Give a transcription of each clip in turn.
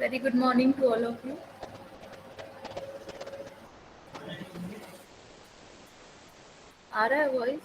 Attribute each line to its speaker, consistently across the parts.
Speaker 1: Very good morning to all of you. आ रहा है voice?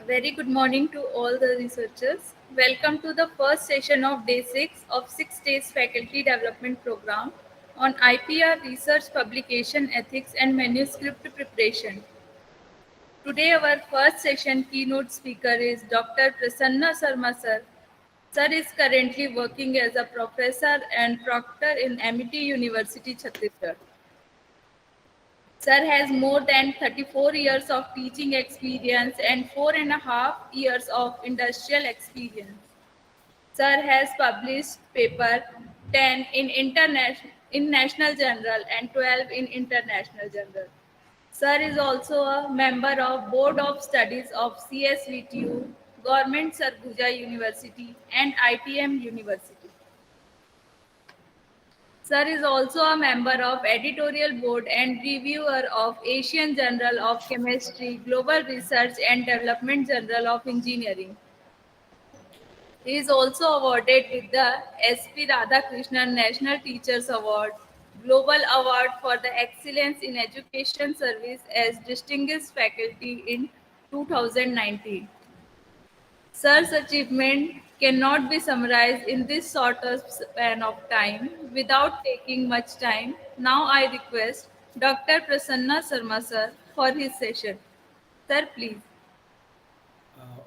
Speaker 1: Very good morning to all the researchers. Welcome to the first session of day 6 of 6 days faculty development program on IPR research publication ethics and manuscript preparation. Today our first session keynote speaker is Dr. Prasanna Sarma sir. Sir is currently working as a professor and proctor in Amity University, Chhattisgarh. Sir has more than 34 years of teaching experience and 4.5 years of industrial experience. Sir has published paper 10 in National Journal and 12 in International Journal. Sir is also a member of Board of Studies of CSVTU, Government Sarguja University and ITM University. Sir is also a member of editorial board and reviewer of Asian Journal of Chemistry, Global Research and Development Journal of Engineering. He is also awarded with the S.P. Radhakrishnan National Teachers Award, Global Award for the Excellence in Education Service as Distinguished Faculty in 2019. Sir's achievement cannot be summarized in this short span of time without taking much time. Now I request Dr. Prasanna Sarma sir for his session. Sir, please.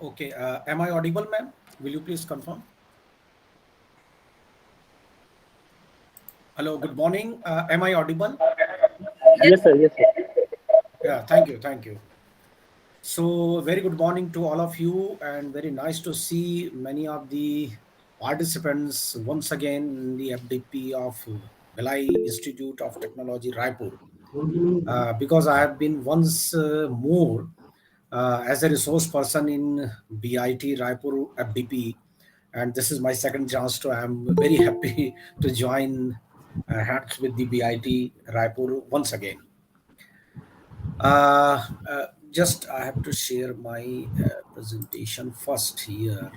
Speaker 2: Okay, am I audible, ma'am? Will you please confirm? Hello, good morning. Am I audible?
Speaker 1: Yes, sir.
Speaker 3: Yes, sir.
Speaker 2: Yeah, thank you, thank you. So, very good morning to all of you, and very nice to see many of the participants once again in the FDP of Bhilai Institute of Technology, Raipur. Because I have been once more as a resource person in BIT Raipur FDP, and this is my second chance to. I'm very happy to join hands with the BIT Raipur once again. Just I have to share my presentation first here.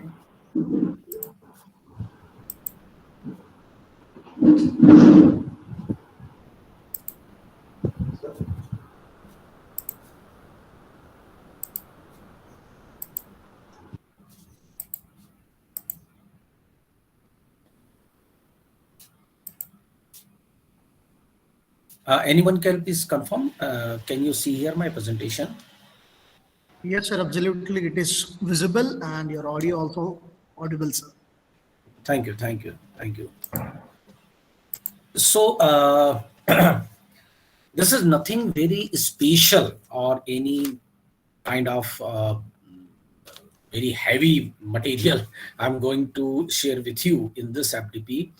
Speaker 2: Anyone can please confirm? Can you see here my presentation?
Speaker 3: Yes, sir. Absolutely, it is visible, and your audio also audible, sir.
Speaker 2: Thank you, thank you, thank you. So this is nothing very special or any kind of very heavy material I'm going to share with you in this FDP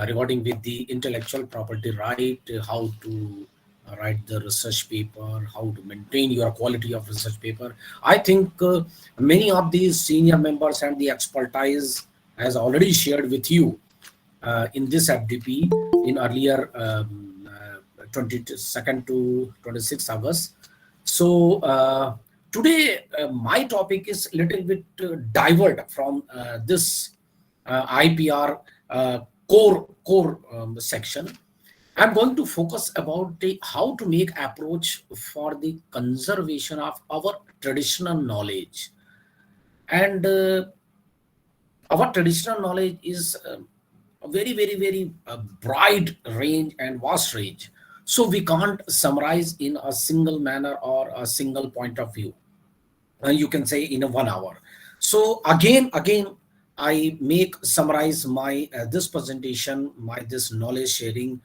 Speaker 2: regarding with the intellectual property right, how to write the research paper, how to maintain your quality of research paper. I think many of these senior members and the expertise has already shared with you in this FDP in earlier 22nd to 26th August. So today my topic is a little bit divert from this IPR core section. I'm going to focus about the how to make approach for the conservation of our traditional knowledge. And our traditional knowledge is a very broad range and vast range. So we can't summarize in a single manner or a single point of view. You can say in a 1 hour. So again I make summarize my this presentation, my this knowledge sharing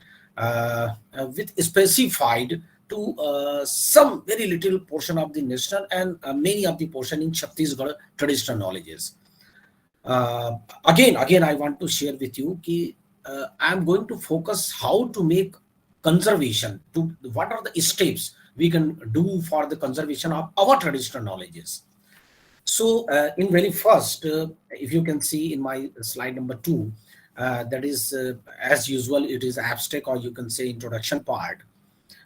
Speaker 2: with specified to some very little portion of the national and many of the portion in Chhattisgarh traditional knowledges. uh, again I want to share with you ki I'm going to focus how to make conservation to what are the steps we can do for the conservation of our traditional knowledges. So, in very first, if you can see in my slide number 2, that is, as usual, it is abstract or you can say introduction part.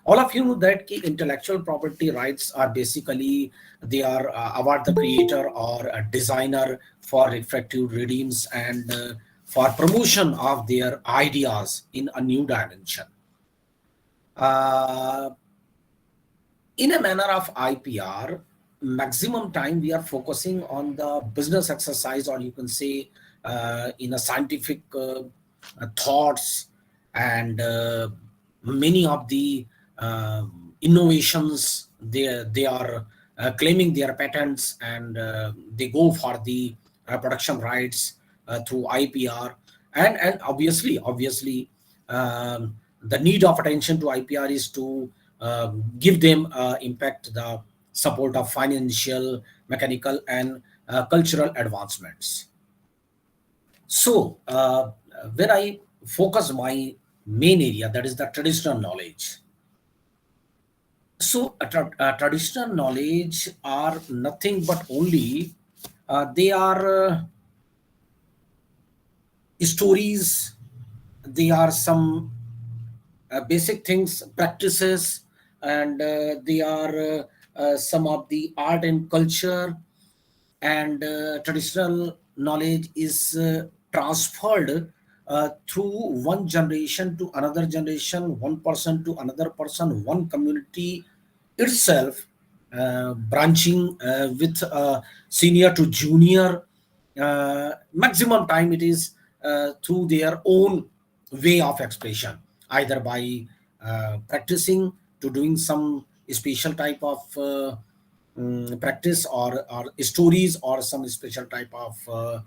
Speaker 2: All of you know that ki intellectual property rights are basically they are award the creator or a designer for reflective redeems and for promotion of their ideas in a new dimension. Uh, in a manner of IPR, maximum time we are focusing on the business exercise, or you can say in a scientific thoughts and many of the innovations. They are claiming their patents and they go for the production rights through IPR, and obviously the need of attention to IPR is to give them impact the support of financial, mechanical, and cultural advancements. So when I focus my main area, that is the traditional knowledge. So traditional knowledge are nothing but only they are stories. They are some basic things, practices, and they are some of the art and culture. And traditional knowledge is transferred through one generation to another generation, one person to another person, one community itself, branching with senior to junior. Maximum time it is through their own way of expression, either by practicing to doing some special type of practice or stories or some special type of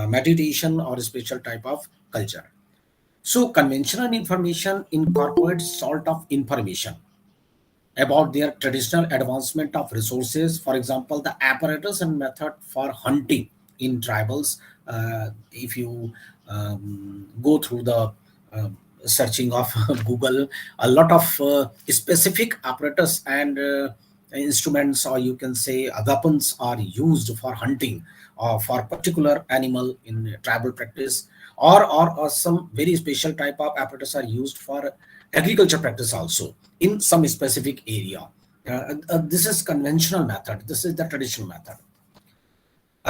Speaker 2: meditation or special type of culture. So conventional information incorporates sort of information about their traditional advancement of resources. For example, the apparatus and method for hunting in tribals. If you go through the searching of Google, a lot of specific apparatus and instruments, or you can say weapons, are used for hunting or for particular animal in tribal practice, or some very special type of apparatus are used for agriculture practice also in some specific area. This is conventional method. This is the traditional method.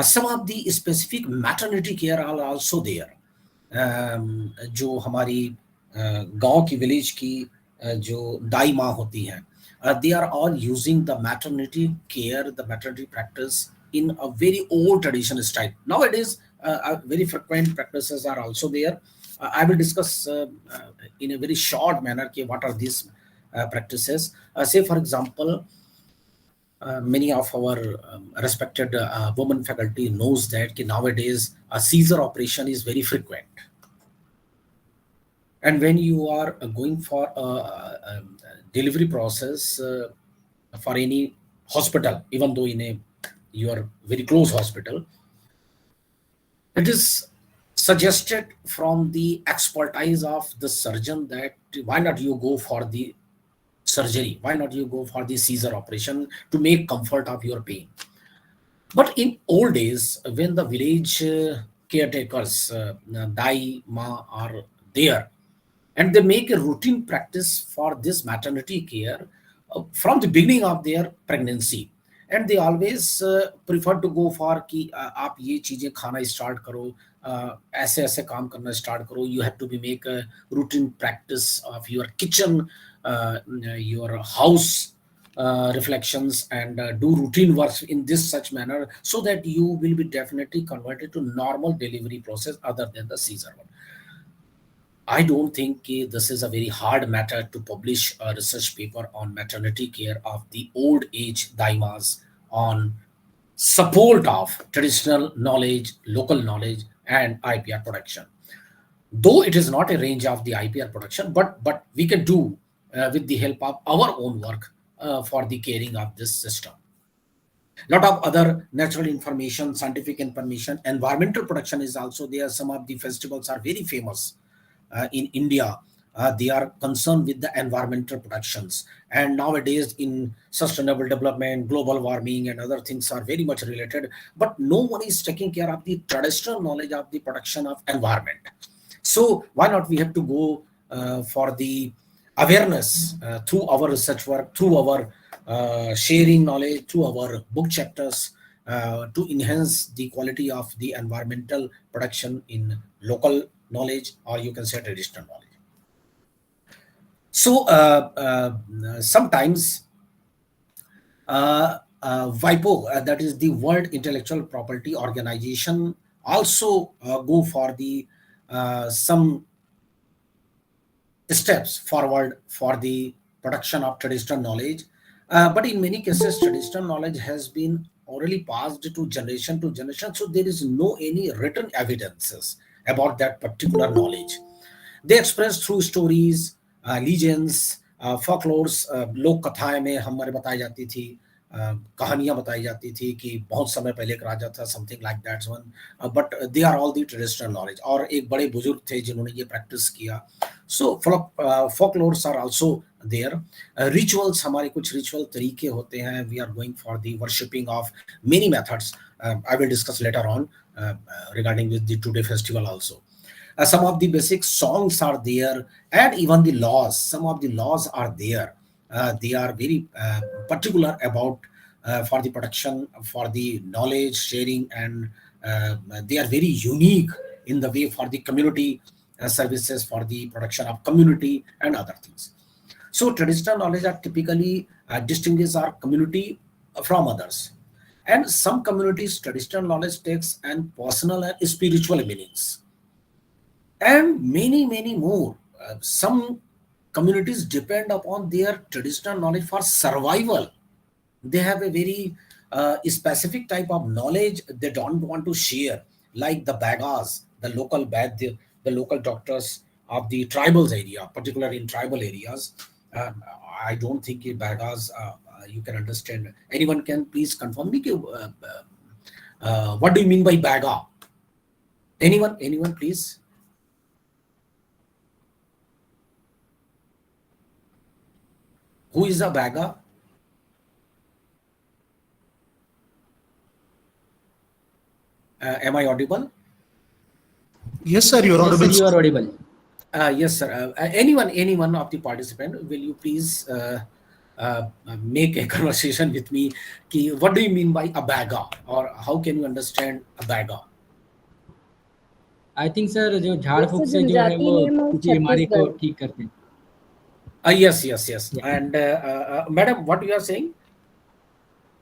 Speaker 2: Some of the specific maternity care are also there. जो हमारी गांव की village की जो दाई माँ होती हैं, they are all using the maternity care, the maternity practice in a very old tradition style. Nowadays, very frequent practices are also there. I will discuss in a very short manner what are these practices. Say, for example, many of our respected women faculty knows that nowadays a Caesar operation is very frequent. And when you are going for a delivery process for any hospital, even though in a your very close hospital, it is suggested from the expertise of the surgeon that why not you go for the surgery, why not you go for the Caesar operation to make comfort of your pain. But in old days, when the village caretakers, Dai, Ma, are there, and they make a routine practice for this maternity care from the beginning of their pregnancy. and they always prefer to go for कि आप ये चीजें खाना start करो, ऐसे ऐसे काम करना स्टार्ट करो. You have to be make a routine practice of your kitchen, your house reflections, and do routine works in this such manner, so that you will be definitely converted to normal delivery process other than the Caesar one. I don't think this is a very hard matter to publish a research paper on maternity care of the old age daimas on support of traditional knowledge, local knowledge, and IPR production. Though it is not a range of the IPR production, but we can do with the help of our own work for the caring of this system. Lot of other natural information, scientific information, environmental production is also there. Some of the festivals are very famous in India. They are concerned with the environmental productions, and nowadays in sustainable development, global warming, and other things are very much related. But no one is taking care of the traditional knowledge of the production of environment. So why not we have to go for the awareness through our research work, through our sharing knowledge, through our book chapters, to enhance the quality of the environmental production in local knowledge, or you can say traditional knowledge. So sometimes WIPO, that is the World Intellectual Property Organization, also go for the some steps forward for the production of traditional knowledge. But in many cases, traditional knowledge has been orally passed to generation, so there is no any written evidences about that particular knowledge. They express through stories, legends, folklores. लोक कथाएं में हमारे बताई जाती थी, कहानियां बताई जाती थी कि बहुत समय पहले एक राजा था, something like that one. But they are all the traditional knowledge, और एक बड़े बुजुर्ग थे जिन्होंने ये प्रैक्टिस किया. So folklores are also there. Rituals, हमारे कुछ रिचुअल तरीके होते हैं. We are going for the worshipping of many methods. I will discuss later on regarding with the today festival also. Some of the basic songs are there, and even the laws, some of the laws are there. They are very particular about for the production, for the knowledge sharing, and they are very unique in the way for the community services, for the production of community and other things. So traditional knowledge are typically distinguish our community from others, and some communities traditional knowledge takes and personal and spiritual meanings, and many more. Some communities depend upon their traditional knowledge for survival. They have a very specific type of knowledge they don't want to share, like the bagas, the local the local doctors of the tribals area, particularly in tribal areas. I don't think bagas, you can understand. Anyone can please confirm me what do you mean by baga? Anyone please? Who is a baga? Am I audible?
Speaker 3: Yes, sir, you're
Speaker 4: Yes,
Speaker 3: audible.
Speaker 4: sir, you are audible.
Speaker 2: Yes, sir. Anyone of the participant, will you please make a conversation with me? What do you mean by a baga, or how can you understand a baga?
Speaker 4: I think sir जो झाड़
Speaker 5: It's a
Speaker 4: फूक से जो है
Speaker 5: जनजाति
Speaker 4: वो
Speaker 5: name of
Speaker 4: किसी बीमारी को
Speaker 5: Chhattisgarh.
Speaker 4: ठीक करते हैं.
Speaker 2: Yes.
Speaker 4: Yeah.
Speaker 2: And madam, what you are saying?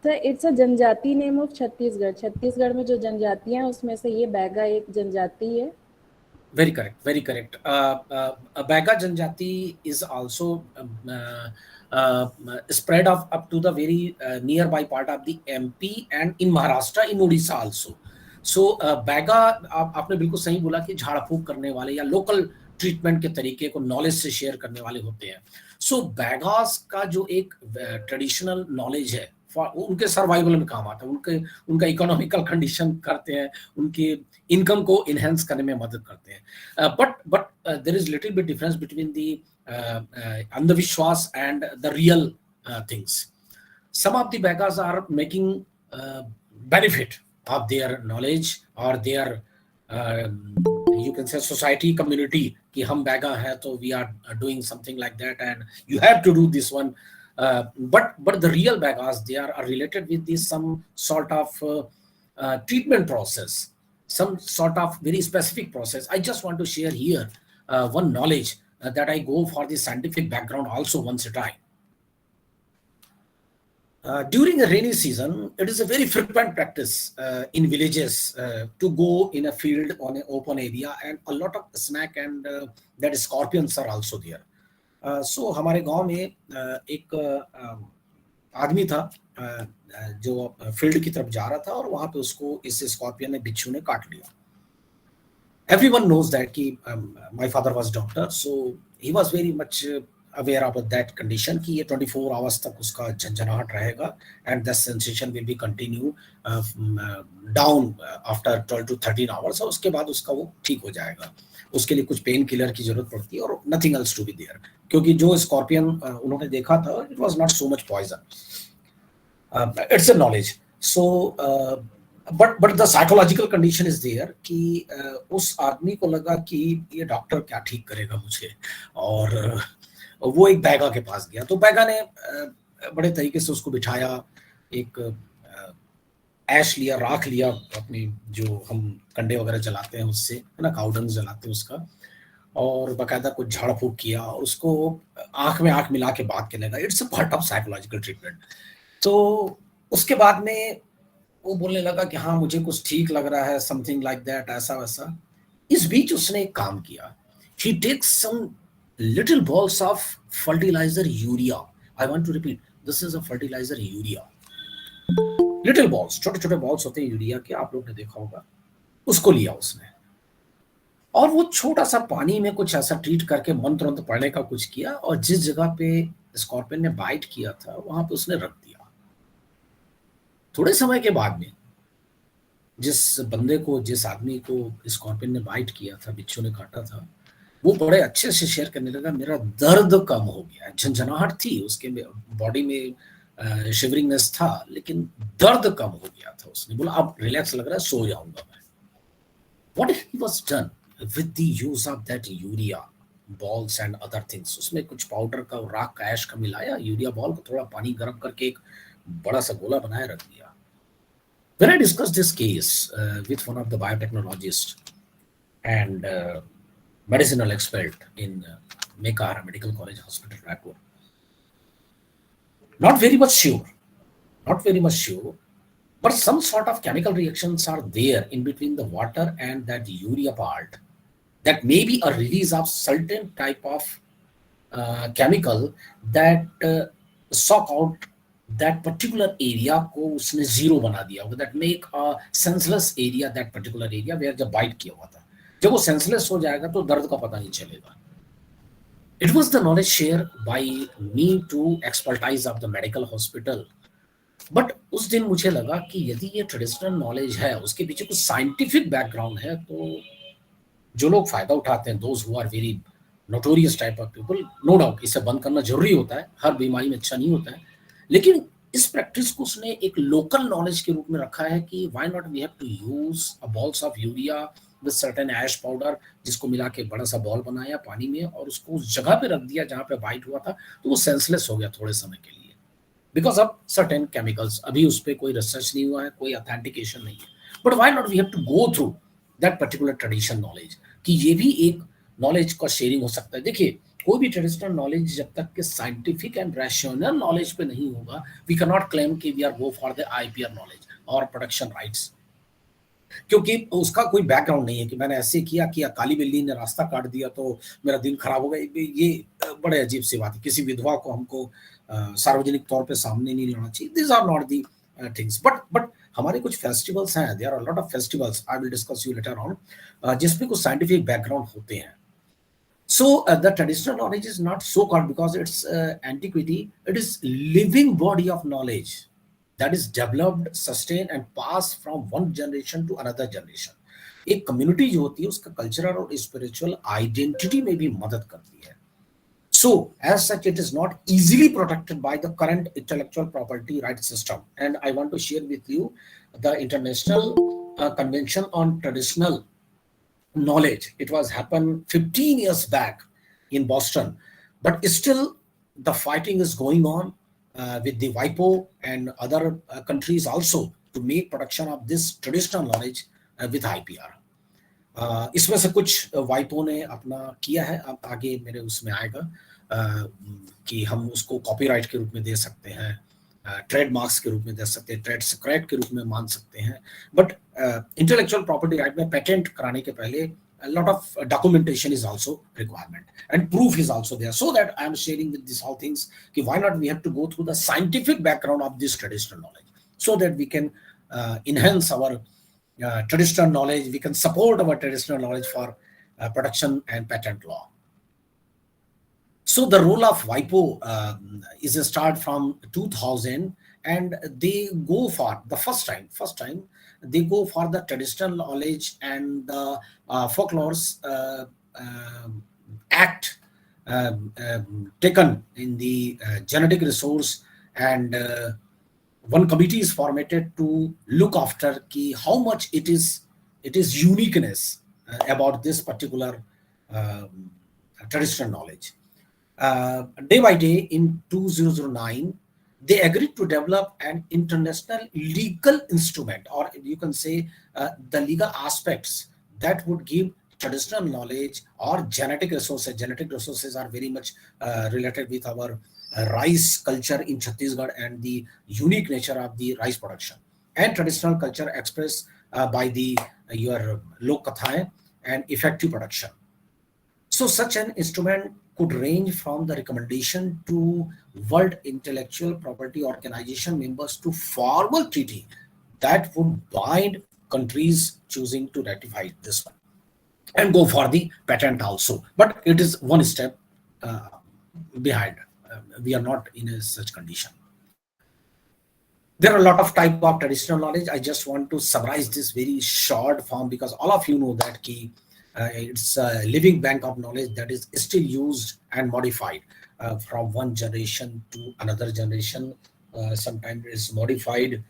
Speaker 5: Sir, it's a जनजाति name of छत्तीसगढ़. छत्तीसगढ़ में जो जनजातियां हैं उसमें से ये बैगा एक जनजाति है.
Speaker 2: Very correct, very correct. Baga Janjati is also spread up to the very nearby part of the MP and in Maharashtra, in Odisha also. So Baga, आपने बिल्कुल सही बोला कि झाड़ फूक करने वाले या लोकल ट्रीटमेंट के तरीके को नॉलेज से शेयर करने वाले होते हैं. सो बैगास का जो एक ट्रेडिशनल नॉलेज है, उनके सर्वाइवल में काम आता है, उनका इकोनॉमिकल कंडीशन करते हैं, उनके इनकम को इनहेंस करने में मदद करते हैं. But there is little bit difference between the अंधविश्वास and the real things. Some of the beggars are making benefit of their knowledge or their you can say society community कि हम बैगा है तो we are doing something like that and you have to do this one. But the real bagas, they are related with this some sort of treatment process, some sort of very specific process. I just want to share here one knowledge that I go for the scientific background also once a time. During a rainy season, it is a very frequent practice in villages to go in a field on an open area, and a lot of snake and that scorpions are also there. So हमारे गांव में एक आदमी था जो field की तरफ जा रहा था और वहां पे उसको इस स्कॉर्पियन ने बिच्छू ने काट लिया. Everyone knows that कि my father was doctor, so he was very much aware about that condition कि ये 24 hours तक उसका झंझनाहट रहेगा and the sensation will be continue down after 12 to 13 hours और उसके बाद उसका वो ठीक हो जाएगा. उसके लिए कुछ पेन किलर की जरूरत पड़ती है और nothing else to be there, क्योंकि जो स्कॉर्पियन उन्होंने देखा था it was not so much poison. It's a knowledge. So but the psychological condition is there कि उस आदमी को लगा कि ये डॉक्टर क्या ठीक करेगा मुझे, और वो एक बैगा के पास गया. तो बैगा ने बड़े तरीके से उसको बिठाया, एक ऐश लिया, राख लिया अपनी जो हम कंडे वगैरह जलाते हैं उससे, है ना, काउडंग जलाते हैं उसका, और बाकायदा कुछ झाड़ फूक किया और उसको आंख में आंख मिला के बात करने लगा. It's a part of psychological treatment. तो उसके बाद में वो बोलने लगा कि हाँ मुझे कुछ ठीक लग रहा है, समथिंग लाइक दैट, ऐसा वैसा. इस बीच उसने एक काम किया. He takes some little balls of fertilizer urea. I want to repeat, this is a fertilizer urea. Little balls, छोटे छोटे balls होते हैं यूरिया के, आप लोग ने देखा होगा. उसको लिया उसने और वो छोटा सा पानी में कुछ ऐसा ट्रीट करके मंत्र मंत्र पढ़ने का कुछ किया, और जिस जगह पे स्कॉर्पियन ने बाइट किया था वहां पे उसने रख दिया. थोड़े समय के बाद में जिस बंदे को, जिस आदमी को स्कॉर्पियन ने बाइट किया था, बिच्छू ने काटा था, वो बड़े अच्छे से शेयर करने लगा, मेरा दर्द कम हो गया. झंझनाहट थी उसके बॉडी में, शिवरिंगनेस था, लेकिन दर्द कम हो गया था. उसने बोला अब रिलैक्स लग रहा है, सो जाऊंगा मैं. What he was done with the use of that urea balls and other things. उसमें कुछ पाउडर का, राख का, ऐश का मिलाया, यूरिया बॉल को थोड़ा पानी गर्म करके एक बड़ा सा गोला बनाया, रख दिया. When I discussed this case with one of the biotechnologists and medicinal expert in Mekara Medical College Hospital, Raipur. Not very much sure, but some sort of chemical reactions are there in between the water and that urea part. That may be a release of certain type of chemical that suck out that particular area को उसने zero बना दिया होगा. That make a senseless area, that particular area where जब bite किया हुआ था. जब वो सेंसलेस हो जाएगा तो दर्द का पता नहीं चलेगा. It was the knowledge shared by me to expertise of the medical hospital. But उस दिन मुझे लगा कि यदि ये ट्रेडिशनल नॉलेज है, उसके पीछे कुछ साइंटिफिक बैकग्राउंड है, तो जो लोग फायदा उठाते हैं, those who are very notorious type of people, no doubt इसे बंद करना जरूरी होता है, हर बीमारी में अच्छा नहीं होता है, लेकिन इस प्रैक्टिस को उसने एक लोकल नॉलेज के रूप में रखा है कि why not we have to use a balls of urea with certain ash powder, जिसको मिला के बड़ा सा बॉल बनाया पानी में और उसको उस जगह पे रख दिया जहां पे बाइट हुआ था, तो वो सेंसलेस हो गया थोड़े समय के लिए, बिकॉज ऑफ सर्टेन केमिकल्स. अभी उस पर कोई रिसर्च नहीं हुआ है, कोई ऑथेंटिकेशन नहीं है, but why not we have to go through that particular tradition knowledge, कि ये भी एक नॉलेज का शेयरिंग हो सकता है. देखिए, कोई भी ट्रेडिशनल नॉलेज जब तक के साइंटिफिक एंड रैशनल नॉलेज पे नहीं होगा, वी कैन नॉट क्लेम कि we are go for the IPR knowledge और प्रोडक्शन राइट्स, क्योंकि उसका कोई बैकग्राउंड नहीं है कि मैंने ऐसे किया कि काली बिल्ली ने रास्ता काट दिया तो मेरा दिन खराब हो गया. ये बड़े अजीब सी बात है. किसी विधवा को हमको सार्वजनिक तौर पे सामने नहीं लाना चाहिए. This are not the things. But हमारे कुछ फेस्टिवल्स हैं, there are lot of festivals, I will discuss you later on, जिसमें कुछ साइंटिफिक बैकग्राउंड होते हैं. So the traditional knowledge is not so called because it's antiquity. It is living body of knowledge that is developed, sustained and passed from one generation to another generation. एक community जो होती है उसका cultural और spiritual identity में भी मदद करती है. So as such it is not easily protected by the current intellectual property right system. And I want to share with you the International Convention on Traditional Knowledge. It was happened 15 years back in Boston, but still the fighting is going on. with the WIPO and other countries also to make production of this traditional knowledge with IPR. इसमें से कुछ वाइपो ने अपना किया है, अब आगे मेरे उसमें आएगा कि हम उसको कॉपीराइट के रूप में दे सकते हैं, ट्रेडमार्क्स के रूप में दे सकते हैं, ट्रेड सीक्रेट के रूप में मान सकते हैं. बट इंटेलेक्चुअल प्रॉपर्टी राइट में पेटेंट कराने के पहले a lot of documentation is also requirement and proof is also there. So that I am sharing with these all things, why not we have to go through the scientific background of this traditional knowledge so that we can enhance our traditional knowledge, we can support our traditional knowledge for production and patent law. So the role of WIPO is a start from 2000, and they go for the first time they go for the traditional knowledge and the folklore's act taken in the genetic resource, and one committee is formatted to look after how much it is uniqueness about this particular traditional knowledge. Day by day in 2009, they agreed to develop an international legal instrument, or you can say the legal aspects that would give traditional knowledge or genetic resources. Genetic resources are very much related with our rice culture in Chhattisgarh and the unique nature of the rice production, and traditional culture expressed by the your lok kathaएं and effective production. So such an instrument could range from the recommendation to World Intellectual Property Organization members to formal treaty that would bind countries choosing to ratify this one and go for the patent also. But it is one step behind. We are not in a such condition. There are a lot of type of traditional knowledge. I just want to summarize this very short form because all of you know that it's a living bank of knowledge that is still used and modified from one generation to another generation. Sometimes it's modified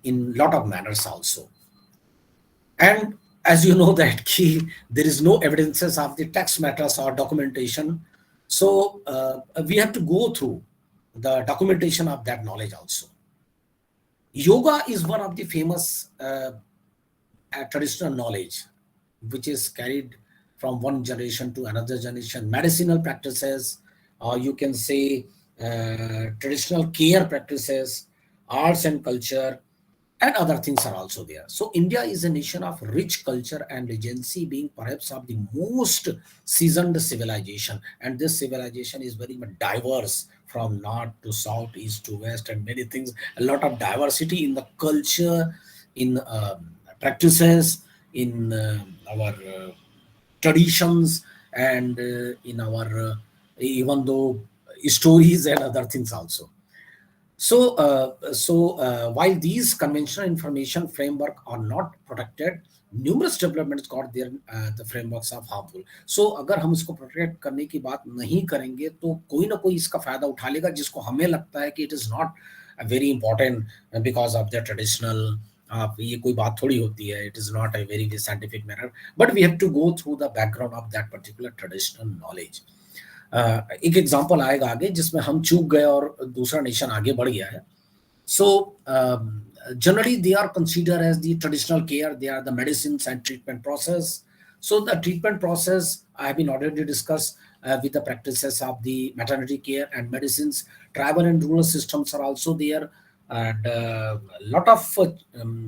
Speaker 2: in lot of manners also. And as you know that there is no evidences of the text matters or documentation. So we have to go through the documentation of that knowledge also. Yoga is one of the famous traditional knowledge which is carried from one generation to another generation. Medicinal practices, or you can say traditional care practices, arts and culture, and other things are also there. So India is a nation of rich culture and legacy, being perhaps of the most seasoned civilization. And this civilization is very much diverse from north to south, east to west, and many things. A lot of diversity in the culture, in practices, in our traditions, and in our even though stories and other things also. So, while these conventional information framework are not protected, numerous developments got their the frameworks of harmful. So, अगर हम इसको protect करने की बात नहीं करेंगे, तो कोई ना कोई इसका फायदा उठा लेगा, जिसको हमें लगता है कि it is not very important because of the traditional. ये कोई बात थोड़ी होती है. It is not a very scientific manner, but we have to go through the background of that particular traditional knowledge. एक एग्जांपल आएगा आगे जिसमें हम चूक गए और दूसरा नेशन आगे बढ़ गया है. So generally they are considered as the traditional care. They are the medicines and treatment process. So the treatment process I have been already discussed with the practices of the maternity care and medicines. Tribal and rural systems are also there, and a lot of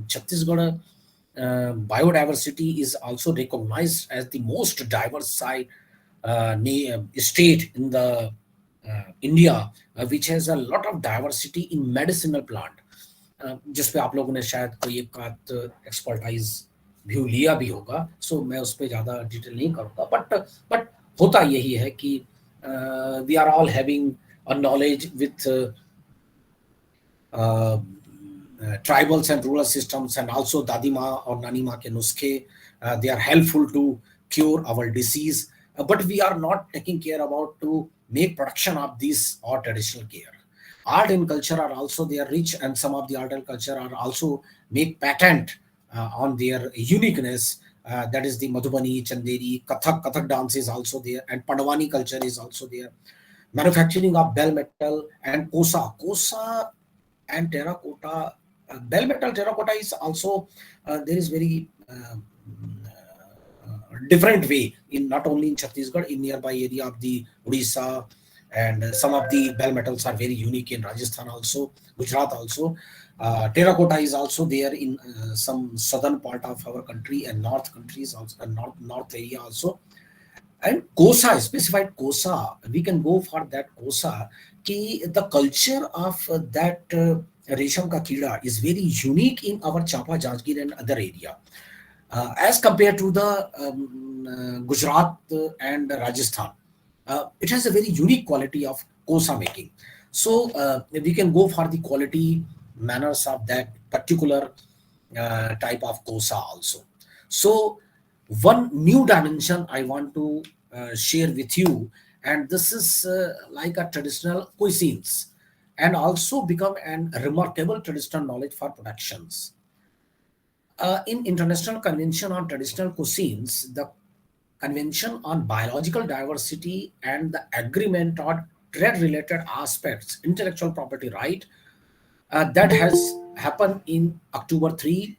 Speaker 2: Chhattisgarh biodiversity is also recognized as the most diverse site state in the India, which has a lot of diversity in medicinal plant, जिस पे आप लोगों ने शायद कोई एक expertise view लिया भी होगा. सो मैं उस पर ज़्यादा डिटेल नहीं करूँगा, बट होता यही है कि we are all having a knowledge with tribals and rural systems, and also dadi ma or nani ma ke nuskhe, they are helpful to cure our disease, but we are not taking care about to make production of these or traditional care. Art and culture are also they are rich, and some of the art and culture are also make patent on their uniqueness. That is the Madhubani, Chanderi, Kathak dance is also there, and Padwani culture is also there. manufacturing of bell metal and kosa and terracotta. Bell metal terracotta is also there is very different way in not only in Chhattisgarh, in nearby area of the Odisha, and some of the bell metals are very unique in Rajasthan also, Gujarat also. Terracotta is also there in some southern part of our country and north countries also, north area also. And kosa, specified kosa, we can go for that kosa. Ki the culture of that resham ka kida is very unique in our Champa, Jajgir and other area. As compared to the Gujarat and Rajasthan. It has a very unique quality of kosa making. So we can go for the quality manners of that particular type of kosa also. So one new dimension I want to share with you, and this is like a traditional cuisines, and also become an remarkable traditional knowledge for productions. In International Convention on Traditional Cuisines, the Convention on Biological Diversity and the Agreement on Trade-Related Aspects, Intellectual Property Right, that has happened in October 3,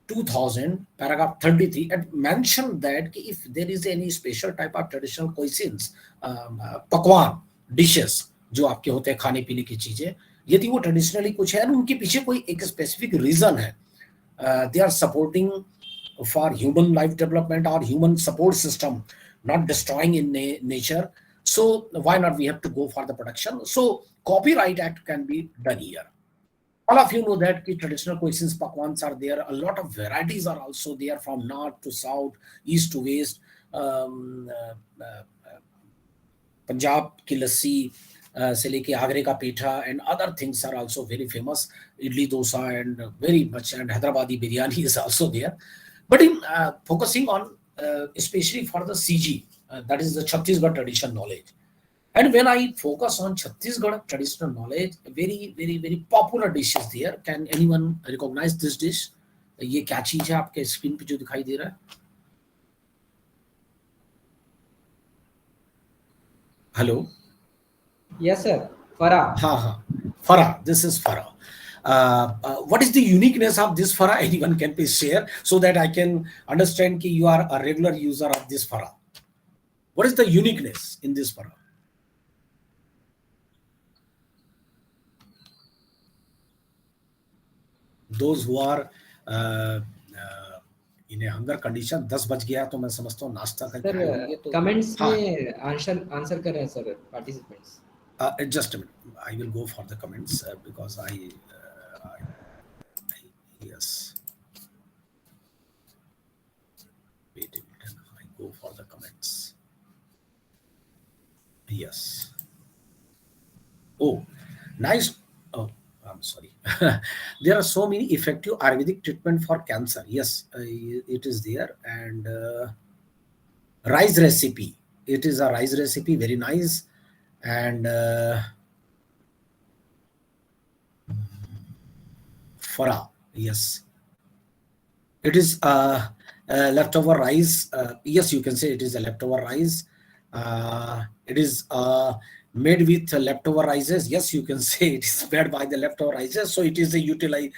Speaker 2: 2000, paragraph 33, and mentioned that if there is any special type of traditional cuisines, पकवान, dishes, जो आपके होते हैं खाने पीने की चीजें, यदि वो ट्रेडिशनली कुछ है और उनके पीछे कोई एक स्पेसिफिक रीजन है, they are supporting for human life development or human support system, not destroying in nature. So why not we have to go for the production? So Copyright Act can be done here. All of you know that the traditional cuisines pakwans are there. A lot of varieties are also there from north to south, east to west. Punjab ki lassi से लेके आगरे का पेठा and other things are also very famous. Idli dosa and very much, and Hyderabadi biryani is also there. But in focusing on especially for the CG, that is the Chhattisgarh traditional knowledge. And when I focus on Chhattisgarh traditional knowledge, very popular dish is there. Can anyone recognize this dish? ये क्या चीज है आपके screen पे जो दिखाई दे रहा है? Hello.
Speaker 4: Yes, sir. Farah.
Speaker 2: Farah. This is Farah. What is the uniqueness of this Farah? Anyone can please share so that I can understand that you are a regular user of this Farah. What is the uniqueness in this Farah? Those who are in a hunger condition, 10 बज गया तो मैं समझता हूँ नाश्ता करके
Speaker 4: sir comments में answer कर रहे हैं sir participants.
Speaker 2: Just a minute, I will go for the comments because yes. Wait a minute, I go for the comments. Yes. Oh, nice. Oh, I'm sorry. There are so many effective Ayurvedic treatment for cancer. Yes, it is there. And rice recipe. It is a rice recipe, very nice. And Farah, yes. It is leftover rice. Yes, you can say it is a leftover rice. It is made with leftover rices. Yes, you can say it is made by the leftover rices. So it is a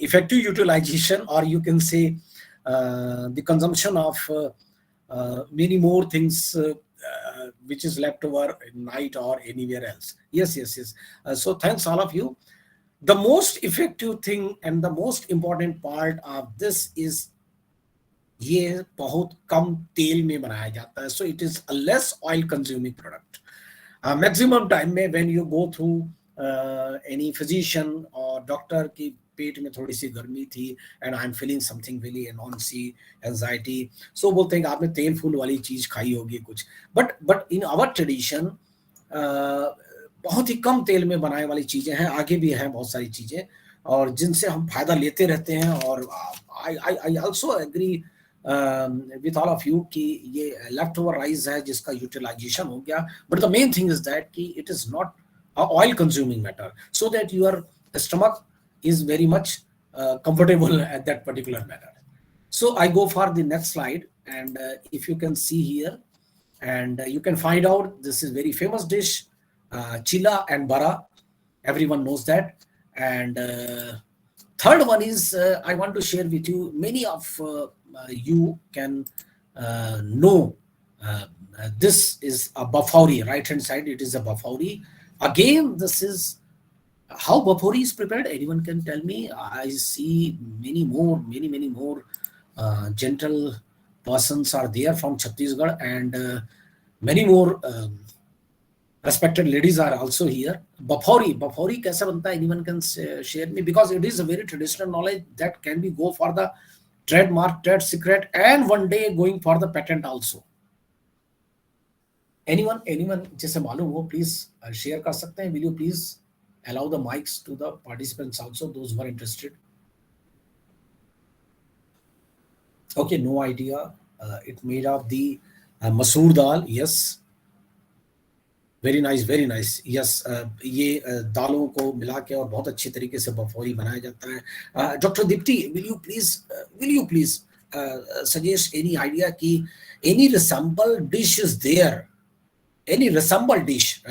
Speaker 2: effective utilization, or you can say the consumption of many more things which is left over at night or anywhere else. Yes. So thanks all of you. The most effective thing and the most important part of this is ये बहुत कम तेल में बनाया जाता है. So it is a less oil consuming product. Maximum time में when you go through any physician or doctor की पेट में थोड़ी सी गर्मी थी and I'm feeling something really anxiety, anxiety. So बोलते हैं कि आपने तेल फूल वाली चीज खाई होगी कुछ. But in our tradition बहुत ही कम तेल में बनाने वाली चीजें हैं. आगे भी हैं बहुत सारी चीजें और जिनसे हम फायदा लेते रहते हैं. और I also agree with all of you कि ये leftover rice है जिसका utilization हो गया. But the main thing is that कि it is not a oil consuming matter, so that your stomach is very much comfortable at that particular matter. So I go for the next slide, and if you can see here, and you can find out this is very famous dish, chila and bara. Everyone knows that. And third one is I want to share with you. Many of you can know this is a baffauri. Right hand side, it is a baffauri. Again, this is how baffauri is prepared. Anyone can tell me? I see many more gentle persons are there from Chhattisgarh, and many more respected ladies are also here. Baffauri kaisa banta hai? Anyone can share me, because it is a very traditional knowledge that can be go for the trademark, trade secret, and one day going for the patent also. Anyone जैसे मालूम हो, please share कर सकते हैं. Will you please allow the mics to the participants also, those who are interested? Okay, no idea. It made of the masoor dal. Yes, very nice. Yes, ये दालों को मिला के और बहुत अच्छी तरीके से बफौरी बनाया जाता है. Dr. Dipti, will you please suggest any idea कि any resemble dish is there? Any resemble dish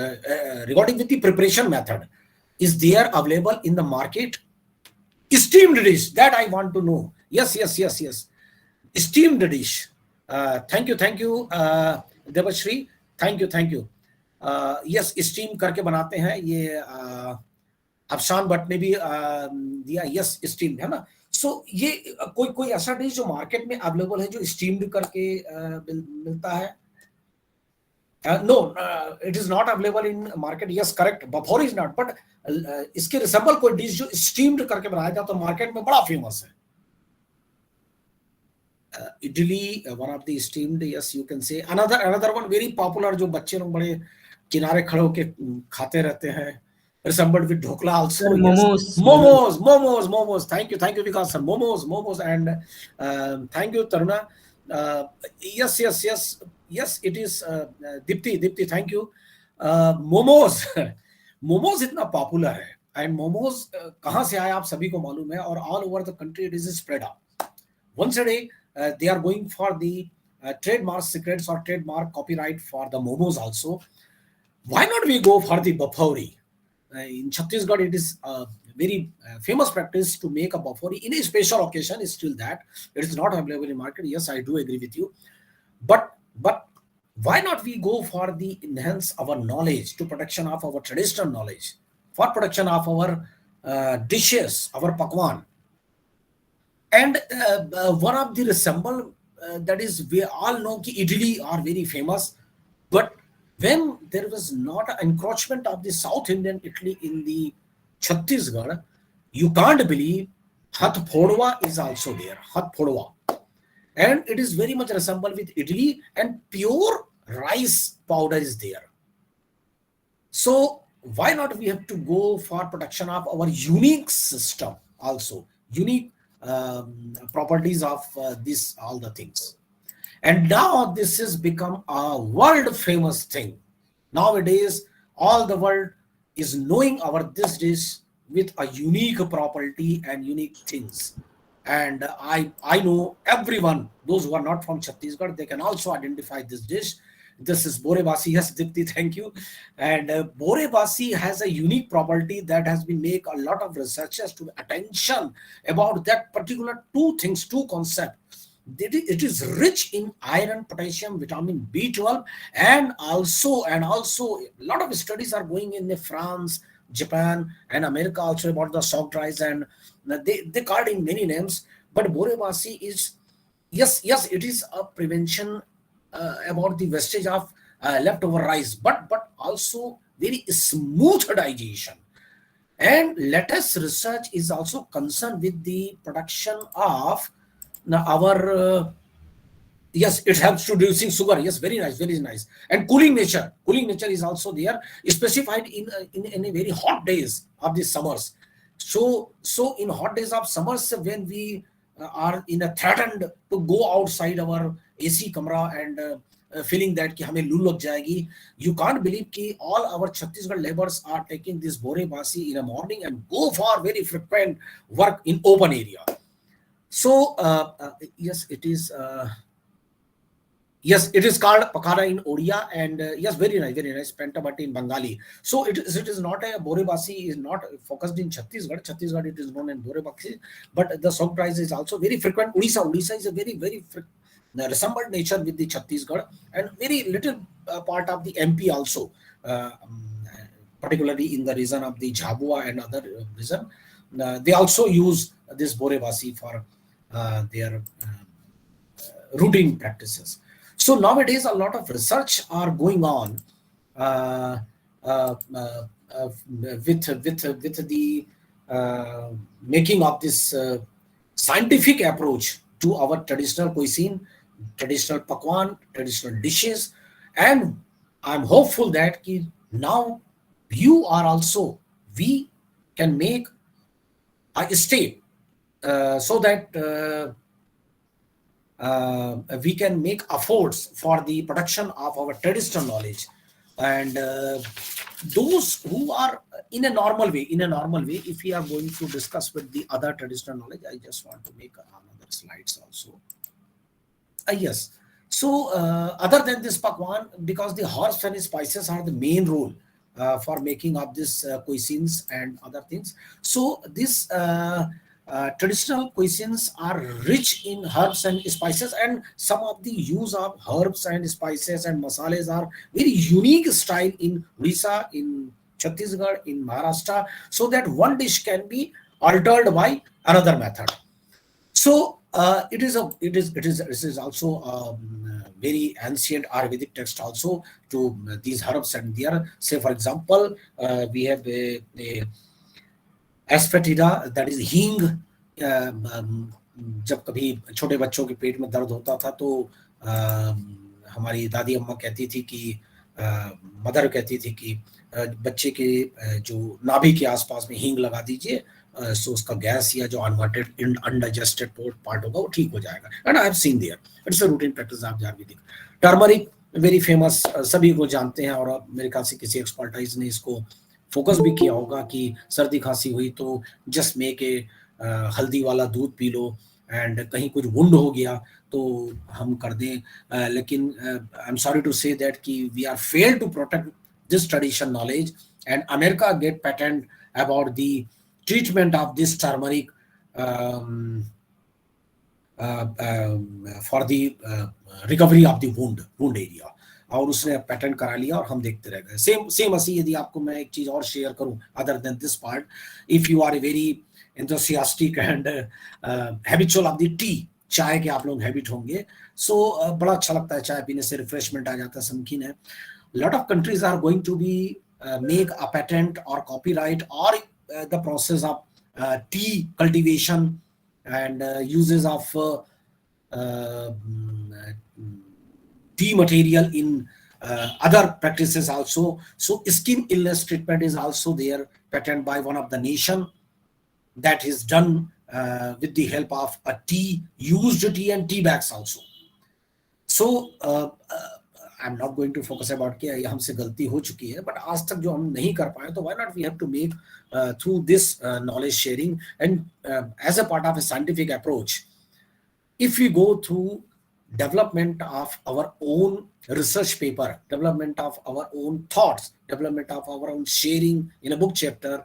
Speaker 2: regarding with the preparation method is there available in the market? Steamed dish, that I want to know. Yes. Steamed dish. Thank you, Devashri. Thank you. Yes, steam करके बनाते हैं ये. अफशान भट्ट ने भी दिया. Yes, steamed है ना. So ये कोई ऐसा डिश जो मार्केट में अवेलेबल है जो स्टीम्ड करके मिलता है? No, it is not available in market. Yes, correct. Baffauri is not, but इसके रिसेंबल कोई डिश जो स्टीम्ड करके बनाया जाता है तो मार्केट में बड़ा फेमस है. Idli, one of the steamed. Yes, you can say. Another one very popular जो बच्चे लोग बड़े किनारे खड़े होके खाते रहते हैं. Resembled with dhokla also.
Speaker 4: Momos.
Speaker 2: Yes. Momos. Thank you, Vikas sir. Momos, and thank you, Taruna. Yes. It is Dipti. Thank you. Momos इतना पॉपुलर है, एंड मोमोज कहाँ से आया आप सभी को मालूम है, और all over the country it is spread out. Once a day, they are going for the trademark secrets or trademark copyright for the momos also. Why not we go for the baffauri? In Chhattisgarh, it is a very famous practice to make a baffauri in a special occasion. Is still that it is not available in market. Yes, I do agree with you. But why not we go for the enhance our knowledge to protection of our traditional knowledge, for protection of our dishes, our pakwan. And one of the resemble that is, we all know that idli are very famous, but when there was not an encroachment of the South Indian Italy in the Chhattisgarh, you can't believe Hath Phodwa is also there. Hath Phodwa. And it is very much resemble with idli, and pure rice powder is there. So why not we have to go for protection of our unique system also, unique properties of this, all the things. And now this has become a world famous thing. Nowadays, all the world is knowing our this dish with a unique property and unique things. And I know everyone, those who are not from Chhattisgarh, they can also identify this dish. This is Bore Basi. Yes, Dipti, thank you. And Bore Basi has a unique property that has been make a lot of researchers to attention about that particular two things, two concepts. It is rich in iron, potassium, vitamin B12, and also a lot of studies are going in France, Japan, and America also about the soft rice, and they call it in many names. But Bore Basi is, yes, it is a prevention about the wastage of leftover rice, but also very smooth digestion. And latest research is also concerned with the production of our yes, it helps to reducing sugar. Yes, very nice. And cooling nature is also there, specified in a very hot days of the summers. So in hot days of summers, when we are in a threatened to go outside our AC kamra and feeling that कि हमें लू लग जाएगी, you can't believe कि all our Chhattisgarh laborers are taking this Bore Basi in the morning and go for very frequent work in open area. So yes, it is Yes, it is called pakara in Odia, and yes, very nice, very nice. Pentabati in Bengali. So it is not a Borebasi is not focused in Chhattisgarh. Chhattisgarh it is known in Borebasi, but the song price is also very frequent. Odisha is a very resembled nature with the Chhattisgarh, and very little part of the MP also, particularly in the region of the Jhabua and other region. They also use this Borebasi for their routine practices. So nowadays, a lot of research are going on uh, uh, uh, with the making of this scientific approach to our traditional cuisine, traditional pakwan, traditional dishes, and I'm hopeful that now you are also we can make a step so that we can make efforts for the production of our traditional knowledge, and those who are in a normal way, if we are going to discuss with the other traditional knowledge, I just want to make another slides also. Yes. So, other than this pakwan, because the herbs and spices are the main role for making up this cuisines and other things. So, this traditional cuisines are rich in herbs and spices, and some of the use of herbs and spices and masales are very unique style in Orissa, in Chhattisgarh, in Maharashtra, so that one dish can be altered by another method. So it is also very ancient Ayurvedic text also to these herbs, and there, say for example, we have a aspetida, that is हींग. जब कभी छोटे बच्चों के पेट में दर्द होता था तो हमारी दादी अम्मा कहती थी कि मदर कहती थी कि बच्चे के जो नाभि के आसपास में हींग लगा दीजिए, सो उसका गैस या जो अनवांटेड अनडाइजेस्टेड पार्ट होगा वो ठीक हो जाएगा. And I have seen there, it's a routine practice of ayurvedic. Turmeric very famous, सभी को जानते हैं, और मेरे ख्याल से किसी एक्सपर्टाइज ने इसको फोकस भी किया होगा कि सर्दी खांसी हुई तो जस्ट मेक ए हल्दी वाला दूध पी लो, एंड कहीं कुछ वुंड हो गया तो हम कर दें. लेकिन I am sorry to say that कि we are fail to protect this tradition knowledge, and America get patent about the treatment of this turmeric for the recovery of the wound area, और उसने patent करा लिया और हम देखते रह गए. सेम ऐसी यदि आपको मैं एक चीज और शेयर करूं other than this part, if you are a very enthusiastic and habitual of the tea, चाय के आप लोग हैबिट होंगे, सो बड़ा अच्छा लगता है चाय पीने से, रिफ्रेशमेंट आ जाता है, समकीन है. Lot of countries are going to be make a patent or copyright or the process of tea cultivation and uses of tea material in other practices also. So skin illness treatment is also there, patent by one of the nation, that is done with the help of a tea, used tea and tea bags also. So I'm not going to focus about कि ये हमसे गलती हो चुकी है, but आज तक जो हम नहीं कर पाए, तो why not we have to make through this knowledge sharing and as a part of a scientific approach. If we go through development of our own research paper, development of our own thoughts, development of our own sharing in a book chapter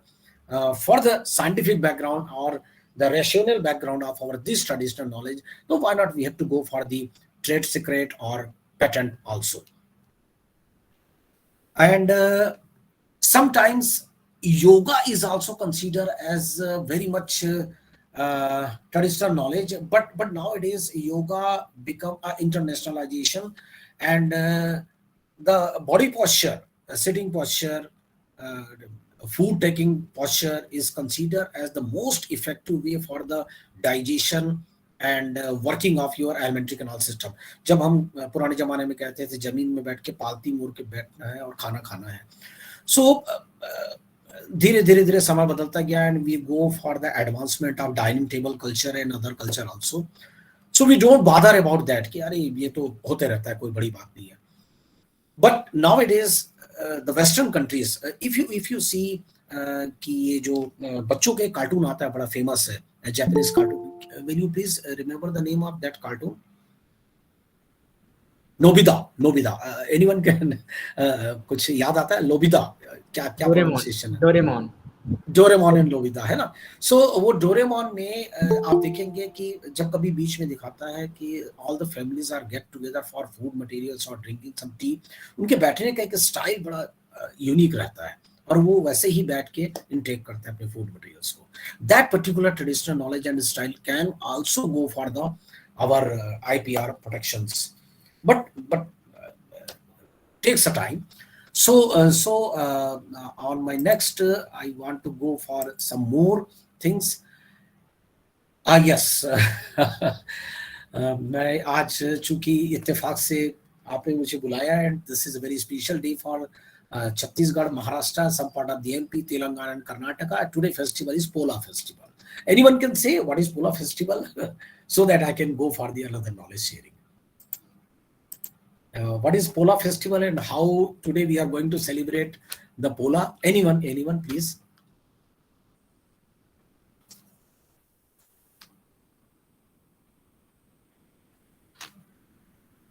Speaker 2: for the scientific background or the rational background of our this traditional knowledge, so why not we have to go for the trade secret or patent also. And sometimes yoga is also considered as very much traditional knowledge, but nowadays yoga become a internationalization, and the body posture, sitting posture, food taking posture is considered as the most effective way for the digestion and working of your alimentary canal system. जब हम पुराने जमाने में कहते थे जमीन में बैठ के पालती मुड़ के बैठना है और खाना खाना है, so धीरे धीरे समय बदलता गया, and we go for the advancement of dining table culture and other culture also. So we don't bother about that कि अरे ये तो होते रहता है, कोई बड़ी बात नहीं है. But nowadays the Western countries, if you see कि ये जो बच्चों के कार्टून आता है बड़ा फेमस है, Japanese cartoon. Will you please remember the name of that cartoon? Nobita anyone can कुछ याद आता है? नोबिदा क्या क्या
Speaker 4: डोरेमोन,
Speaker 2: प्रोनाउंसिएशन है?
Speaker 4: डोरेमोन।
Speaker 2: डोरेमोन एंड नोबिता, है ना? सो वो डोरेमोन में आप देखेंगे कि जब कभी बीच में दिखाता है कि all the families are get together for food materials और ड्रिंकिंग सम टी, उनके बैठने का एक स्टाइल बड़ा यूनिक रहता है और वो वैसे ही बैठ के इनटेक करते हैं अपने फूड मटेरियल्स को. That particular traditional knowledge and style can also go for the our IPR protections, but takes a time. So on my next, I want to go for some more things. Yes. मैं आज चूंकि इत्तेफाक से आपने मुझे बुलाया and this is a very special day for Chhattisgarh, Maharashtra, some part of the MP, Telangana and Karnataka. Today festival is Pola festival. Anyone can say what is Pola festival so that I can go for the another knowledge sharing. What is Pola festival and how today we are going to celebrate the Pola? Anyone please?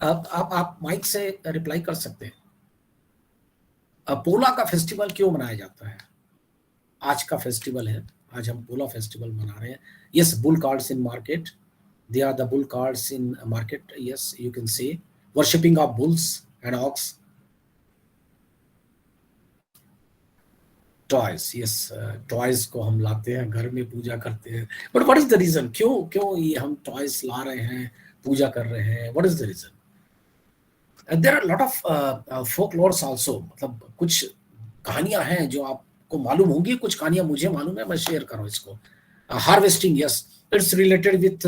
Speaker 2: आप mic से reply कर सकते हैं. पोला का festival क्यों मनाया जाता है? आज का फेस्टिवल है, आज हम पोला फेस्टिवल मना रहे हैं. Yes, bull cards in market, they are the bull cards in market. Yes, you can say worshipping of bulls and ox. Toys, yes, toys को हम लाते हैं घर में, पूजा करते हैं. But what is the reason? क्यों ये हम टॉयज ला रहे हैं, पूजा कर रहे हैं? What is the reason? There are lot of folklores also, मतलब कुछ कहानियां हैं जो आपको मालूम होंगी, कुछ कहानियां मुझे मालूम है, मैं शेयर कर रहा हूं इसको. Harvesting, yes, it's related with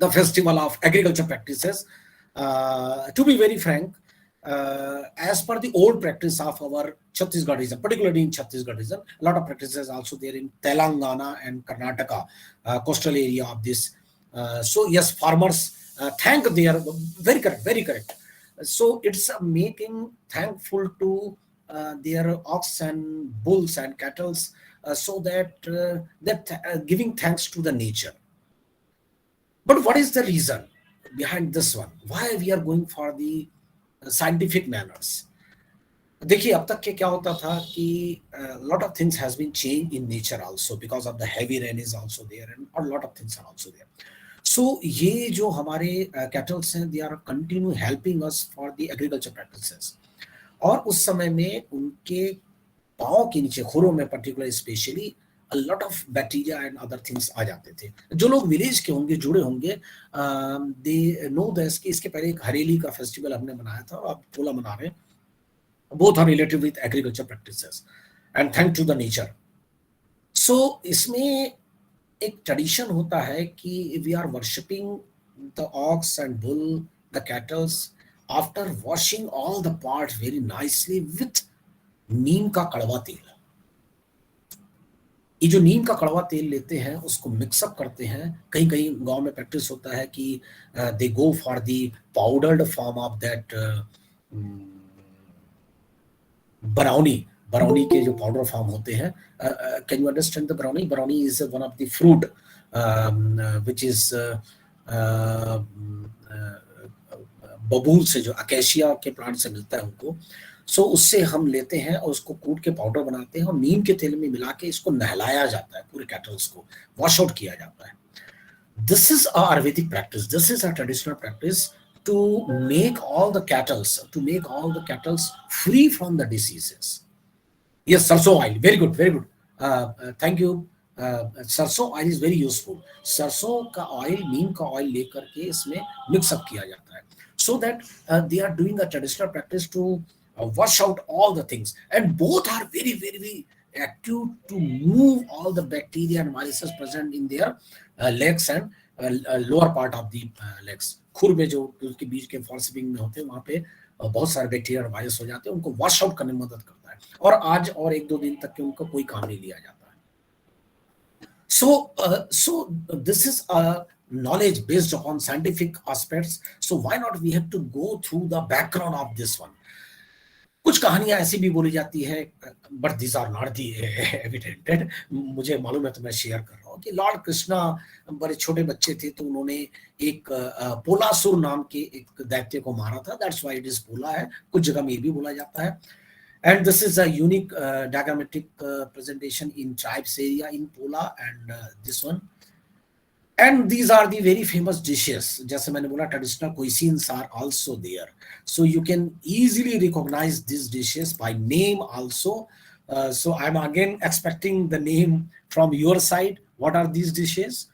Speaker 2: the festival of agriculture practices. To be very frank, as per the old practice of our Chhattisgarhism, particularly in Chhattisgarhism, a lot of practices also there in Telangana and Karnataka, coastal area of this. So yes, farmers thank their, very correct. So it's making thankful to their ox and bulls and cattle, so that giving thanks to the nature. But what is the reason behind this one? Why we are going for the scientific manners? देखिए, अब तक के क्या होता था कि lot of things has been changed in nature also because of the heavy rain is also there and a lot of things are also there. So ये जो हमारे cattles हैं, they are continue helping us for the agriculture practices. और उस समय में उनके पाँव के नीचे, खुरों में particularly especially, a lot of bacteria and other things आ जाते थे. जो लोग विलेज के होंगे, जुड़े होंगे, they know this कि इसके पहले एक हरेली का फेस्टिवल हमने मनाया था, अब पोला मना रहे हैं. Both are related with agriculture practices and thank to the nature. So इसमें एक tradition होता है कि we are worshipping the ox and bull, the cattle, after washing all the parts very nicely with नीम का कड़वा तेल. ये जो नीम का कड़वा तेल लेते हैं, उसको मिक्सअप करते हैं. कहीं कहीं गांव में प्रैक्टिस होता है कि they go for the powdered form of that brownie के जो पाउडर फॉर्म होते हैं. Can you understand the brownie? Brownie is one of the fruit which is बबूल से, जो अकेशिया के प्लांट से मिलता है उनको. सो उससे हम लेते हैं और उसको कूट के पाउडर बनाते हैं और नीम के तेल में मिला के इसको नहलाया जाता है, पूरे कैटल्स को वॉश आउट किया जाता है. This is a Ayurvedic practice, this is a traditional practice to make all the cattles free from the diseases. Yes, सरसों oil, very good, thank you. सरसों ऑयल इज वेरी यूजफुल. सरसों का oil, नीम का oil लेकर के इसमें मिक्सअप किया जाता है, so that they are doing a traditional practice to wash out all the things, and both are very active to move all the bacteria and viruses present in their legs and lower part of the legs. खुर में जो उसके बीच के फॉल्सिपिंग में होते हैं, वहां पे बहुत सारे बैक्टीरिया और वायरस हो जाते हैं, उनको वॉश आउट करने में मदद करता है. और आज और 1-2 दिन तक के उनको कोई काम नहीं लिया जाता है. So this is a knowledge based upon scientific aspects. So why not we have to go through the background of this one? कुछ कहानियां ऐसी भी बोली जाती है, but this are not the evidented, मुझे मालूम है तो मैं शेयर कर रहा हूँ कि लॉर्ड कृष्णा बड़े छोटे बच्चे थे तो उन्होंने एक पोलासुर नाम के एक दैत्य को मारा था, दैट्स व्हाई इट इज पोला है, कुछ जगह में ये भी बोला जाता है। And this is a unique diagrammatic presentation in tribes area in Pola, and this one. And these are the very famous dishes. जैसे मैंने बोला, traditional cuisines are also there. So you can easily recognize these dishes by name also. So I'm again expecting the name from your side. What are these dishes?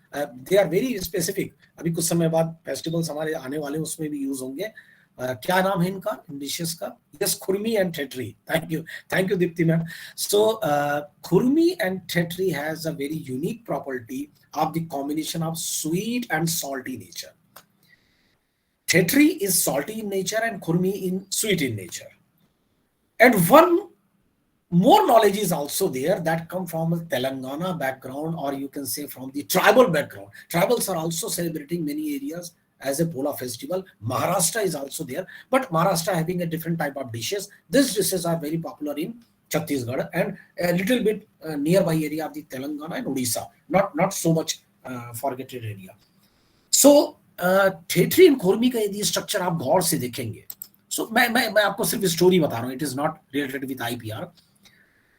Speaker 2: They are very specific. अभी कुछ समय बाद festivals हमारे आने वाले, उसमें भी use होंगे। क्या नाम है इनका, इन डिशेस का? Yes, khurmi and thethri. Thank you Deepti ma'am. So khurmi and thethri has a very unique property of the combination of sweet and salty nature. Tetri is salty in nature and khurmi in sweet in nature. And one more knowledge is also there that come from a Telangana background, or you can say from the tribal background. Tribals are also celebrating many areas as a Pola festival. Maharashtra is also there, but Maharashtra having a different type of dishes. These dishes are very popular in Chhattisgarh and a little bit nearby area of the Telangana and Odisha, not so much forgotten area. So thethri and खुरमी का यदि structure आप गौर से देखेंगे, so मैं आपको सिर्फ story बता रहा हूँ, it is not related with IPR.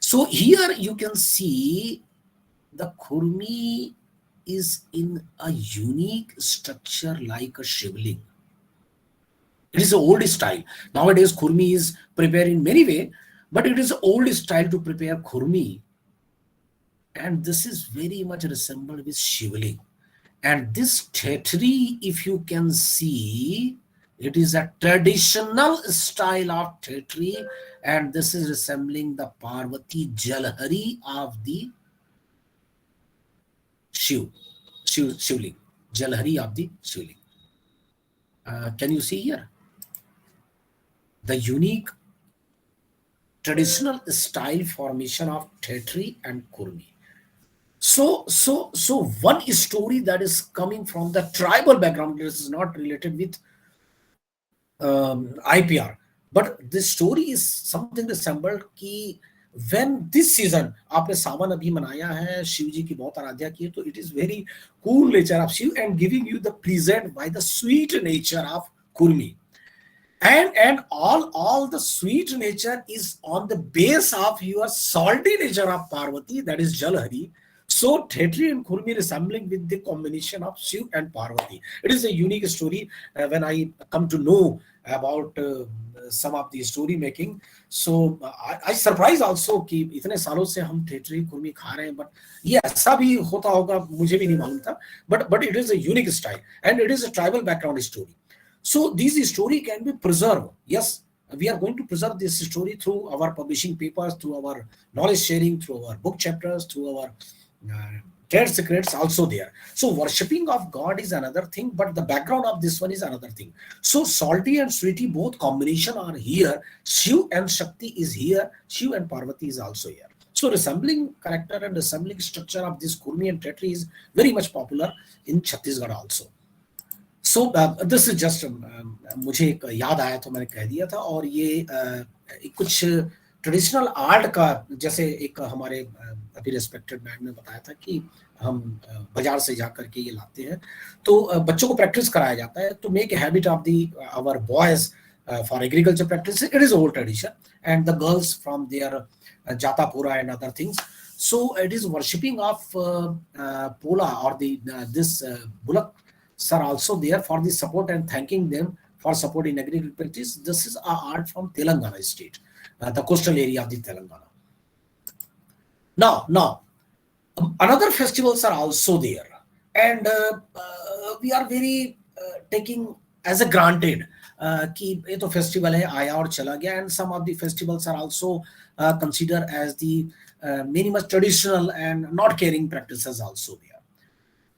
Speaker 2: So here you can see the khurmi is in a unique structure like a shivling. It is an old style. Nowadays khurmi is prepared in many ways, but it is an old style to prepare khurmi, and this is very much resembled with shivling. And this tetri, if you can see, it is a traditional style of tetri, and this is resembling the Parvati Jalhari of the Shivling. Jalhari of the Shivling. Can you see here? The unique traditional style formation of tetri and kurmi. So one story that is coming from the tribal background, this is not related with IPR, but this story is something resembled कि when this season आपने सावन अभी मनाया है, शिव जी की बहुत आराध्या की है, तो it is very cool nature of Shiv and giving you the present by the sweet nature of kurmi. And all the sweet nature is on the base of your salty nature of Parvati, that is Jalhari. So Tetri and Khurmi resembling with the combination of Shiv and Parvati. It is a unique story when I come to know about some of the story making. So I surprise also कि इतने सालों से हम ठेठरी खुरमी खा रहे हैं, but ये ऐसा भी होता होगा मुझे भी नहीं मालूम था. But it is a unique style and it is a tribal background story. So this story can be preserved. Yes, we are going to preserve this story through our publishing papers, through our knowledge sharing, through our book chapters, through our trade secrets also there. So worshipping of God is another thing, but the background of this one is another thing. So salty and sweety, both combination are here. Shiv and Shakti is here. Shiv and Parvati is also here. So resembling character and resembling structure of this Kurmi and Tetri is very much popular in Chhattisgarh also. So this is just मुझे एक याद आया तो मैंने कह दिया था. और ये कुछ ट्रेडिशनल आर्ट का, जैसे एक हमारे अभी रेस्पेक्टेड मैम ने बताया था कि हम बाजार से जा करके ये लाते हैं, तो बच्चों को प्रैक्टिस कराया जाता है to make a habit of the our boys for agriculture practice. It is old tradition, and the girls from their Jatapura and other things. So it is worshipping of Pola or the this bullock are also there for the support and thanking them for support in agricultural practice. This is our art from Telangana state, the coastal area of the Telangana. Now, another festivals are also there, and we are very taking as a granted कि ये तो festival है, आया और चला गया, and some of the festivals are also considered as the many much traditional and not caring practices also there.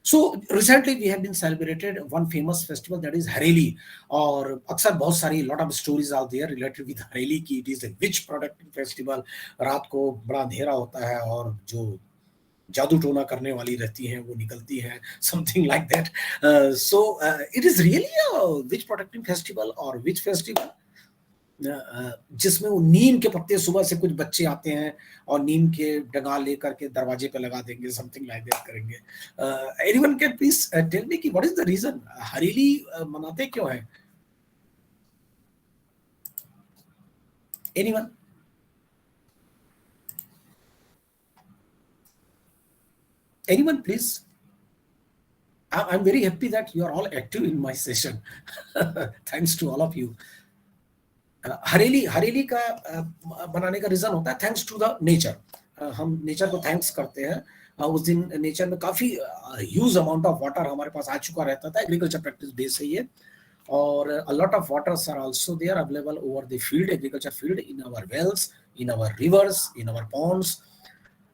Speaker 2: So recently we have been celebrated one famous festival, that is Hareli, और अक्सर बहुत सारी lot of stories are there related with Hareli कि it is a witch protecting festival. रात को बड़ा अंधेरा होता है और जो जादू टोना करने वाली रहती हैं वो निकलती हैं, something like that. So it is really a witch protecting festival or witch festival. जिसमें वो नीम के पत्ते, सुबह से कुछ बच्चे आते हैं और नीम के डगा लेकर के दरवाजे पे लगा देंगे, समथिंग लाइक दैट करेंगे। Anyone can please tell me कि what is the reason Hareli मनाते क्यों है? Anyone? Anyone, please? I'm very happy that you are all active in my session. Thanks to all of you. Hareli का बनाने का reason होता है थैंक्स टू द नेचर। हम नेचर को थैंक्स करते हैं। उस दिन नेचर में काफी ह्यूज अमाउंट ऑफ वाटर हमारे पास आ चुका रहता था। एग्रीकल्चर प्रैक्टिस बेस है ये, और a lot of waters are also there available over the field, agriculture field, in our wells, in our rivers, in our ponds,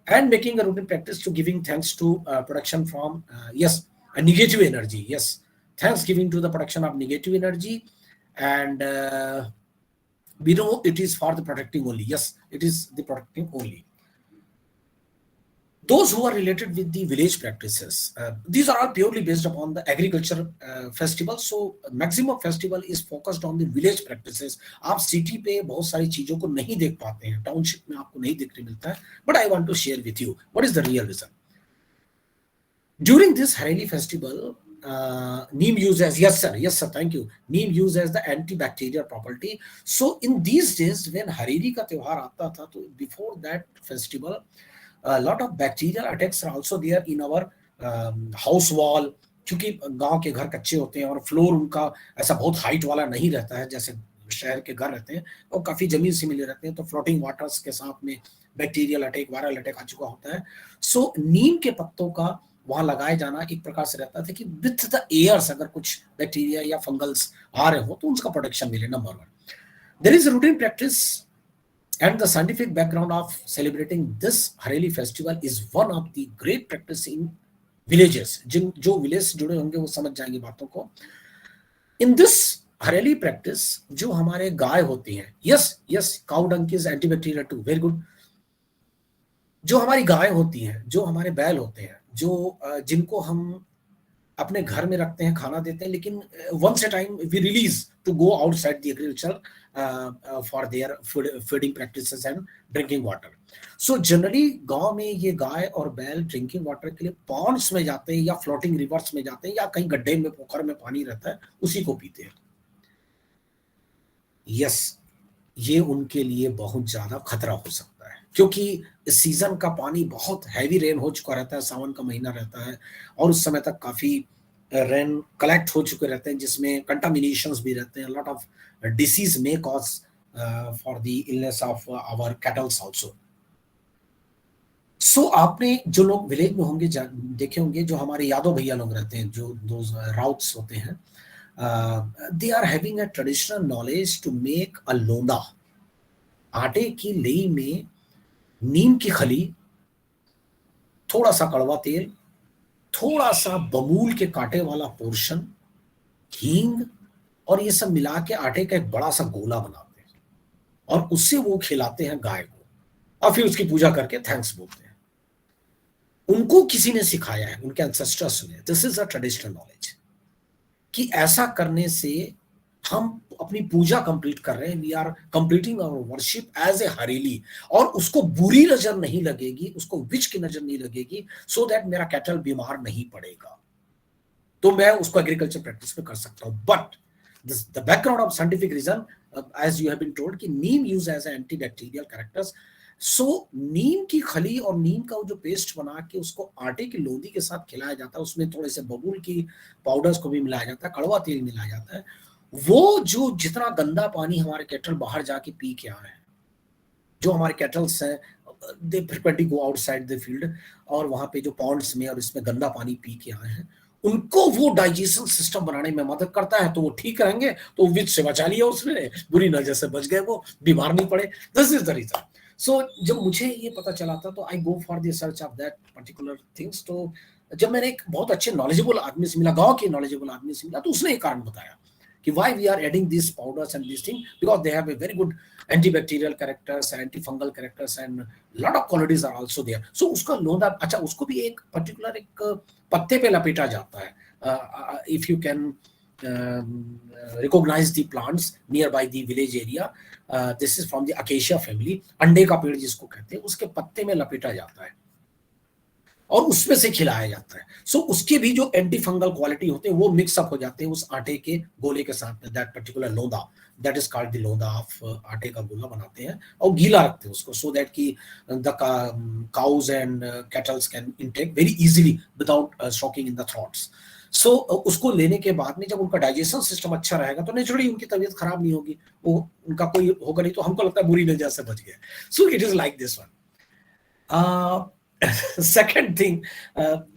Speaker 2: and making a routine practice to giving thanks to production from yes, a negative energy. Yes, thanksgiving to the production of negative energy, and we know it is for the protecting only. Yes, it is the protecting only. Those who are related with the village practices, these are all purely based upon the agriculture festival. So maximum festival is focused on the village practices. आप city पे बहुत सारी चीजों को नहीं देख पाते हैं, टाउनशिप में आपको नहीं देखने मिलता है, but I want to share with you what is the real reason. During this Hareli festival, neem used as, yes sir, thank you, neem used as the antibacterial property. So in these days when Hareli का त्योहार आता था, तो before that festival, a lot of bacterial attacks are also there in our house wall, क्योंकि गांव के घर कच्चे होते हैं और फ्लोर उनका ऐसा बहुत हाइट वाला नहीं रहता है जैसे शहर के घर रहते हैं, और काफी जमीन से मिले रहते हैं, तो फ्लोटिंग वाटर्स के साथ में बैक्टीरियल अटैक, वायरल अटैक आ चुका होता है। सो नीम के पत्तों का वहां लगाए जाना एक प्रकार से रहता था कि विथ द एयर्स अगर कुछ बैक्टीरिया या फंगल्स आ रहे हो तो उसका प्रोटेक्शन मिले। Number one, there is routine practice and the scientific background of celebrating this Hareli festival is one of the great practice in villages. जो विलेज से जुड़े होंगे वो समझ जाएंगे बातों को। In this Hareli practice, जो हमारे गाय होती हैं, yes, cow dung is antibacterial too, very good. जो हमारी गाय होती हैं, जो हमारे बैल होते हैं, जो जिनको हम अपने घर में रखते हैं, खाना देते हैं, लेकिन once a time we release to go outside the agriculture for their feeding practices and drinking water. So generally गांव में ये गाय और बैल ड्रिंकिंग वाटर के लिए पॉन्ड्स में जाते हैं या फ्लोटिंग रिवर्स में जाते हैं या कहीं गड्ढे में, पोखर में पानी रहता है उसी को पीते हैं। यस, ये उनके लिए बहुत ज्यादा खतरा हो सकता है, क्योंकि इस सीजन का पानी बहुत हैवी रेन हो चुका रहता है, सावन का महीना रहता है और उस समय तक काफी रेन कलेक्ट हो चुके रहते हैं, जिसमें कंटामिनेशंस भी रहते हैं। Lot of disease may cause for the illness of our cattles also. So आपने जो लोग विलेज में होंगे देखे होंगे, जो हमारे यादव भैया लोग रहते हैं, जो दोज राउट्स होते हैं, they are having a traditional knowledge to make a लोंदा। आटे की लेई में नीम की खली, थोड़ा सा कड़वा तेल, थोड़ा सा बबूल के कांटे वाला पोर्शन, हींग, और ये सब मिला के आटे का एक बड़ा सा गोला बनाते हैं और उससे वो खिलाते हैं गाय को, और फिर उसकी पूजा करके थैंक्स बोलते हैं। उनको किसी ने सिखाया है, उनके एंसेस्टर्स ने। This is a traditional knowledge कि ऐसा करने से हम अपनी पूजा कंप्लीट कर रहे हैं, we are completing our worship as a Hareli, और उसको बुरी नजर नहीं लगेगी, उसको विच की नजर नहीं लगेगी, सो दैट मेरा कैटल बीमार नहीं पड़ेगा, तो मैं उसको एग्रीकल्चर प्रैक्टिस में कर सकता हूं। But the background of scientific reason, as you have been told कि neem use as antibacterial characters. So नीम की खली और नीम का जो पेस्ट बना के उसको आटे की लोंदी के साथ खिलाया जाता है, उसमें थोड़े से बबूल की पाउडर्स को भी मिलाया जाता है, कड़वा तेल मिलाया जाता है। वो जो जितना गंदा पानी हमारे कैटल बाहर जाके पी के आ रहे हैं, जो हमारे कैटल्स हैं, they frequently go outside the field, और वहां पे जो पॉन्ड्स में और इसमें गंदा पानी पी के आए हैं, उनको वो डाइजेशन सिस्टम बनाने में मदद करता है, तो वो ठीक रहेंगे, तो विच से बचा लिया उसने, बुरी नजर से बच गए, वो बीमार नहीं पड़े। This is the reason. So जब मुझे ये पता चला था, तो I go for the search of that particular things. तो जब मैंने एक बहुत अच्छे नॉलेजेबल आदमी से मिला, गांव के नॉलेजेबल आदमी से मिला, तो उसने एक कारण बताया कि why we are adding these powders and these things, because they have a very good antibacterial characters, antifungal characters, and lot of qualities are also there. So उसका लोंदा, अच्छा, उसको भी एक पर्टिकुलर एक पत्ते पे लपेटा जाता है। If you can recognize the plants nearby the village area, this is from the acacia family, अंडे का पेड़ जिसको कहते हैं, उसके पत्ते में लपेटा जाता है और उसमें से खिलाया जाता है। सो उसके भी जो एंटी फंगल क्वालिटी होते हैं वो मिक्स अप हो जाते हैं उस आटे के गोले के साथ में, that particular Lodha, that is called the Lodha of, आटे का गोला बनाते हैं और गीला रखते हैं उसको, सो दैट कि the cows and cattles can intake very easily without shocking in the throats. So उसको लेने के बाद में जब उनका डाइजेशन सिस्टम अच्छा रहेगा तो नेचुरली उनकी तबीयत खराब नहीं होगी, वो उनका कोई होगा नहीं, तो हमको लगता है बुरी नजर से बच गया। So it is like this one. Second thing,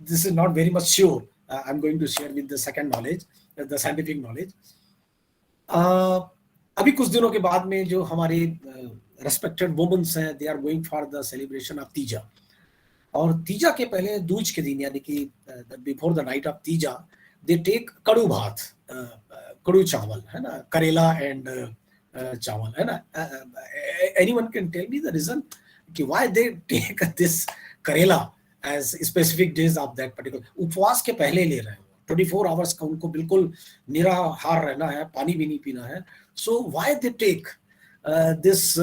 Speaker 2: this is not very much sure. I'm going to share with the second knowledge, the scientific knowledge. अभी कुछ दिनों के बाद में जो हमारे रेस्पेक्टेड वुमेन्स हैं, they are going for the celebration of Teeja, और तीजा के पहले दूज के दिन यानी कि before the night of Teeja they take kadu bhat, kadu चावल है ना, करेला एंड चावल है ना। Anyone can tell me the reason कि why they take this karela as specific days of that particular? उपवास के पहले ले रहे हैं, 24 आवर्स का उनको बिल्कुल निराहार रहना है, पानी भी नहीं पीना है। So why they take this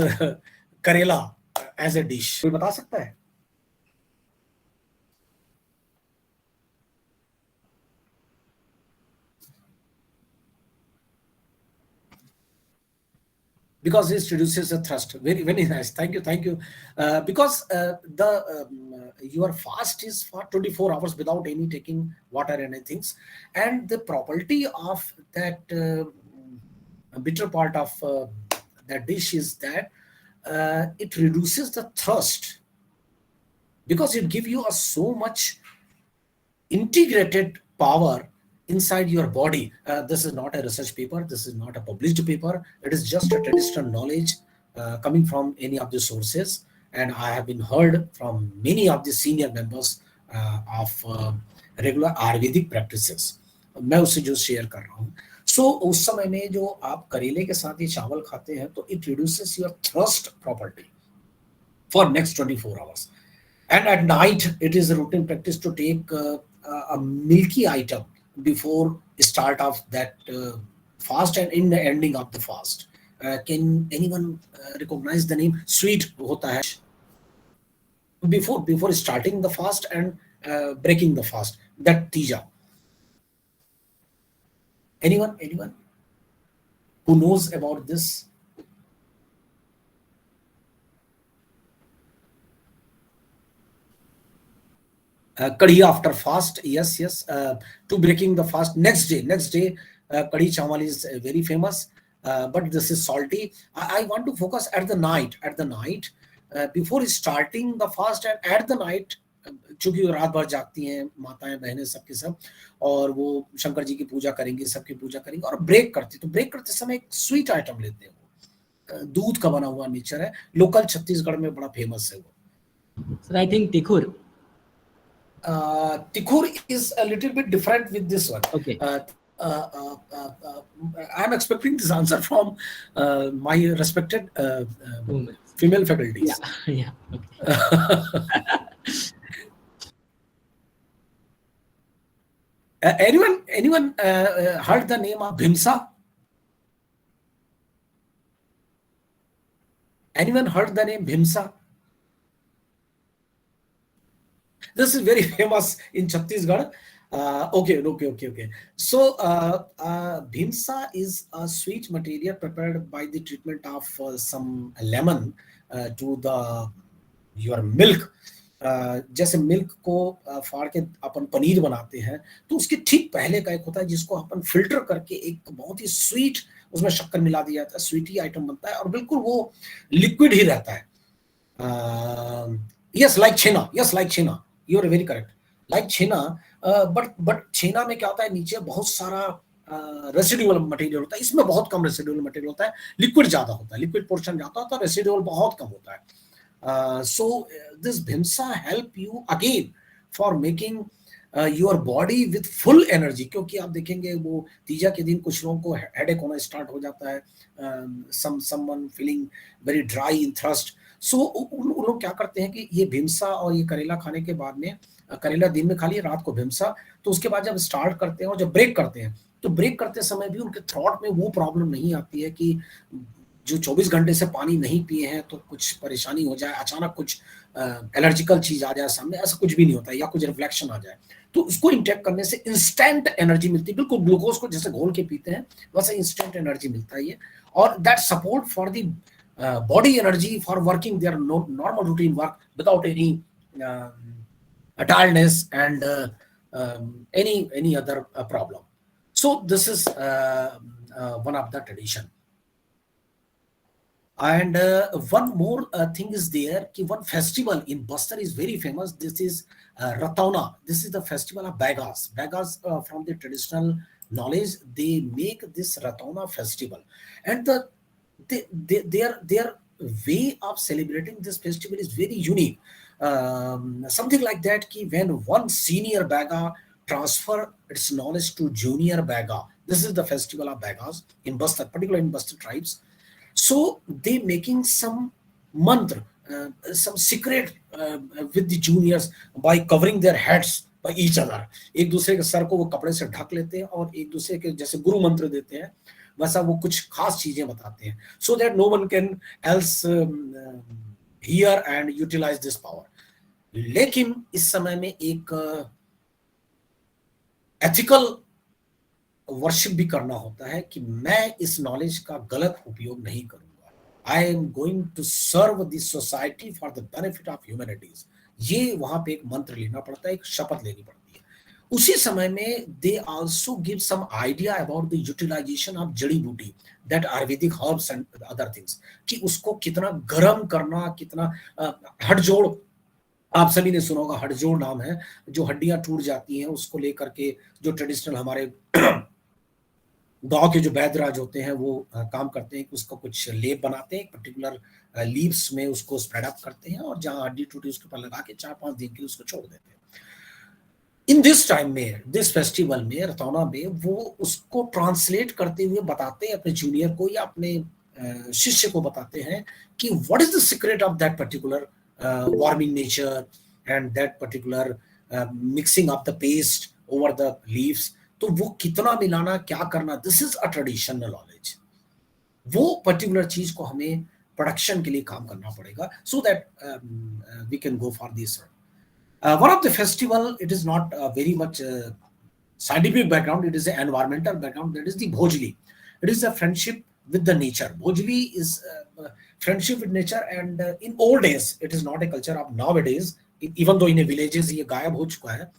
Speaker 2: karela as a dish? कोई बता सकता है? Because it reduces the thrust. Very, very nice. Thank you, thank you. Because your fast is for 24 hours without any taking water and anything, and the property of that bitter part of that dish is that it reduces the thirst, because it gives you a so much integrated power inside your body. This is not a research paper, this is not a published paper, it is just a traditional knowledge coming from any of the sources, and I have been heard from many of the senior members of regular Ayurvedic practices. मैं उससे जो share कर रहा हूँ। सो उस समय में जो आप करेले के साथ ये चावल खाते हैं तो it reduces your thrust property for next 24 hours. And at night, it is a routine practice to take a milky item before start of that fast and in the ending of the fast. Can anyone recognize the name? Sweet hota hai before starting the fast and breaking the fast, that tija. Anyone who knows about this? Kadhi after fast, yes, to breaking the fast next day, kadhi chawal is very famous, but this is salty. I want to focus at the night, before starting the fast and at the night, चूंकि रात भर जागती हैं माताएं बहनें सबके सब, और वो शंकर जी की पूजा करेंगी, सबकी पूजा करेंगी, और ब्रेक करते समय एक स्वीट आइटम लेते हैं, वो दूध का बना हुआ मिक्सचर है, लोकल छत्तीसगढ़ में बड़ा फेमस है वो।
Speaker 4: Sir I think Tikhur.
Speaker 2: Tikhur is a little bit different with this one.
Speaker 4: Okay.
Speaker 2: I am expecting this answer from my respected female faculties.
Speaker 4: Yeah. Okay.
Speaker 2: Anyone heard the name of Bhimsa? Anyone heard the name Bhimsa? This is very famous in Chhattisgarh. Okay. So, bhimsa is a sweet material prepared by the treatment of some lemon to your milk. जैसे milk को फाड़ के अपन पनीर बनाते हैं, तो उसके ठीक पहले का एक होता है जिसको अपन फिल्टर करके एक बहुत ही स्वीट, उसमें शक्कर मिला दिया जाता है, स्वीटी आइटम बनता है और बिल्कुल वो लिक्विड ही रहता है। Yes, like chhena, you are very correct, like chhena, but छेना में क्या होता है, नीचे बहुत सारा रेसिडुअल मटेरियल होता है, इसमें बहुत कम रेसिडुअल मटेरियल होता है, लिक्विड ज्यादा होता है, लिक्विड पोर्शन ज्यादा होता है, रेसिडुअल बहुत कम होता है। So this bhimsa help you again for making your body with full energy, क्योंकि आप देखेंगे वो तीजा के दिन कुछ लोगों को हेडेक होना स्टार्ट हो जाता है, someone feeling very dry in thirst. So उन लोग क्या करते हैं कि ये भीमसा और ये करेला खाने के बाद में, करेला दिन में खा लिया, रात को भीमसा, तो उसके बाद जब स्टार्ट करते हैं और जब ब्रेक करते हैं, तो ब्रेक करते समय भी उनके थ्रॉट में वो प्रॉब्लम नहीं आती है कि जो 24 घंटे से पानी नहीं पिए हैं तो कुछ परेशानी हो जाए, अचानक कुछ एलर्जिकल चीज आ जाए सामने, ऐसा कुछ भी नहीं होता, या कुछ रिफ्लेक्शन आ जाए तो उसको इंटेक करने से इंस्टेंट एनर्जी मिलती है, बिल्कुल ग्लूकोज को जैसे घोल के पीते हैं वैसे इंस्टेंट एनर्जी मिलता है ये, और that support for the body energy for working their normal routine work without any tiredness and any other problem. So this is one of the tradition. And one more thing is there, ki one festival in Bastar is very famous. This is Ratauna. This is the festival of Bagas. Bagas, from the traditional knowledge, they make this Ratauna festival, and their way of celebrating this festival is very unique. Something like that, ki when one senior Baga transfer its knowledge to junior Baga. This is the festival of Bagas in Bastar, particularly in Bastar tribes. So they making some mantra, some secret with the juniors by covering their heads by each other. एक दूसरे के sir को वो कपड़े से ढक लेते हैं और एक दूसरे के जैसे गुरु मंत्र देते हैं वैसा वो कुछ खास चीजें बताते हैं, so that no one can else hear and utilize this power. लेकिन इस समय में एक एथिकल वर्शिप भी करना होता है कि मैं इस नॉलेज का गलत उपयोग नहीं करूंगा. I am going to serve this society for the benefit of humanities. ये वहां पे एक मंत्र लेना पड़ता है, एक शपथ लेनी पड़ती है. उसी समय में they also give some idea about the utilization of जड़ी बूटी, that Ayurvedic herbs and other things, कि उसको कितना गर्म करना, कितना हड़जोड़, आप सभी ने सुना होगा हड़जोड़ नाम है, जो हड्डियां टूट जाती हैं उसको लेकर के जो ट्रेडिशनल हमारे गांव के जो वैद्यराज होते हैं वो काम करते हैं कि उसका कुछ लेप बनाते हैं, पर्टिकुलर लीव्स में उसको स्प्रेड अप करते हैं और जहां हड्डी टूटी उसके ऊपर लगा के 4-5 दिन के लिए उसको छोड़ देते हैं. इन दिस टाइम में, दिस फेस्टिवल में, रतौना में, वो उसको ट्रांसलेट करते हुए बताते हैं अपने जूनियर को या अपने शिष्य को बताते हैं कि what is the secret of that particular warming nature and that particular mixing of the paste over the leaves. तो वो कितना मिलाना, क्या करना, this is a traditional knowledge. वो पर्टिकुलर चीज को हमें प्रोडक्शन के लिए काम करना पड़ेगा, so that we can go for this. One of the festival, it is not very much scientific background, it is an environmental background, that is the Bhojli. It is a friendship with the nature. Bhojli is friendship with nature, and in old days, it is not a culture of nowadays, even though in a villages ये गायब हो चुका है.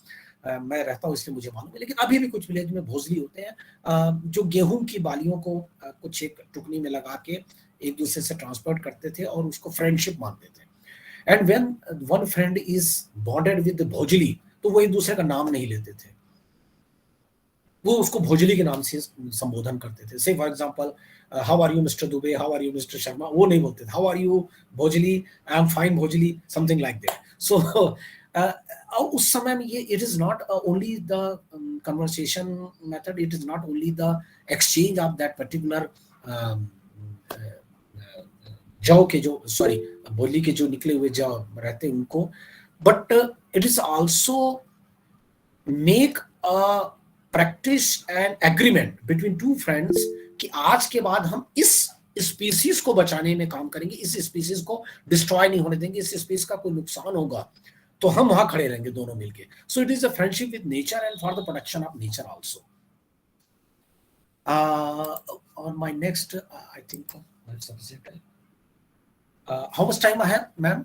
Speaker 2: मैं रहता हूँ इसलिए मुझे मालूम है, लेकिन अभी भी कुछ विलेज में भोजली होते हैं जो गेहूं की बालियों को कुछ एक टुकनी में लगा के एक दूसरे से ट्रांसपोर्ट करते थे और उसको फ्रेंडशिप मानते थे. And when one friend is bonded with Bhojali, तो वो एक दूसरे का नाम नहीं लेते थे, वो उसको भोजली के नाम से संबोधन करते थे. Say for example, how are you mister Dubey, how are you mister Sharma, वो नहीं बोलते थे how are you Bhojli, I am fine Bhojli, something like that. So उस समय में ये, it is not only the conversation method, it is not only the exchange of that particular जौ के जो, सॉरी, बोली के जो निकले हुए जौ रहते हैं उनको, but it is also make a practice and agreement between two friends कि आज के बाद हम इस स्पीसीज को बचाने में काम करेंगे, इस स्पीसीज को डिस्ट्रॉय नहीं होने देंगे, इस स्पीसीज का कोई नुकसान होगा तो हम वहां खड़े रहेंगे दोनों मिलके. So it is a friendship with nature and for the protection of nature also. On my next, I think that's subject. How much time I have, ma'am?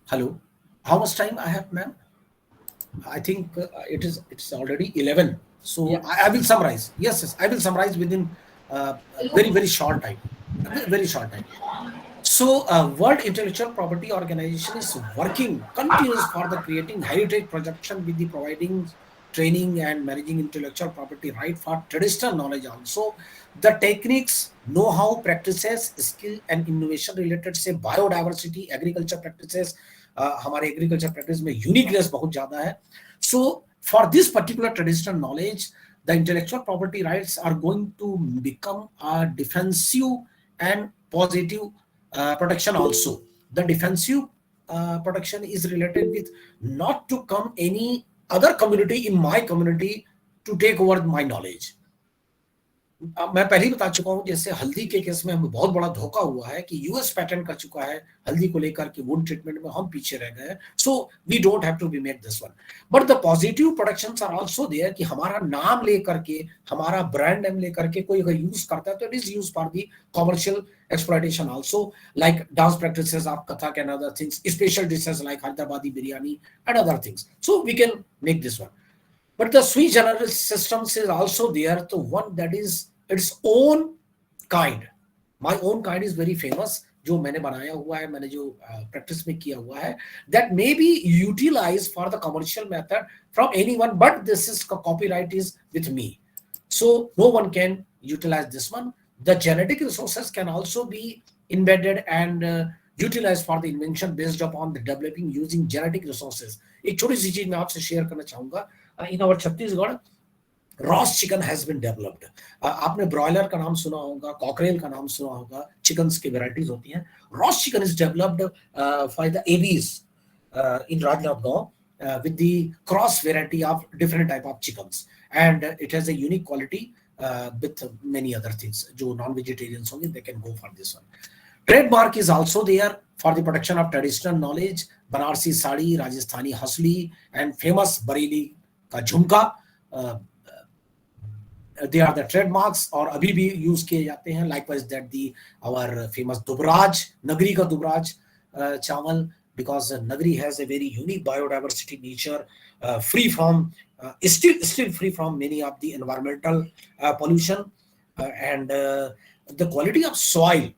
Speaker 2: Hello. How much time I have, ma'am? I think it's already 11. So
Speaker 4: Yeah.
Speaker 2: I will summarize. Yes, I will summarize within very short time. Very short time. So, World Intellectual Property Organization is working continuous for the creating heritage projection with the providing training and managing intellectual property right for traditional knowledge also. The techniques, know-how, practices, skill and innovation related से biodiversity, agriculture practices, हमारे agriculture practice में uniqueness बहुत ज़्यादा है. So, for this particular traditional knowledge, the intellectual property rights are going to become a defensive and positive protection also. The defensive protection is related with not to come any other community in my community to take over my knowledge. मैं पहले ही बता चुका हूं, जैसे हल्दी के case में हमें बहुत बड़ा धोखा हुआ है कि यूएस पैटेंट कर चुका है हल्दी को लेकर के, वुंड ट्रीटमेंट में हम पीछे रह गए हैं. So we don't have to be make this one, but the positive productions are also there कि हमारा नाम लेकर के, हमारा ब्रांड नेम लेकर के कोई अगर यूज करता है तो it is use for the commercial exploitation also, like dance practices of Kathak and other things, special dishes like Hyderabadi biryani and other things. So we can make this one. But the sui generis systems is also there, the one that is its own kind. My own kind is very famous, जो मैंने बनाया हुआ है, मैंने जो practice में किया हुआ है, that may be utilized for the commercial method from anyone, but this is copyright is with me. So no one can utilize this one. The genetic resources can also be embedded and utilized for the invention based upon the developing using genetic resources. एक छोटी सी चीज मैं आपसे share करना चाहूंगा. In our Chhattisgarh Ross chicken has been developed. आपने broiler का नाम सुना होगा, कॉकरेल का नाम सुना होगा, चिकन्स की वेराइटीज होती हैं. Ross chicken is developed for the Abies in Rajnandgaon with the cross variety of different type of chickens, and it has a unique quality with many other things. जो non-vegetarians होंगे, they can go for this one. Trademark is also there for the protection of traditional knowledge. Banarasi sari, Rajasthani हसली, and famous Bareilly का झुमका, they are the trademarks और अभी भी use किए जाते हैं. Likewise that the our famous Dubraj, नगरी का दुबराज चावल, because Nagari has a very unique biodiversity nature, free from still free from many of the environmental pollution, and the quality of soil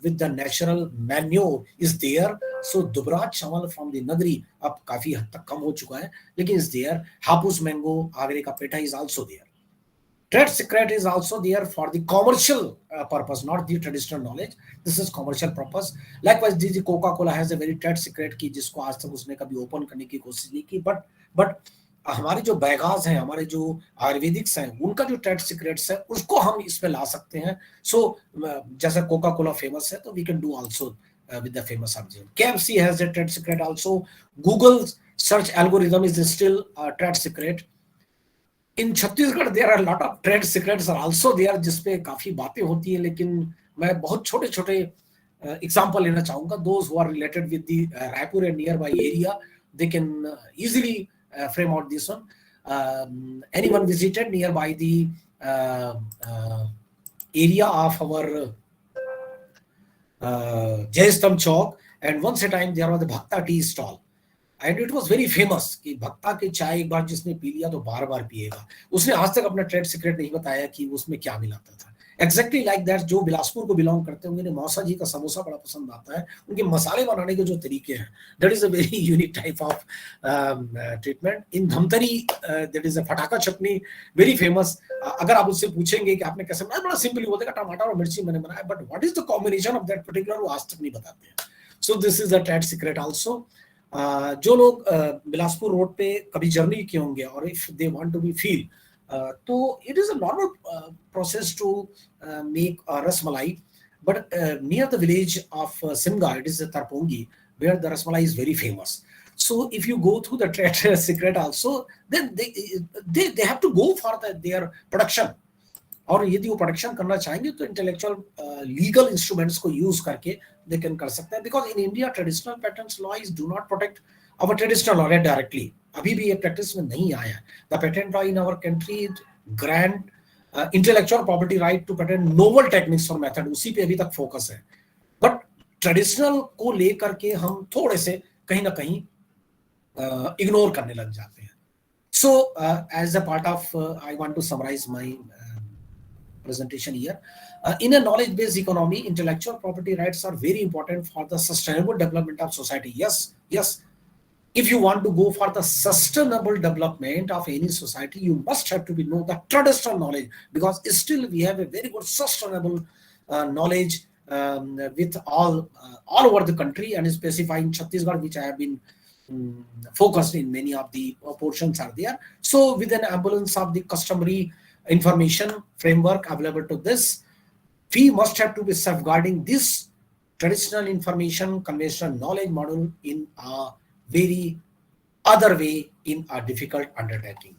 Speaker 2: with the natural manure is there. So Dubraj chawal from the Nagari अब काफी हद तक कम हो चुका है, लेकिन is there. Hapus mango, आगरे का पेठा is also there. Trade secret is also there for the commercial purpose, not the traditional knowledge. This is commercial purpose. Likewise, the Coca-Cola has a very trade secret की जिसको आज तक उसने कभी open करने की कोशिश नहीं की. But हमारे जो बैगाज हैं, हमारे जो आयुर्वेदिक्स हैं, उनका जो ट्रेड सीक्रेट्स है उसको हम इसमें ला सकते हैं. सो जैसा कोका कोला फेमस है, तो we can do also with the famous object. KFC has a trade secret also. Google's search algorithm is still a trade secret. In Chhattisgarh there are a lot of trade secrets are also there जिसपे काफी बातें होती हैं, लेकिन मैं बहुत छोटे छोटे एग्जांपल लेना चाहूंगा. Those who are related with the Raipur and nearby area, they can easily frame out this one. Anyone visited nearby the area of our Jayastam Chowk, and once a time there was the Bhakta tea stall, and it was very famous कि भक्ता की चाय एक बार जिसने P लिया तो बार बार पिएगा. उसने आज तक अपना ट्रेड सीक्रेट नहीं बताया कि उसमें क्या मिलाता था. Exactly like that, जो बिलासपुर को बिलोंग करते होंगे, मौसा जी का समोसा बड़ा पसंद आता है. उनके मसाले बनाने के जो तरीके हैं, that is a very unique type of treatment. In Dhamtari that is a फटाका चटनी, very famous. अगर आप उससे पूछेंगे कि आपने कैसे बनाया, बड़ा सिंपली बोलेगा टमाटर और मिर्ची मैंने बनाया, but what is the combination of that particular, वो आज तक नहीं बताते हैं. So this is a trade secret also. जो लोग बिलासपुर रोड पे कभी जर्नी किए होंगे और if they want to be feel, तो it is a normal process to make rasmalai, but near the village of Simga, it is the Tarpongi, where the rasmalai is very famous. So if you go through the trade secret also, then they have to go for their production. और यदि वो production करना चाहेंगे तो intellectual legal instruments को use करके they can कर सकते हैं. Because in India traditional patents laws do not protect our traditional law directly. अभी भी ये प्रैक्टिस में नहीं आया. The patent law in our country grant intellectual property right to patent novel techniques और मेथड, उसी पे अभी तक फोकस है. बट ट्रेडिशनल को लेकर के हम थोड़े से कहीं ना कहीं इग्नोर करने लग जाते हैं. So as a part of I want to summarise my presentation here. In a knowledge-based economy, intellectual property rights are very important for the sustainable development of society. Yes. If you want to go for the sustainable development of any society, you must have to know the traditional knowledge, because still we have a very good sustainable knowledge with all over the country, and specifying Chhattisgarh, which I have been focused in many of the portions are there. So with an ambulance of the customary information framework available to this, we must have to be safeguarding this traditional information conventional knowledge model in a very other way in a difficult undertaking.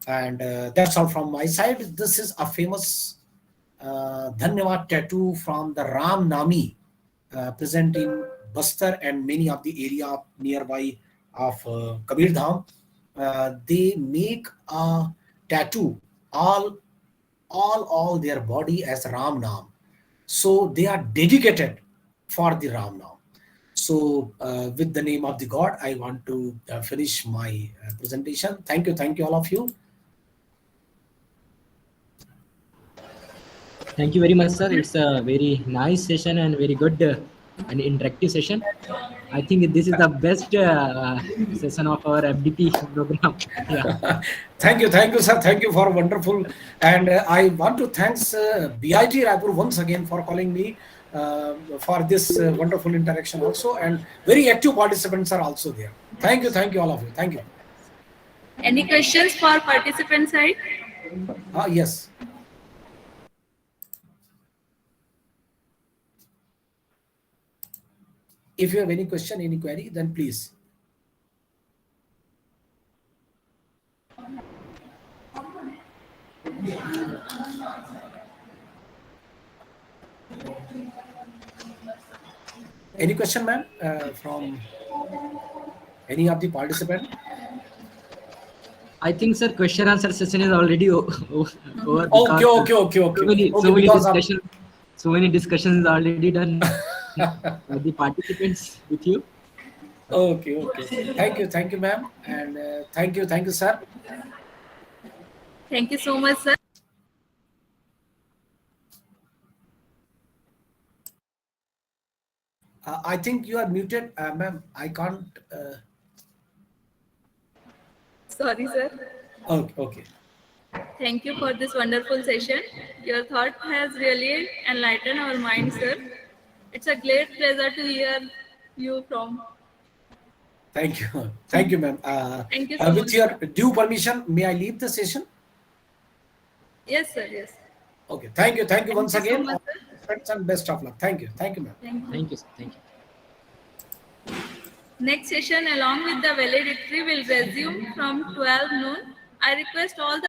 Speaker 2: And that's all from my side. This is a famous Dhanyavad tattoo from the Ram Nami, present in Bastar and many of the area nearby of Kabir Dham. They make a tattoo all all their body as Ram Nam. So they are dedicated for the Ram Nam. So with the name of the God, I want to finish my presentation. Thank you all of you.
Speaker 4: Thank you very much, sir. It's a very nice session and very good and interactive session. I think this is the best session of our FDP program. Yeah.
Speaker 2: Thank you, sir. Thank you for wonderful. And I want to thanks BIT Raipur once again for calling me for this wonderful interaction also. And very active participants are also there. Thank you, all of you. Thank you.
Speaker 1: Any questions for participant side?
Speaker 2: Yes. If you have any question, any query, then please. Any question, ma'am, from any of the participant?
Speaker 4: I think, sir, question answer session is already over because
Speaker 2: Okay. Because of
Speaker 4: so many discussions already done by the participants with you.
Speaker 2: okay. Thank you, ma'am, and thank you, sir.
Speaker 1: Thank you so much, sir.
Speaker 2: I think you are muted, ma'am. I can't.
Speaker 1: Sorry, sir.
Speaker 2: Okay.
Speaker 1: Thank you for this wonderful session. Your thought has really enlightened our mind, sir. It's a great pleasure to hear you from.
Speaker 2: Thank you, ma'am.
Speaker 1: Thank you so
Speaker 2: With
Speaker 1: much,
Speaker 2: your
Speaker 1: sir.
Speaker 2: due permission, may I leave the session?
Speaker 1: Yes, sir. Yes.
Speaker 2: Okay. Thank you
Speaker 1: Thank
Speaker 2: once
Speaker 1: you so
Speaker 2: again.
Speaker 1: much,
Speaker 2: All
Speaker 1: sir.
Speaker 2: respects and best of luck. Thank you, ma'am.
Speaker 1: Thank you.
Speaker 4: Thank you, sir. Thank you.
Speaker 1: Next session, along with the valedictory, will resume from 12 noon. I request all the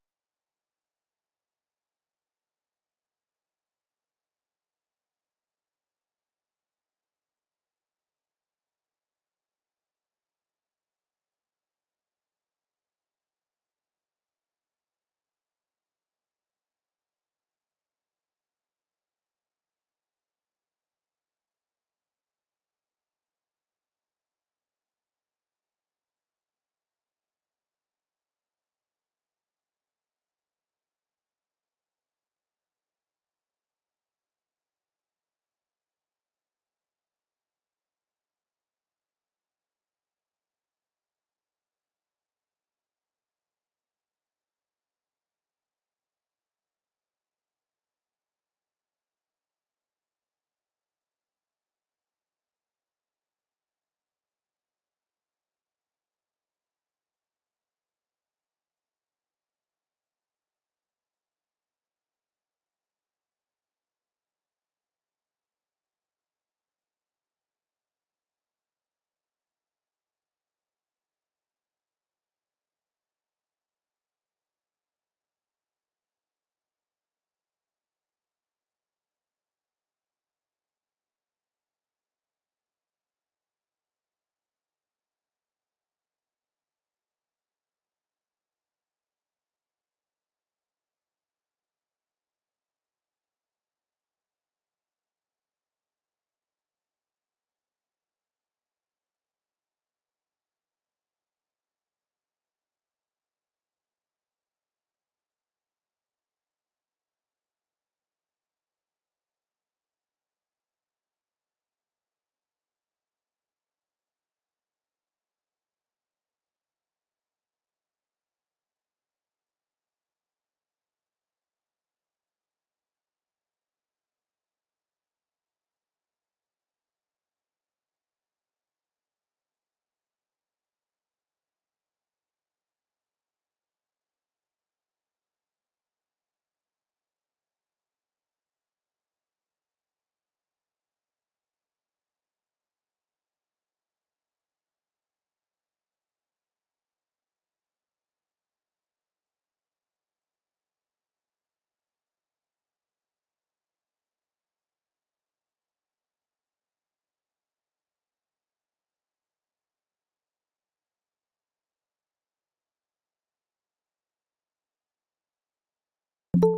Speaker 6: Hello,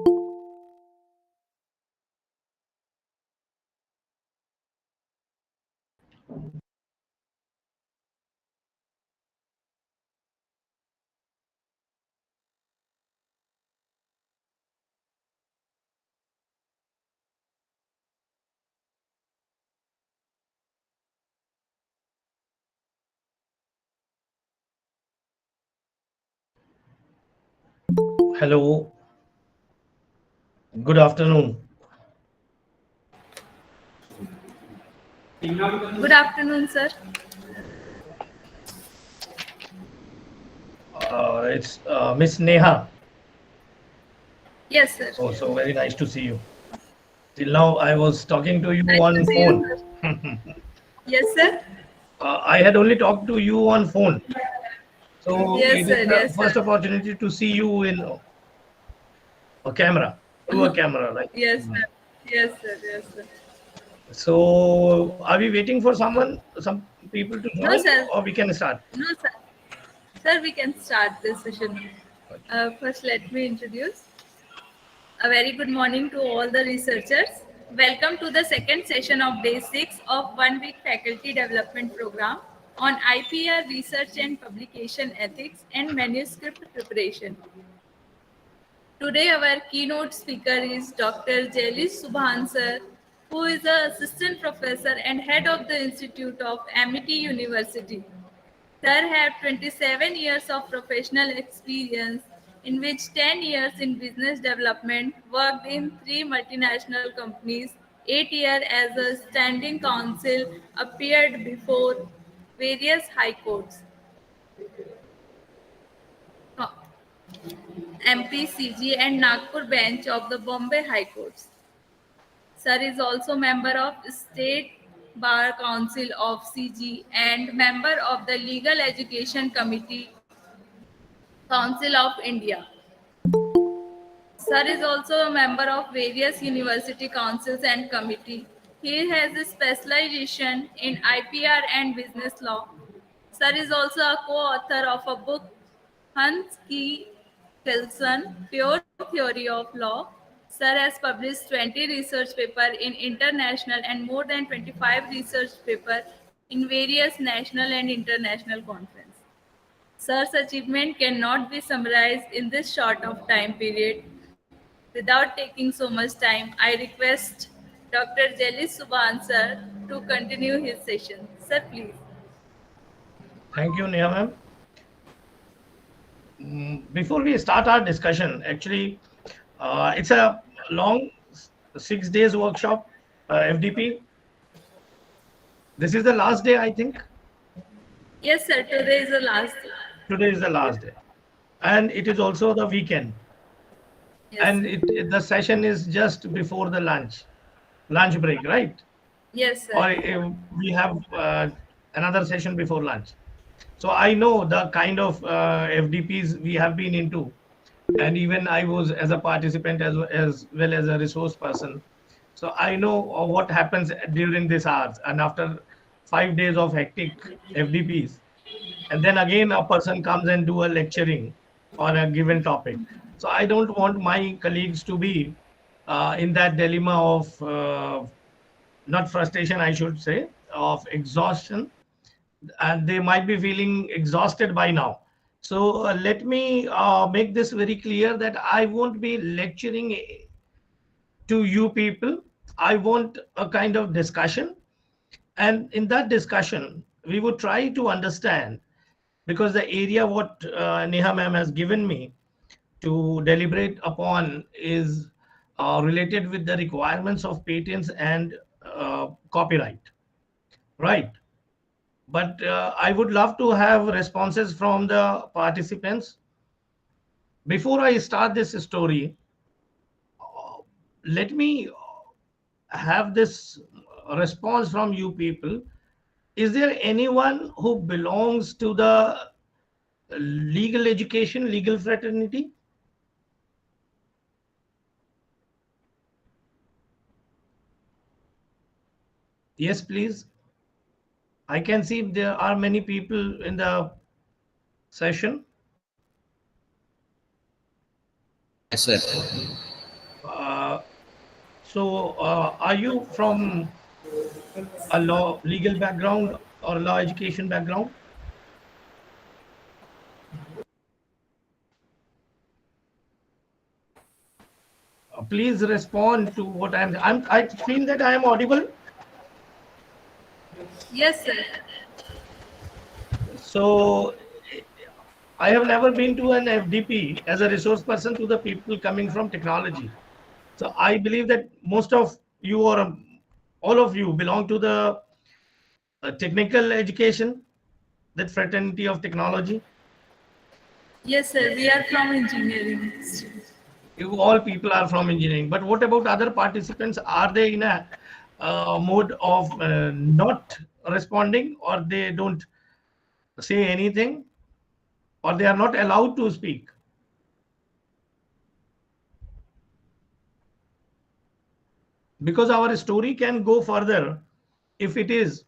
Speaker 6: good afternoon.
Speaker 1: Good afternoon, sir.
Speaker 6: It's Miss Neha.
Speaker 1: Yes, sir.
Speaker 6: Oh, so very nice to see you. Till now, I was talking to you
Speaker 1: Nice to
Speaker 6: on
Speaker 1: see you,
Speaker 6: phone.
Speaker 1: sir. Yes, sir.
Speaker 6: I had only talked to you on phone. So
Speaker 1: Yes,
Speaker 6: it is
Speaker 1: sir.
Speaker 6: the
Speaker 1: Yes,
Speaker 6: first
Speaker 1: sir.
Speaker 6: opportunity to see you in a camera, to a camera, like.
Speaker 1: Yes, sir. Yes, sir. Yes, sir.
Speaker 6: So are we waiting for some people to
Speaker 1: No,
Speaker 6: join,
Speaker 1: sir.
Speaker 6: or we can start?
Speaker 1: No, sir. Sir, we can start this session. First, let me introduce. A very good morning to all the researchers. Welcome to the second session of day 6 of 1 week faculty development program on IPR research and publication ethics and manuscript preparation. Today, our keynote speaker is Dr. Jailis Subhan sir, who is an assistant professor and head of the Institute of Amity University. Sir had 27 years of professional experience, in which 10 years in business development, worked in 3 multinational companies, 8 years as a standing counsel, appeared before various high courts, MPCG and Nagpur bench of the Bombay High Courts. Sir is also member of State Bar Council of CG and member of the Legal Education Committee Council of India. Sir is also a member of various university councils and committee. He has a specialization in IPR and business law. Sir is also a co-author of a book, Hans K. Kelson, Pure Theory of Law. Sir has published 20 research papers in international and more than 25 research papers in various national and international conferences. Sir's achievement cannot be summarized in this short of time period. Without taking so much time, I request Dr. Jelly Subhan sir to continue his session. Sir, please.
Speaker 6: Thank you, Neha ma'am. Before we start our discussion, actually, it's a long 6 days workshop, FDP. This is the last day, I think.
Speaker 1: Yes, sir. Today is the last.
Speaker 6: Today is the last day, and it is also the weekend.
Speaker 1: Yes,
Speaker 6: And
Speaker 1: sir.
Speaker 6: the session is just before the lunch break, right?
Speaker 1: Yes, sir.
Speaker 6: Or we have another session before lunch. So I know the kind of FDPs we have been into, and even I was as a participant as well as a resource person. So I know what happens during these hours, and after 5 days of hectic FDPs, and then again a person comes and do a lecturing on a given topic. So I don't want my colleagues to be in that dilemma of not frustration, I should say, of exhaustion, and they might be feeling exhausted by now. So let me make this very clear that I won't be lecturing to you people. I want a kind of discussion, and in that discussion, we would try to understand, because the area what Neha ma'am has given me to deliberate upon is related with the requirements of patents and copyright, right? But I would love to have responses from the participants. Before I start this story, let me have this response from you people. Is there anyone who belongs to the legal education, legal fraternity? Yes, please. I can see there are many people in the session.
Speaker 7: Yes, sir.
Speaker 6: Uh, are you from a legal background or law education background? Please respond to what I feel that I am audible.
Speaker 1: Yes, sir.
Speaker 6: So I have never been to an FDP as a resource person to the people coming from technology. So I believe that most of you or all of you belong to the technical education, that fraternity of technology.
Speaker 1: Yes, sir. We are from engineering.
Speaker 6: You all people are from engineering. But what about other participants? Are they in a mode of not responding, or they don't say anything, or they are not allowed to speak? Because our story can go further if it is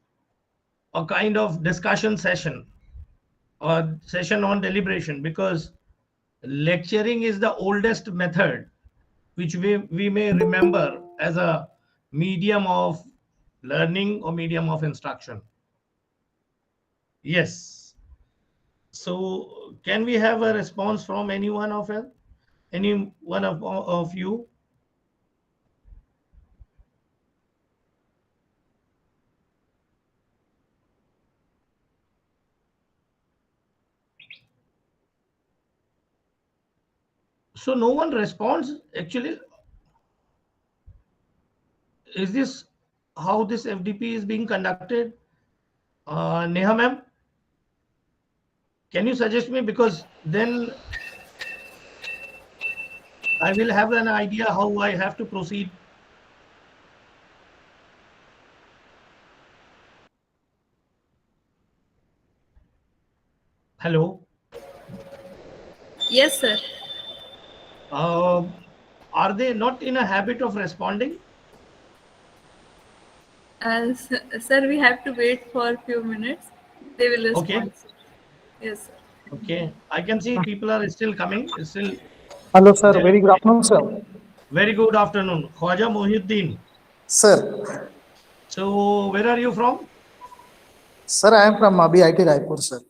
Speaker 6: a kind of discussion session or session on deliberation, because lecturing is the oldest method which we may remember as a medium of learning or medium of instruction. Yes. So can we have a response from anyone of you? Any one of you? So no one responds. Actually, is this how this FDP is being conducted? Neha ma'am, can you suggest me, because then I will have an idea how I have to proceed. Hello.
Speaker 1: Yes, sir.
Speaker 6: Uh, are they not in a habit of responding?
Speaker 1: Sir, we have to wait for a few minutes. They will
Speaker 6: Okay.
Speaker 1: respond. Yes, sir.
Speaker 6: Okay. I can see people are still coming. Still
Speaker 3: Hello, sir.
Speaker 6: there.
Speaker 3: Very good afternoon, sir.
Speaker 6: Very good afternoon. Khwaja Mohiuddin.
Speaker 3: Sir,
Speaker 6: So where are you from?
Speaker 3: sir, I am from BIT Raipur, sir.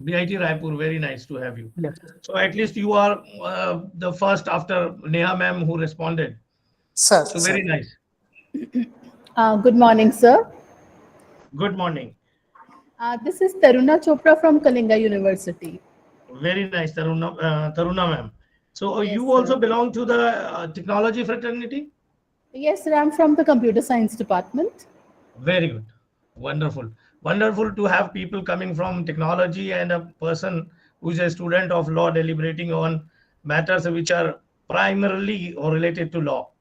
Speaker 6: BIT Raipur. Very nice to have you.
Speaker 3: Yes.
Speaker 6: So at least you are the first after Neha ma'am who responded.
Speaker 3: Sir,
Speaker 6: So
Speaker 3: sir.
Speaker 6: very nice.
Speaker 8: Good morning, sir.
Speaker 6: Good morning.
Speaker 8: This is Taruna Chopra from Kalinga University.
Speaker 6: Very nice, Taruna ma'am. So
Speaker 8: Yes,
Speaker 6: you also
Speaker 8: sir.
Speaker 6: belong to the technology fraternity?
Speaker 8: Yes, sir. I'm from the computer science department.
Speaker 6: Very good. Wonderful. Wonderful to have people coming from technology and a person who is a student of law deliberating on matters which are primarily or related to law.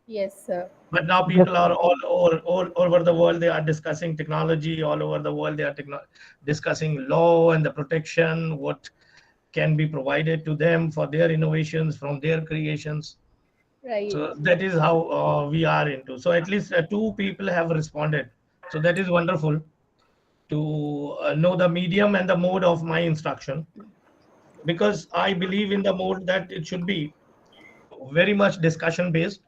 Speaker 8: Yes, sir.
Speaker 6: But now
Speaker 3: Yes,
Speaker 6: people are all over the world. They are discussing technology all over the world. They are discussing law and the protection, what can be provided to them for their innovations from their creations.
Speaker 8: Right.
Speaker 6: So that is how we are into. So at least two people have responded. So that is wonderful to know the medium and the mode of my instruction, because I believe in the mode that it should be very much discussion based.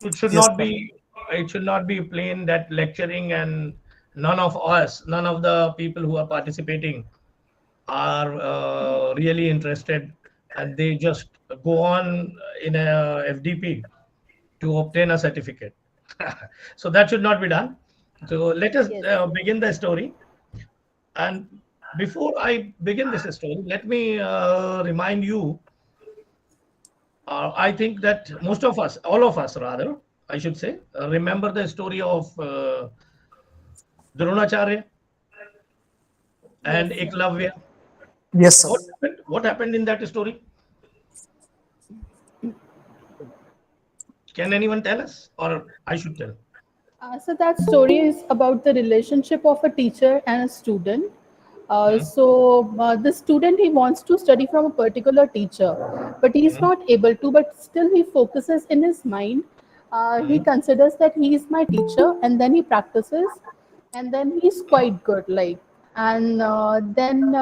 Speaker 6: It should
Speaker 3: yes,
Speaker 6: not
Speaker 3: sir.
Speaker 6: be it should not be plain that lecturing, and none of the people who are participating are really interested, and they just go on in a FDP to obtain a certificate. So that should not be done. So let us
Speaker 8: Yes.
Speaker 6: begin the story. And before I begin this story, let me remind you. I think that most of us, all of us rather, I should say, remember the story of Dronacharya
Speaker 8: Yes,
Speaker 6: and
Speaker 8: sir.
Speaker 6: Eklavya.
Speaker 3: Yes, sir.
Speaker 6: What happened? What happened in that story? Can anyone tell us, or I should tell?
Speaker 8: So that story is about the relationship of a teacher and a student.
Speaker 6: Hmm?
Speaker 8: The student, he wants to study from a particular teacher, but he's
Speaker 6: Hmm?
Speaker 8: not able to. But still, he focuses in his mind. He
Speaker 6: Hmm?
Speaker 8: considers that he is my teacher, and then he practices, and then he's quite good. Like, and then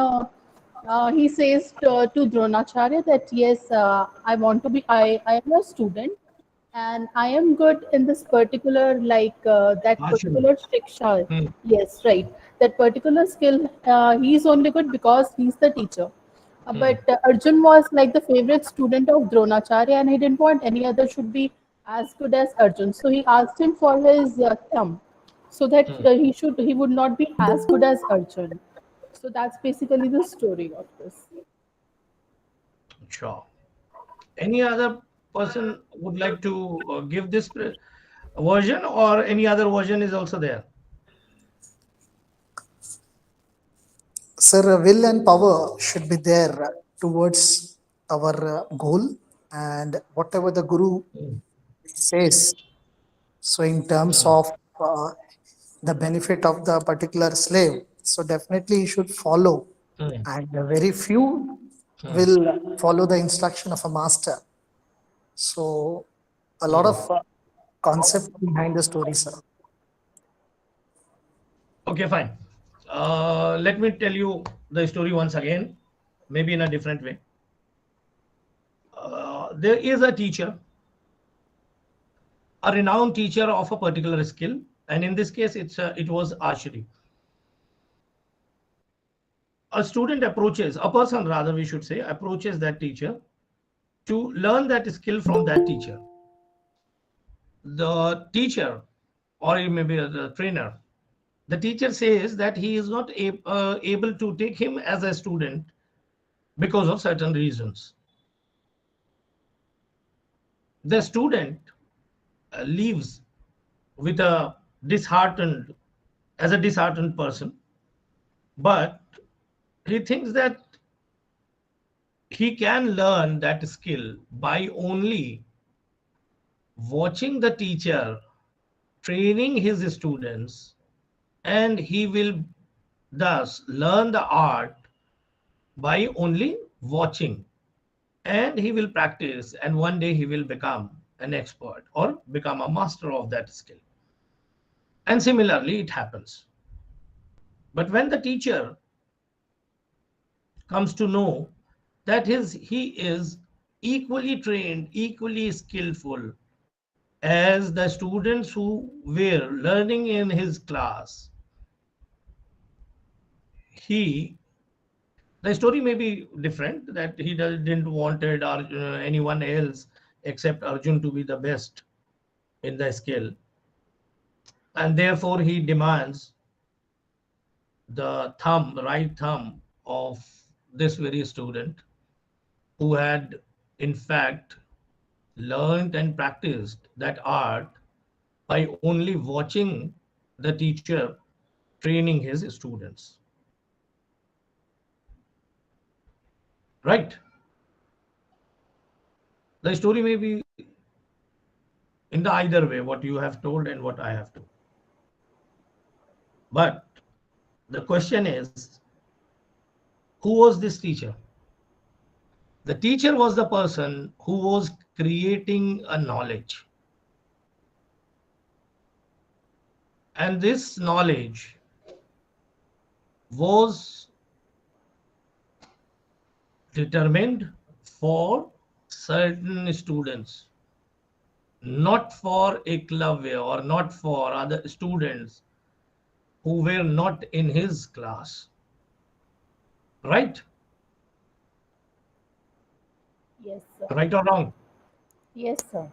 Speaker 8: he says to Dronacharya that yes, I am a student and I am good in this particular, that
Speaker 6: Ashwin.
Speaker 8: particular shiksha.
Speaker 6: Hmm.
Speaker 8: Yes, right. That particular skill, he's only good because he's the teacher.
Speaker 6: Hmm.
Speaker 8: But Arjun was like the favorite student of Dronacharya and he didn't want any other should be as good as Arjun. So he asked him for his thumb so that
Speaker 6: Hmm.
Speaker 8: he would not be as good as Arjun. So that's basically the story of this.
Speaker 6: Sure. Any other person would like to give this version, or any other version is also there?
Speaker 3: Sir, will and power should be there towards our goal, and whatever the Guru
Speaker 6: Hmm.
Speaker 3: says. So, in terms
Speaker 6: Hmm.
Speaker 3: of the benefit of the particular slave, so definitely he should follow,
Speaker 6: Hmm.
Speaker 3: and very few
Speaker 6: Hmm.
Speaker 3: will follow the instruction of a master. So, a lot
Speaker 6: Hmm.
Speaker 3: of concept behind the story, sir.
Speaker 6: Okay, fine. Let me tell you the story once again, maybe in a different way. There is a teacher, a renowned teacher of a particular skill, and in this case, it was archery. A student approaches, a person rather, we should say, approaches that teacher to learn that skill from that teacher. The teacher, or maybe the trainer, the teacher says that he is not able to take him as a student because of certain reasons. The student leaves with a disheartened, as a disheartened person, but he thinks that he can learn that skill by only watching the teacher training his students, and he will thus learn the art by only watching, and he will practice, and one day he will become an expert or become a master of that skill. And similarly it happens, but when the teacher comes to know that he is equally trained, equally skillful as the students who were learning in his class, he the story may be different, that he didn't wanted anyone else except Arjun to be the best in the skill, and therefore he demands the right thumb of this very student who had in fact learned and practiced that art by only watching the teacher training his students. Right? The story may be in the either way, what you have told and what I have told. But the question is, who was this teacher? The teacher was the person who was creating a knowledge. And this knowledge was determined for certain students, not for Eklavya or not for other students who were not in his class. Right?
Speaker 8: Yes, sir.
Speaker 6: Right or wrong?
Speaker 8: Yes, sir.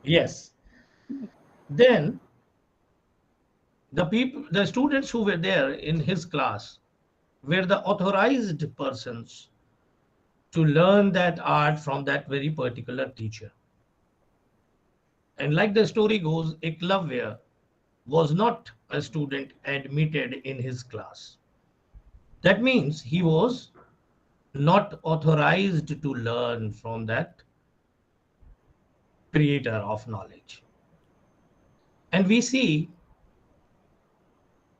Speaker 6: Yes. Then the students who were there in his class were the authorized persons to learn that art from that very particular teacher. And like the story goes, Eklavya was not a student admitted in his class. That means he was not authorized to learn from that creator of knowledge. And we see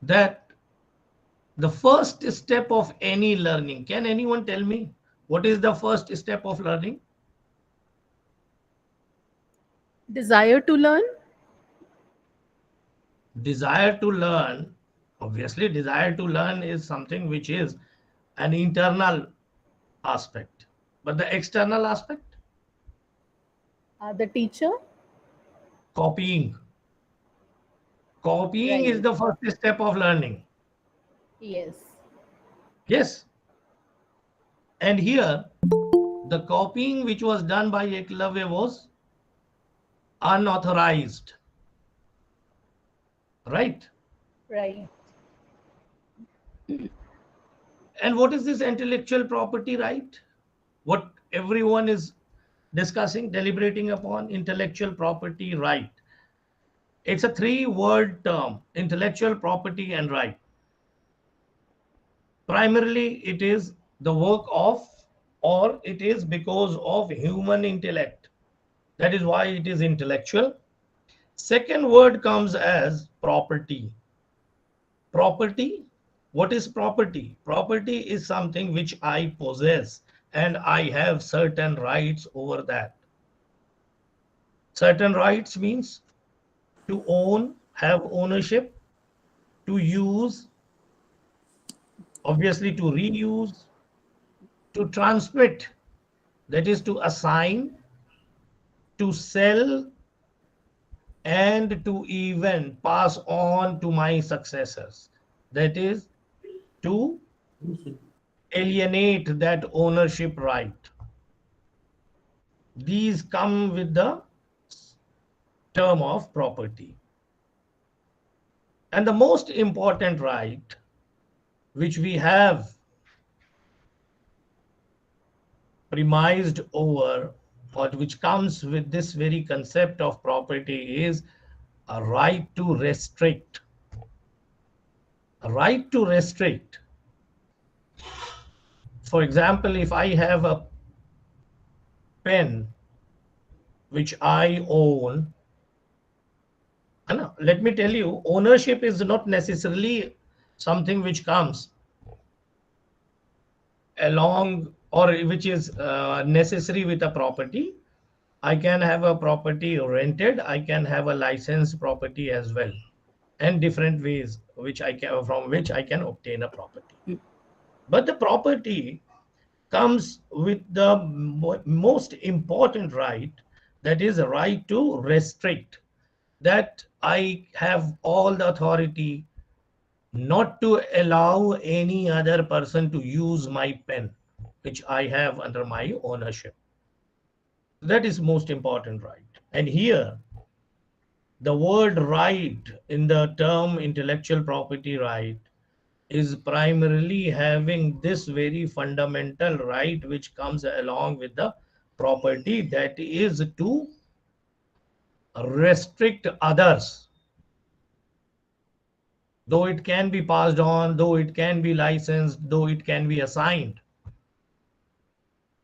Speaker 6: that the first step of any learning, can anyone tell me what is the first step of learning?
Speaker 8: Desire to learn?
Speaker 6: Desire to learn. Obviously, desire to learn is something which is an internal aspect. But the external aspect,
Speaker 8: The teacher,
Speaker 6: copying. Copying is
Speaker 8: right?
Speaker 6: the first step of learning.
Speaker 8: Yes,
Speaker 6: Yes. And here, the copying which was done by Eklavya was unauthorized, right?
Speaker 8: right.
Speaker 6: And what is this intellectual property right? What everyone is discussing, deliberating upon, intellectual property right. It's a three-word term, intellectual property and right. Primarily, it is the work of, or it is because of human intellect. That is why it is intellectual. Second word comes as property. Property, what is property? Property is something which I possess and I have certain rights over that. Certain rights means to own, have ownership, to use, obviously to reuse, to transmit, that is to assign, to sell, and to even pass on to my successors. That is to alienate that ownership right. These come with the term of property. And the most important right which we have premised over, or which comes with this very concept of property, is a right to restrict. A right to restrict. For example, if I have a pen which I own, let me tell you, ownership is not necessarily something which comes along or which is necessary with a property. I can have a property rented, I can have a licensed property as well, and different ways which I can, from which I can obtain a property. But the property comes with the most important right, that is a right to restrict, that I have all the authority not to allow any other person to use my pen which I have under my ownership. That is most important right. And here the word right in the term intellectual property right is primarily having this very fundamental right which comes along with the property, that is to restrict others. Though it can be passed on, though it can be licensed, though it can be assigned,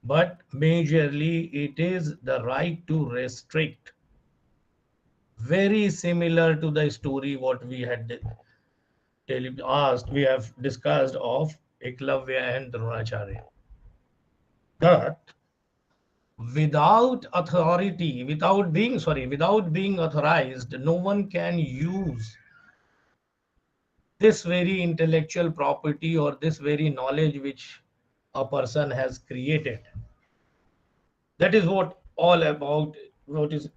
Speaker 6: but majorly it is the right to restrict. Very similar to the story what we had we have discussed of Eklavya and Dronacharya. That without authority, without being authorized, no one can use this very intellectual property or this very knowledge which a person has created. That is what all about, what is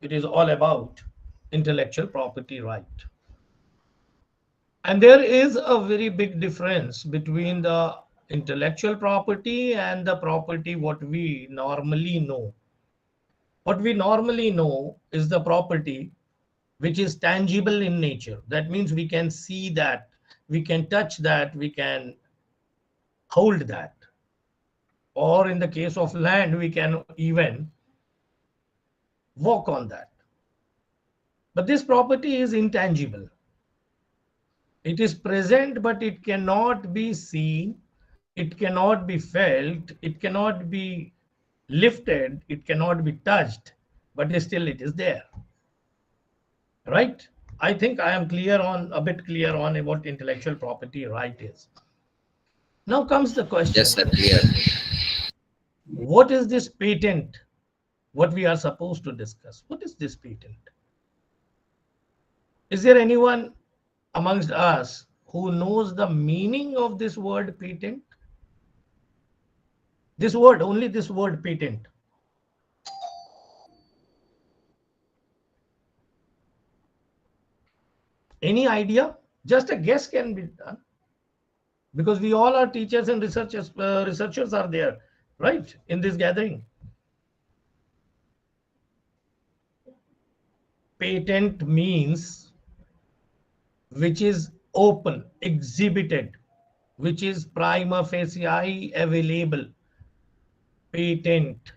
Speaker 6: it is all about, intellectual property right. And there is a very big difference between the intellectual property and the property what we normally know. What we normally know is the property which is tangible in nature. That means we can see that, we can touch that, we can hold that. Or in the case of land, we can even walk on that. But this property is intangible. It is present, but it cannot be seen, it cannot be felt, it cannot be lifted, it cannot be touched, but still it is there. Right? I think I am a bit clear on what intellectual property right is. Now comes the
Speaker 7: Yes,
Speaker 6: question,
Speaker 7: sir, clear.
Speaker 6: what is this patent? What we are supposed to discuss? What is this patent? Is there anyone amongst us who knows the meaning of this word patent? This word, only this word patent. Any idea? Just a guess can be done, because we all are teachers and researchers. Researchers are there, right, in this gathering. Patent means which is open, exhibited, which is prima facie available. Patent.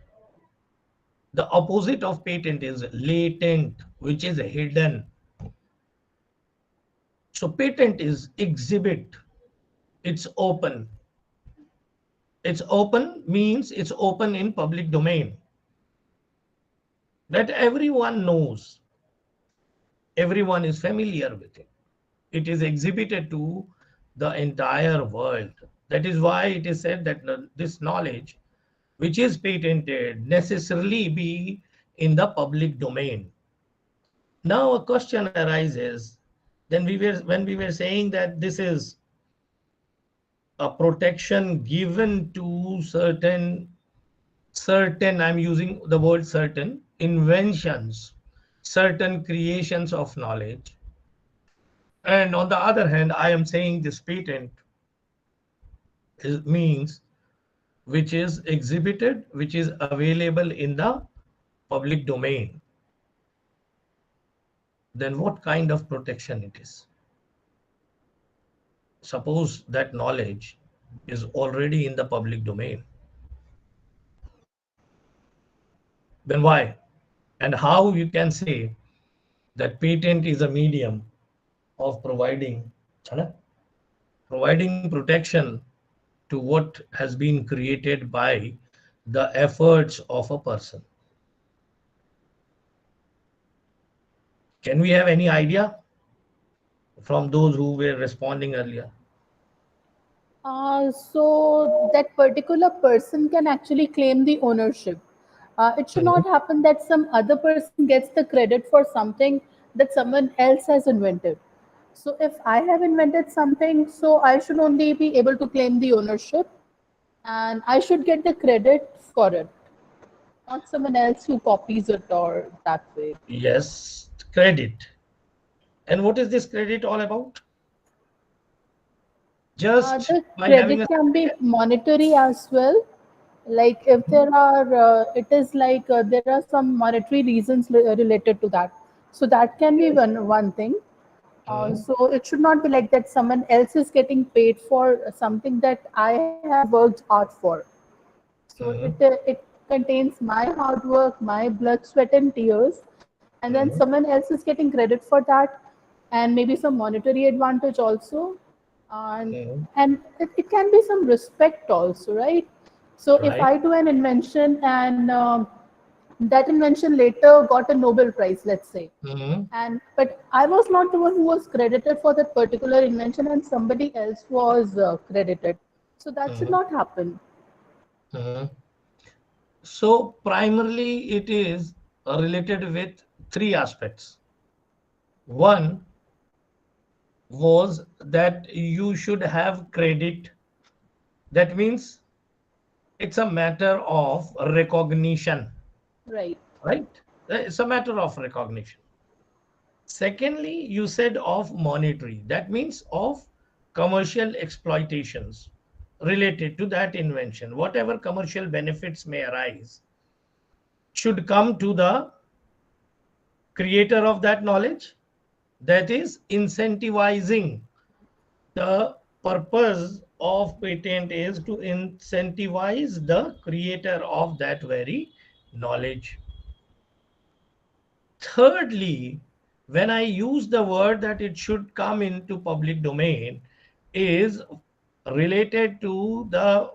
Speaker 6: The opposite of patent is latent, which is hidden. So patent is exhibit. It's open. It's open means it's open in public domain, that everyone knows. Everyone is familiar with it. It is exhibited to the entire world. That is why it is said that this knowledge, which is patented, necessarily be in the public domain. Now a question arises. Then when we were saying that this is a protection given to certain, I'm using the word certain, inventions, certain creations of knowledge. And on the other hand, I am saying this patent means which is exhibited, which is available in the public domain. Then what kind of protection it is? Suppose that knowledge is already in the public domain. Then why? And how you can say that patent is a medium of providing protection to what has been created by the efforts of a person. Can we have any idea from those who were responding earlier?
Speaker 8: So that particular person can actually claim the ownership. It should
Speaker 6: Mhm.
Speaker 8: not happen that some other person gets the credit for something that someone else has invented. So if I have invented something, so I should only be able to claim the ownership and I should get the credit for it, not someone else who copies it or that way.
Speaker 6: Yes, credit. And what is this credit all about? Just
Speaker 8: The
Speaker 6: by having
Speaker 8: credit
Speaker 6: a
Speaker 8: can be monetary as well. Like if there are, it is like there are some monetary reasons related to that. So that can be one thing.
Speaker 6: Mhm.
Speaker 8: So it should not be like that someone else is getting paid for something that I have worked hard for. So
Speaker 6: Mhm.
Speaker 8: it contains my hard work, my blood, sweat, and tears, and then
Speaker 6: Mhm.
Speaker 8: someone else is getting credit for that, and maybe some monetary advantage also, and
Speaker 6: Mhm.
Speaker 8: it can be some respect also, right? So if
Speaker 6: Right.
Speaker 8: I do an invention and that invention later got a Nobel Prize, let's say,
Speaker 6: Mhm.
Speaker 8: and but I was not the one who was credited for that particular invention, and somebody else was credited. So that should
Speaker 6: Mhm.
Speaker 8: not happen.
Speaker 6: Mhm. So primarily it is related with three aspects. One was that you should have credit. That means it's a matter of recognition,
Speaker 8: Right.
Speaker 6: right? It's a matter of recognition. Secondly, you said of monetary. That means of commercial exploitations related to that invention. Whatever commercial benefits may arise should come to the creator of that knowledge. That is incentivizing. The purpose of patent is to incentivize the creator of that very knowledge. Thirdly, when I use the word that it should come into public domain, is related to the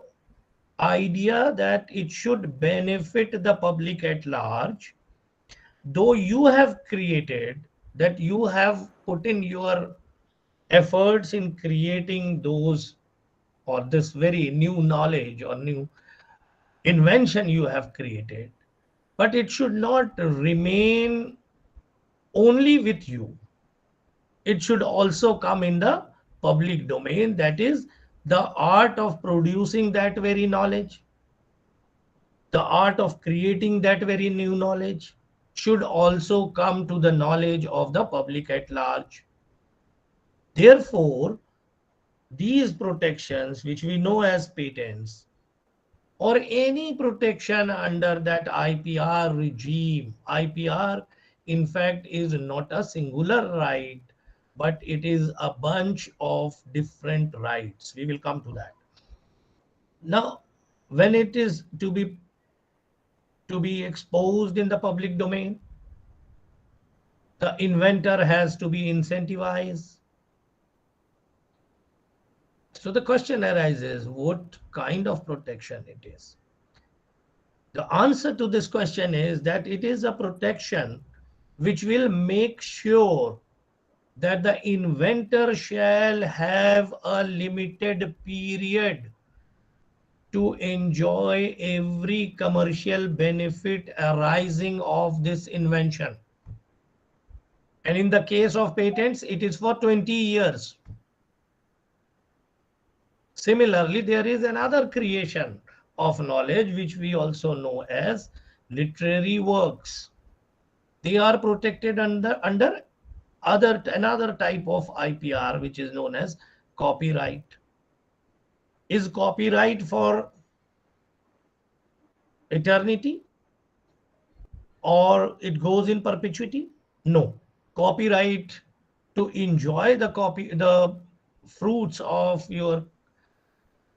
Speaker 6: idea that it should benefit the public at large. Though you have created, that you have put in your efforts in creating those, or this very new knowledge or new invention you have created, but it should not remain only with you. It should also come in the public domain. That is the art of producing that very knowledge. the art of creating that very new knowledge should also come to the knowledge of the public at large. Therefore, these protections, which we know as patents, or any protection under that IPR regime, IPR, in fact, is not a singular right, but it is a bunch of different rights. We will come to that. Now, when it is to be exposed in the public domain, the inventor has to be incentivized. So the question arises, what kind of protection it is? The answer to this question is that it is a protection which will make sure that the inventor shall have a limited period to enjoy every commercial benefit arising of this invention. And in the case of patents, it is for 20 years. Similarly, there is another creation of knowledge which we also know as literary works. They are protected under another type of IPR, which is known as copyright. Is copyright for eternity or it goes in perpetuity? No. Copyright, to enjoy the fruits of your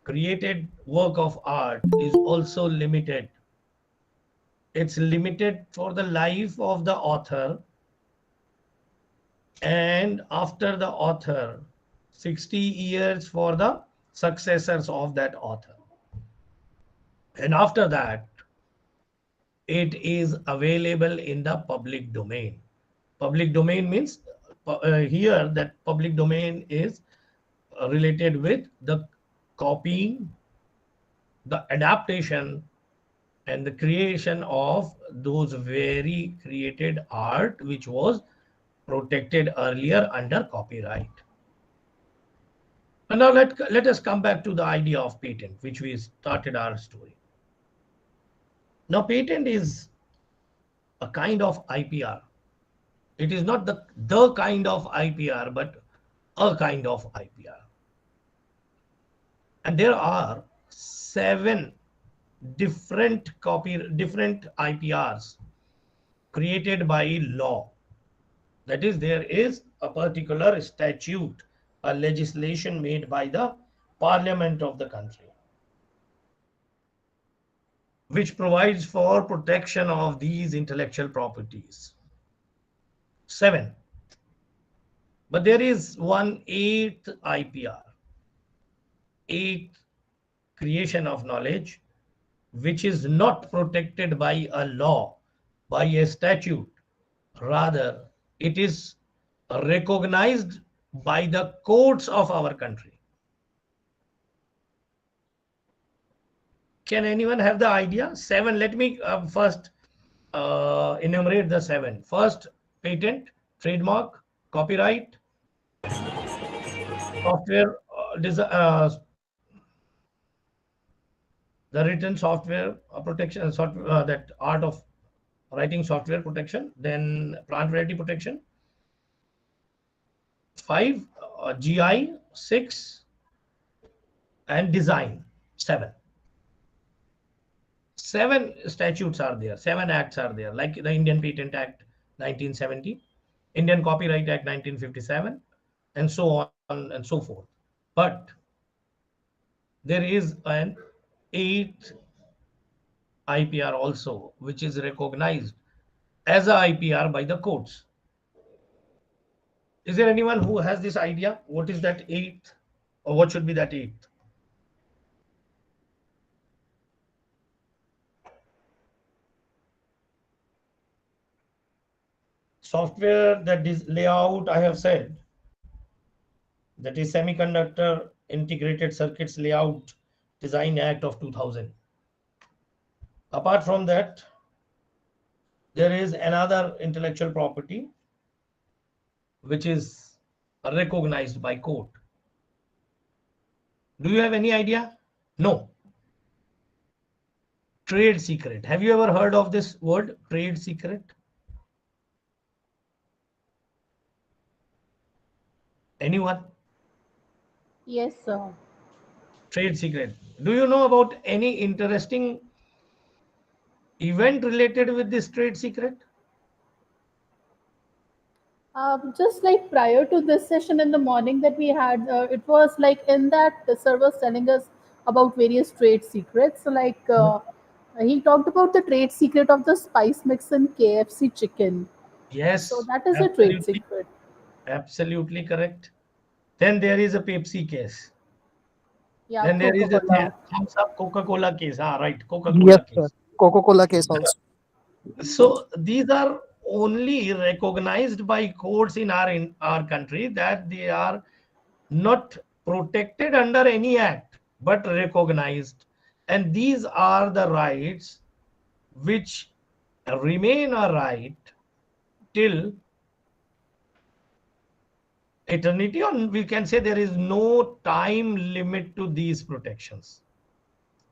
Speaker 6: created work of art, is also limited. It's limited for the life of the author, and after the author, 60 years for the successors of that author. And after that, it is available in the public domain. Public domain means here that public domain is related with the copying, the adaptation, and the creation of those very created art which was protected earlier under copyright. And now let us come back to the idea of patent, which we started our story. Now, patent is a kind of IPR. It is not the kind of IPR, but a kind of IPR. And there are 7 different IPRs created by law. That is, there is a particular statute, a legislation made by the parliament of the country, which provides for protection of these intellectual properties. 7. But there is one 8th IPR, 8th creation of knowledge, which is not protected by a law, by a statute. Rather, it is recognized by the courts of our country. Can anyone have the idea? 7. Let me first enumerate the 7. First, patent, trademark, copyright, software, the written software protection, that art of writing software protection, then plant variety protection, 5, GI, 6, and design, 7. 7 statutes are there, 7 acts are there, like the Indian Patent Act 1970, Indian Copyright Act 1957, and so on and so forth. But there is an 8th IPR also, which is recognized as a IPR by the courts. Is there anyone who has this idea? What is that 8th, or what should be that 8th? Software, that is layout, I have said. That is Semiconductor Integrated Circuits Layout Design Act of 2000. Apart from that, there is another intellectual property which is recognized by court. Do you have any idea? No. Trade secret. Have you ever heard of this word, trade secret? Anyone?
Speaker 8: Yes, sir.
Speaker 6: Trade secret. Do you know about any interesting event related with this trade secret?
Speaker 8: Just like prior to this session in the morning that we had, it was like in that the sir was telling us about various trade secrets. So like he talked about the trade secret of the spice mix in KFC chicken. So
Speaker 6: Yes,
Speaker 8: that is a trade
Speaker 6: absolutely.
Speaker 8: secret.
Speaker 6: Absolutely correct. Then there is a Pepsi case.
Speaker 8: Yeah,
Speaker 6: Then there is a
Speaker 8: Coca-Cola.
Speaker 6: thumbs up Coca-Cola case. Ah, right,
Speaker 3: Yes,
Speaker 6: Coca-Cola
Speaker 3: sir.
Speaker 6: case.
Speaker 3: Coca-Cola case also.
Speaker 6: So these are only recognized by courts in our country, that they are not protected under any act but recognized, and these are the rights which remain a right till eternity, or we can say there is no time limit to these protections.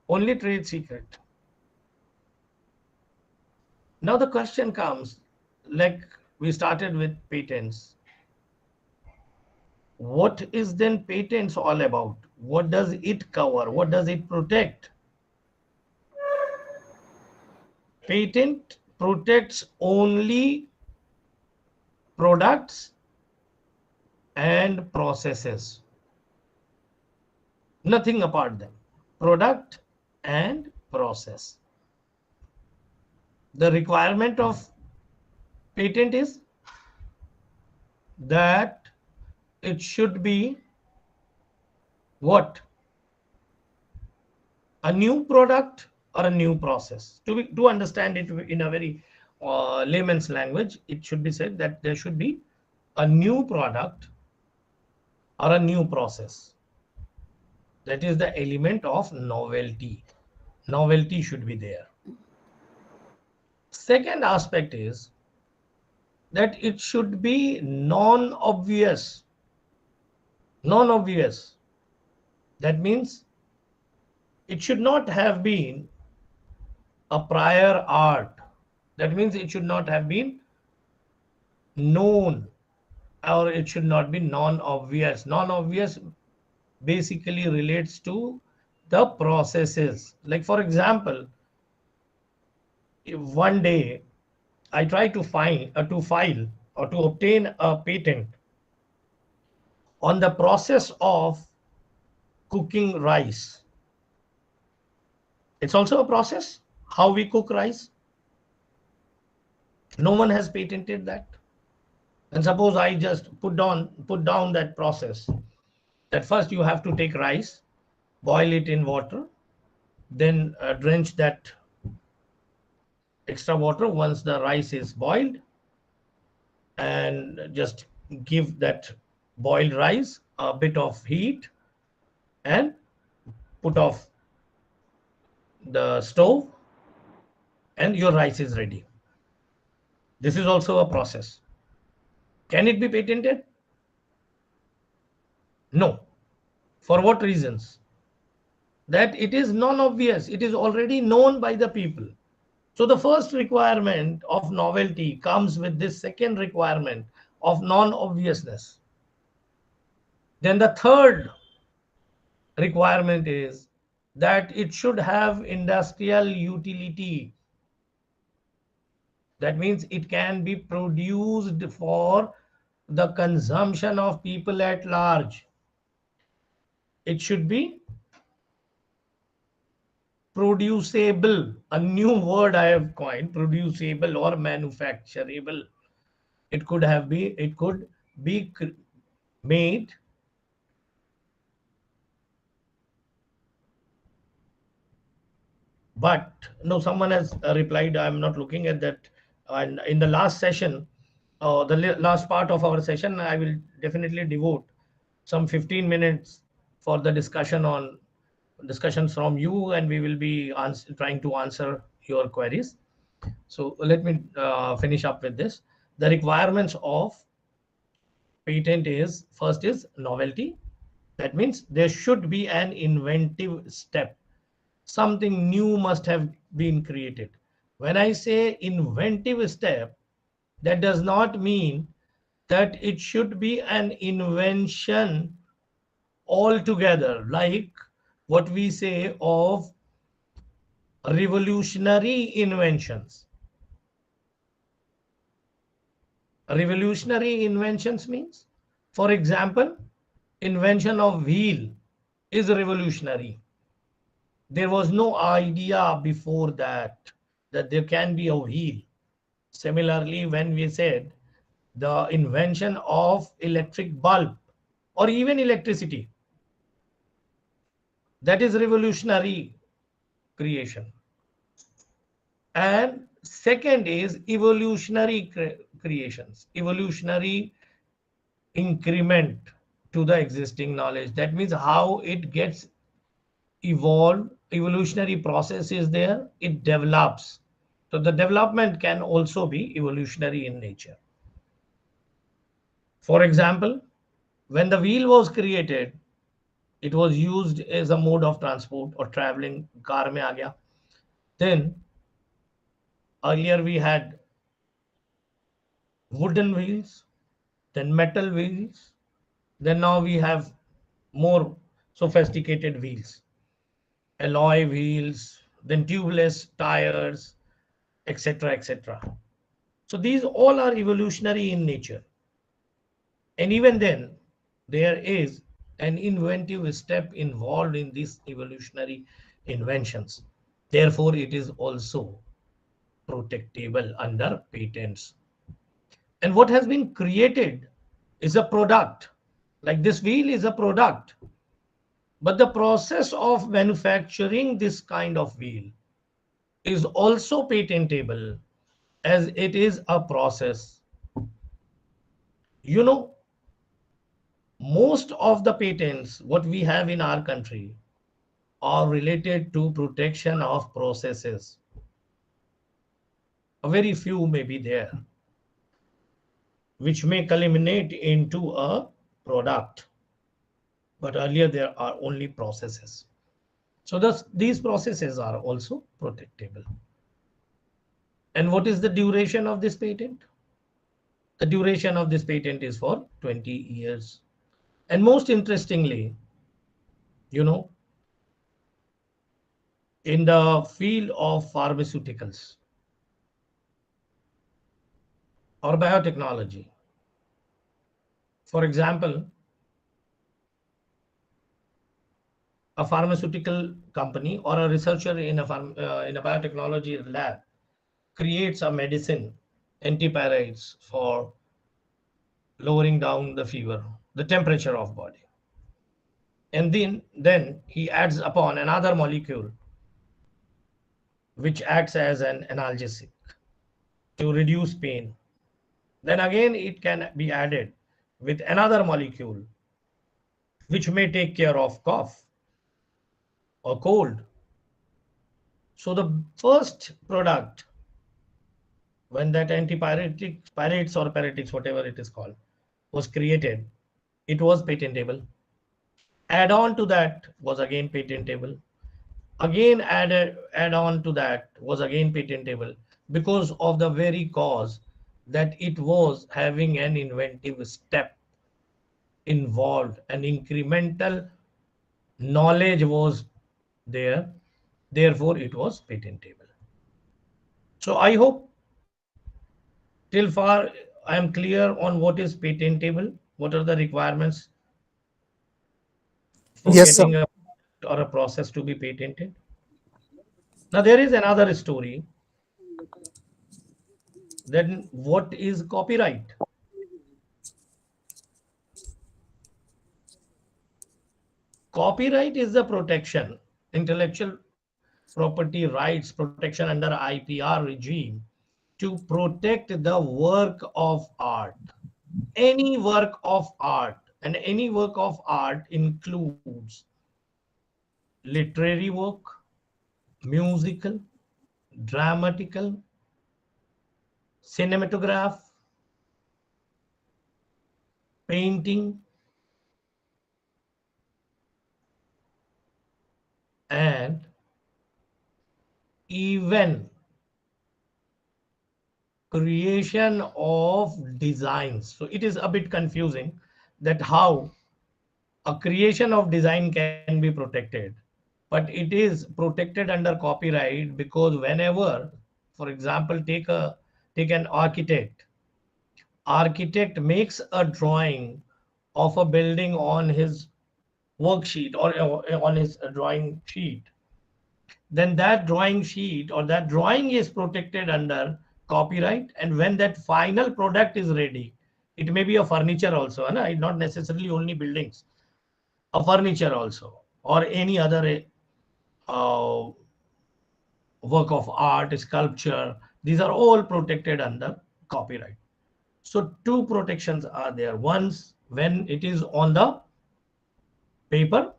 Speaker 6: Only trade secret. Now the question comes, like we started with patents. What is then patents all about? What does it cover? What does it protect? Patent protects only products and processes, nothing apart them. Product and process. The requirement of patent is that it should be what? A new product or a new process. To understand it in a very layman's language, it should be said that there should be a new product or a new process. That is the element of novelty. Novelty should be there. Second aspect is that it should be non-obvious. Non-obvious. That means it should not have been a prior art. That means it should not have been known, or it should not be non-obvious. Non-obvious basically relates to the processes. Like for example, if one day I try to file or to obtain a patent on the process of cooking rice. It's also a process, how we cook rice. No one has patented that. And suppose I just put down that process, that first you have to take rice, boil it in water, then drench that extra water once the rice is boiled, and just give that boiled rice a bit of heat and put off the stove, and your rice is ready. This is also a process. Can it be patented? No. For what reasons? That it is non-obvious. It is already known by the people. So the first requirement of novelty comes with this second requirement of non-obviousness. Then the third requirement is that it should have industrial utility. That means it can be produced for the consumption of people at large. It should be producible, a new word I have coined, producible or manufacturable. It could be made but no, someone has replied, I'm not looking at that. And in the last session, the last part of our session, I will definitely devote some 15 minutes for the discussions from you, and we will be trying to answer your queries. So let me finish up with this. The requirements of patent is, first is novelty. That means there should be an inventive step. something new must have been created. When I say inventive step, that does not mean that it should be an invention altogether, like what we say of revolutionary inventions. Revolutionary inventions means, for example, invention of wheel is revolutionary. There was no idea before that there can be a wheel. Similarly, when we said the invention of electric bulb or even electricity, that is revolutionary creation. And second is evolutionary creations, evolutionary increment to the existing knowledge. That means how it gets evolved, evolutionary process is there, it develops. So the development can also be evolutionary in nature. For example, when the wheel was created, it was used as a mode of transport or traveling. Car mein aa gaya. Then earlier we had wooden wheels, then metal wheels, then now we have more sophisticated wheels, alloy wheels, then tubeless tires, etc. etc. So these all are evolutionary in nature. And even then, there is an inventive step involved in these evolutionary inventions. Therefore, it is also protectable under patents. And what has been created is a product. Like this wheel is a product. But the process of manufacturing this kind of wheel is also patentable as it is a process. You know, most of the patents what we have in our country are related to protection of processes. A very few may be there, which may culminate into a product. But earlier there are only processes. So these processes are also protectable. And what is the duration of this patent? The duration of this patent is for 20 years. And most interestingly, you know, in the field of pharmaceuticals or biotechnology, for example, a pharmaceutical company or a researcher in a biotechnology lab creates a medicine, antipyretes for lowering down the fever, the temperature of body. And then he adds upon another molecule which acts as an analgesic to reduce pain. Then again, it can be added with another molecule which may take care of cough or cold. So the first product, when that pyretes or paretics, whatever it is called, was created, it was patentable. Add on to that was again patentable. Again add on to that was again patentable because of the very cause that it was having an inventive step involved, an incremental knowledge was there, therefore it was patentable. So I hope till far I am clear on what is patentable, what are the requirements for
Speaker 3: Yes, sir.
Speaker 6: getting a or a process to be patented. Now there is another story. Then what is copyright? Copyright is the protection, intellectual property rights protection under IPR regime to protect the work of art. Any work of art, and any work of art includes literary work, musical, dramatical, cinematograph, painting, and even creation of designs. So it is a bit confusing that how a creation of design can be protected, but it is protected under copyright because whenever, for example, take an architect makes a drawing of a building on his worksheet or on his drawing sheet, then that drawing sheet or that drawing is protected under copyright. And when that final product is ready, it may be a furniture also, not necessarily only buildings, a furniture also, or any other uh, work of art, sculpture. These are all protected under copyright. So two protections are there. Once when it is on the paper,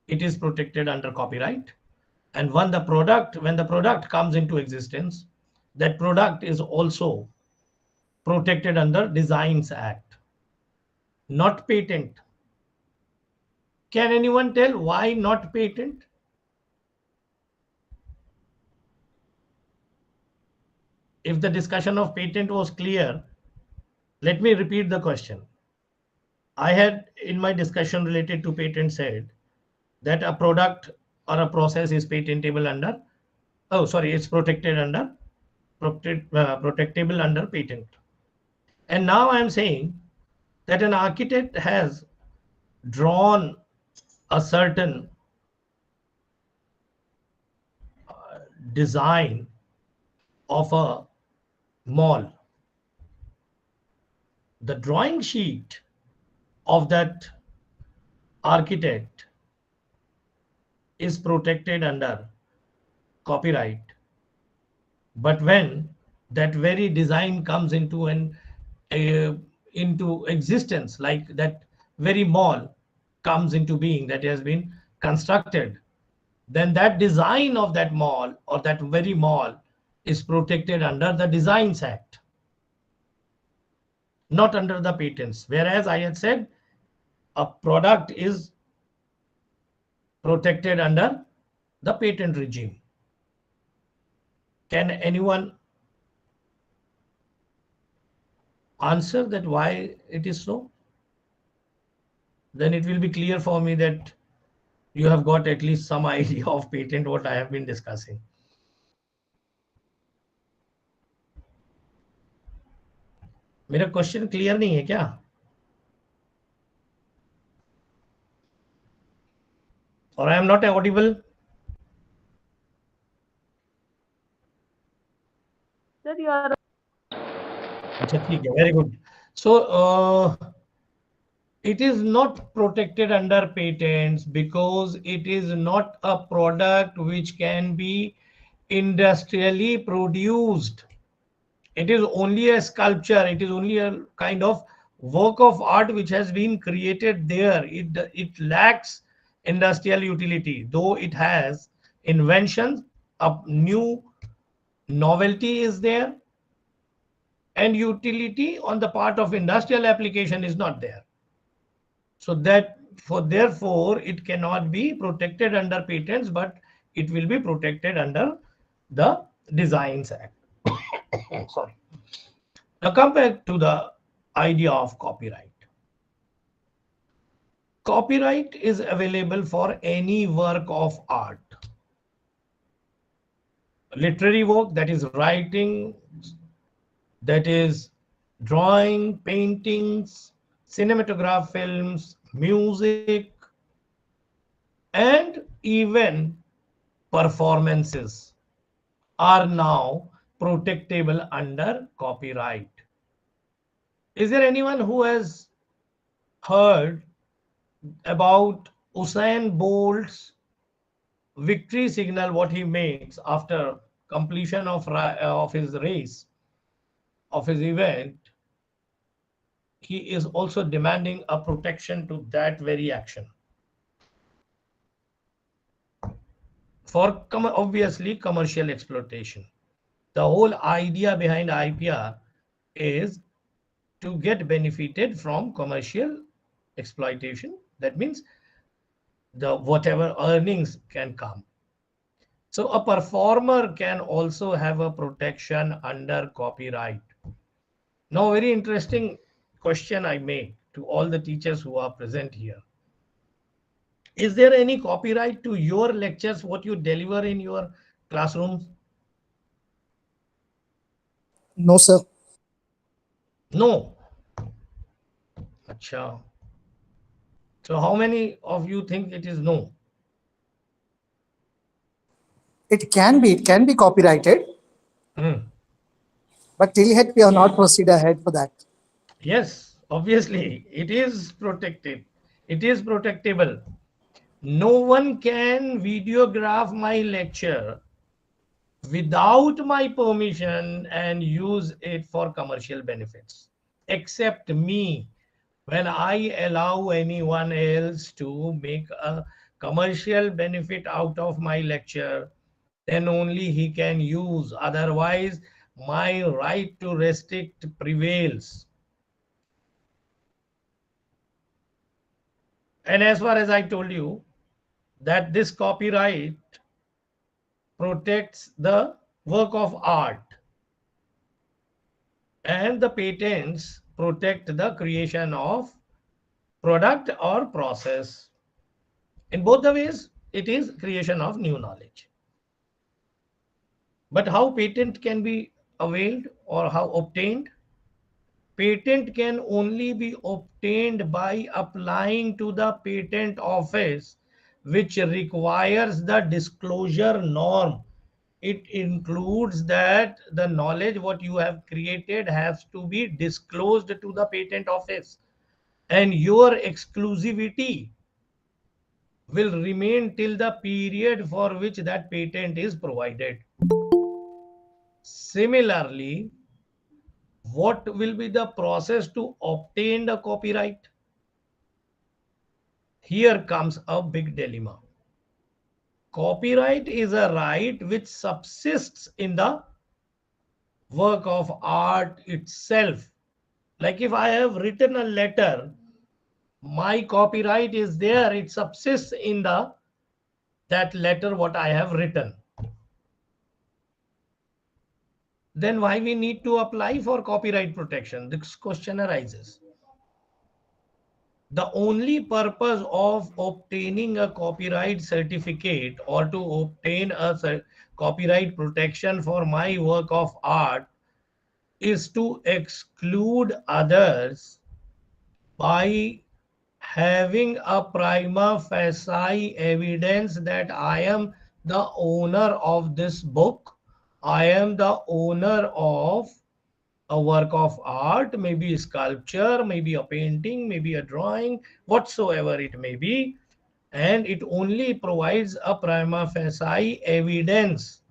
Speaker 6: it is protected under copyright. And when the product comes into existence, that product is also protected under Designs Act, not patent. Can anyone tell why not patent? If the discussion of patent was clear, let me repeat the question. I had in my discussion related to patent said that a product or a process is patentable under, oh sorry, it's protected under, protectable under patent. And now I'm saying that an architect has drawn a certain design of a mall. The drawing sheet of that architect is protected under copyright. But when that very design comes into existence, like that very mall comes into being that has been constructed, then that design of that mall or that very mall is protected under the Designs Act, not under the patents. Whereas I had said a product is protected under the patent regime. Can anyone answer that why it is so? Then it will be clear for me that you have got at least some idea of patent what I have been discussing. मेरा question clear नहीं है क्या? Or I am not audible?
Speaker 8: Sir, you are.
Speaker 6: अच्छा ठीक है, very good. So it is not protected under patents because it is not a product which can be industrially produced. It is only a sculpture. It is only a kind of work of art which has been created there. It lacks industrial utility, though it has inventions. A new novelty is there, and utility on the part of industrial application is not there. So therefore it cannot be protected under patents, but it will be protected under the Designs Act. Sorry. Now come back to the idea of copyright. Copyright is available for any work of art. Literary work, that is writing, that is drawing, paintings, cinematograph films, music, and even performances are now protectable under copyright. Is there anyone who has heard about Usain Bolt's victory signal, what he makes after completion of his race, of his event? He is also demanding a protection to that very action for obviously commercial exploitation. The whole idea behind IPR is to get benefited from commercial exploitation. That means the whatever earnings can come. So a performer can also have a protection under copyright. Now, very interesting question I make to all the teachers who are present here. Is there any copyright to your lectures, what you deliver in your classrooms?
Speaker 3: No, sir.
Speaker 6: No. Acha. So how many of you think it is no?
Speaker 3: It can be copyrighted,
Speaker 6: Hmm.
Speaker 3: but till yet we have not proceeded ahead for that.
Speaker 6: Yes, obviously, it is protected. It is protectable. No one can videograph my lecture without my permission and use it for commercial benefits, except me. When I allow anyone else to make a commercial benefit out of my lecture, then only he can use. Otherwise, my right to restrict prevails. And as far as I told you, that this copyright protects the work of art, and the patents protect the creation of product or process. In both the ways, it is creation of new knowledge. But how patent can be availed or how obtained? Patent can only be obtained by applying to the patent office, which requires the disclosure norm. It includes that the knowledge what you have created has to be disclosed to the patent office, and your exclusivity will remain till the period for which that patent is provided. Similarly, what will be the process to obtain the copyright? Here comes a big dilemma. Copyright is a right which subsists in the work of art itself. Like if I have written a letter, my copyright is there, it subsists in the that letter what I have written. Then why we need to apply for copyright protection? This question arises. The only purpose of obtaining a copyright certificate or to obtain a copyright protection for my work of art is to exclude others by having a prima facie evidence that I am the owner of this book, I am the owner of a work of art, maybe a sculpture, maybe a painting, maybe a drawing, whatsoever it may be, and it only provides a prima facie evidence.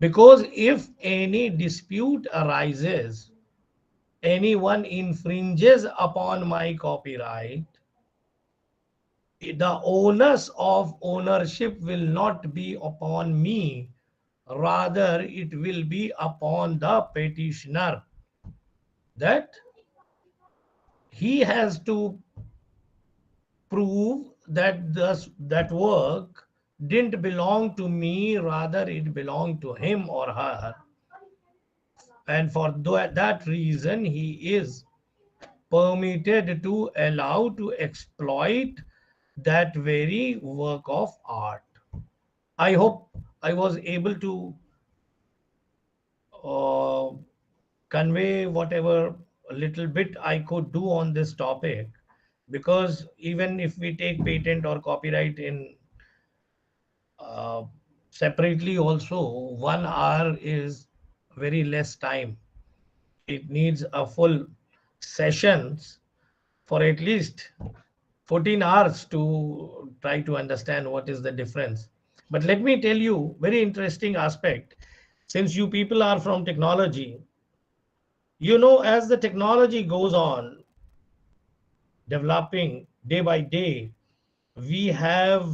Speaker 6: Because if any dispute arises, anyone infringes upon my copyright, the onus of ownership will not be upon me, rather it will be upon the petitioner, that he has to prove that that work didn't belong to me, rather it belonged to him or her, and for that reason he is permitted to allow to exploit that very work of art. I hope I was able to uh, convey whatever little bit I could do on this topic, because even if we take patent or copyright in uh, separately also, 1 hour is very less time. It needs a full sessions for at least 14 hours to try to understand what is the difference. But let me tell you very interesting aspect. Since you people are from technology, as the technology goes on developing day by day, we have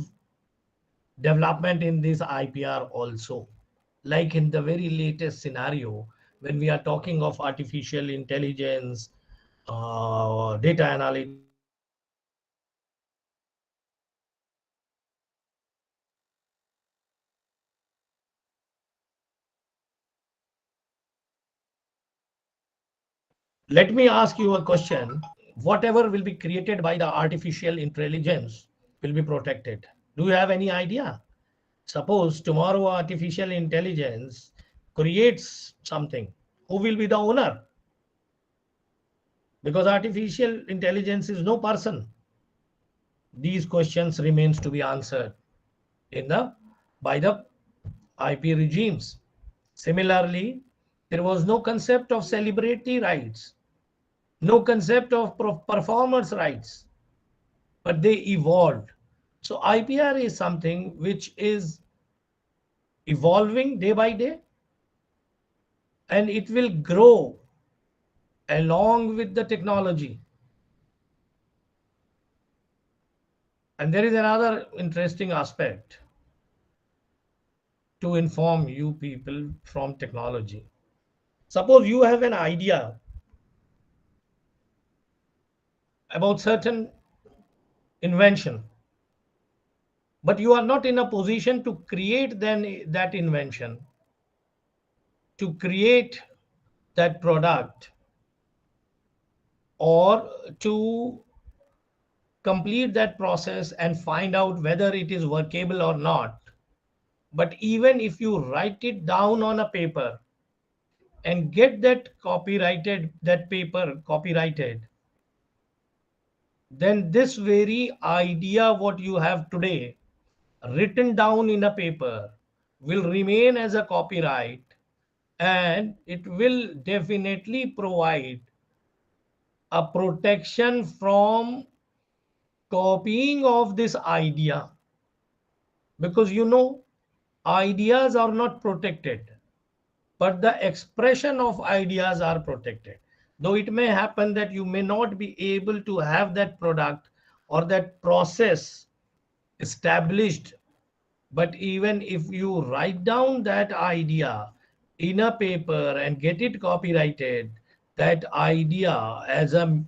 Speaker 6: development in this IPR also. Like in the very latest scenario, when we are talking of artificial intelligence, data analytics, let me ask you a question. Whatever will be created by the artificial intelligence will be protected. Do you have any idea? Suppose tomorrow artificial intelligence creates something. Who will be the owner? Because artificial intelligence is no person. These questions remains to be answered in the by the IP regimes. Similarly, there was no concept of celebrity rights, no concept of performance rights, but they evolved. So IPR is something which is evolving day by day, and it will grow along with the technology. And there is another interesting aspect to inform you people from technology. Suppose you have an idea about certain invention, but you are not in a position to create then that invention, to create that product, or to complete that process and find out whether it is workable or not. But even if you write it down on a paper and get that paper copyrighted, then this very idea what you have today written down in a paper will remain as a copyright, and it will definitely provide a protection from copying of this idea, because ideas are not protected, but the expression of ideas are protected. Though it may happen that you may not be able to have that product or that process established, but even if you write down that idea in a paper and get it copyrighted, that idea as an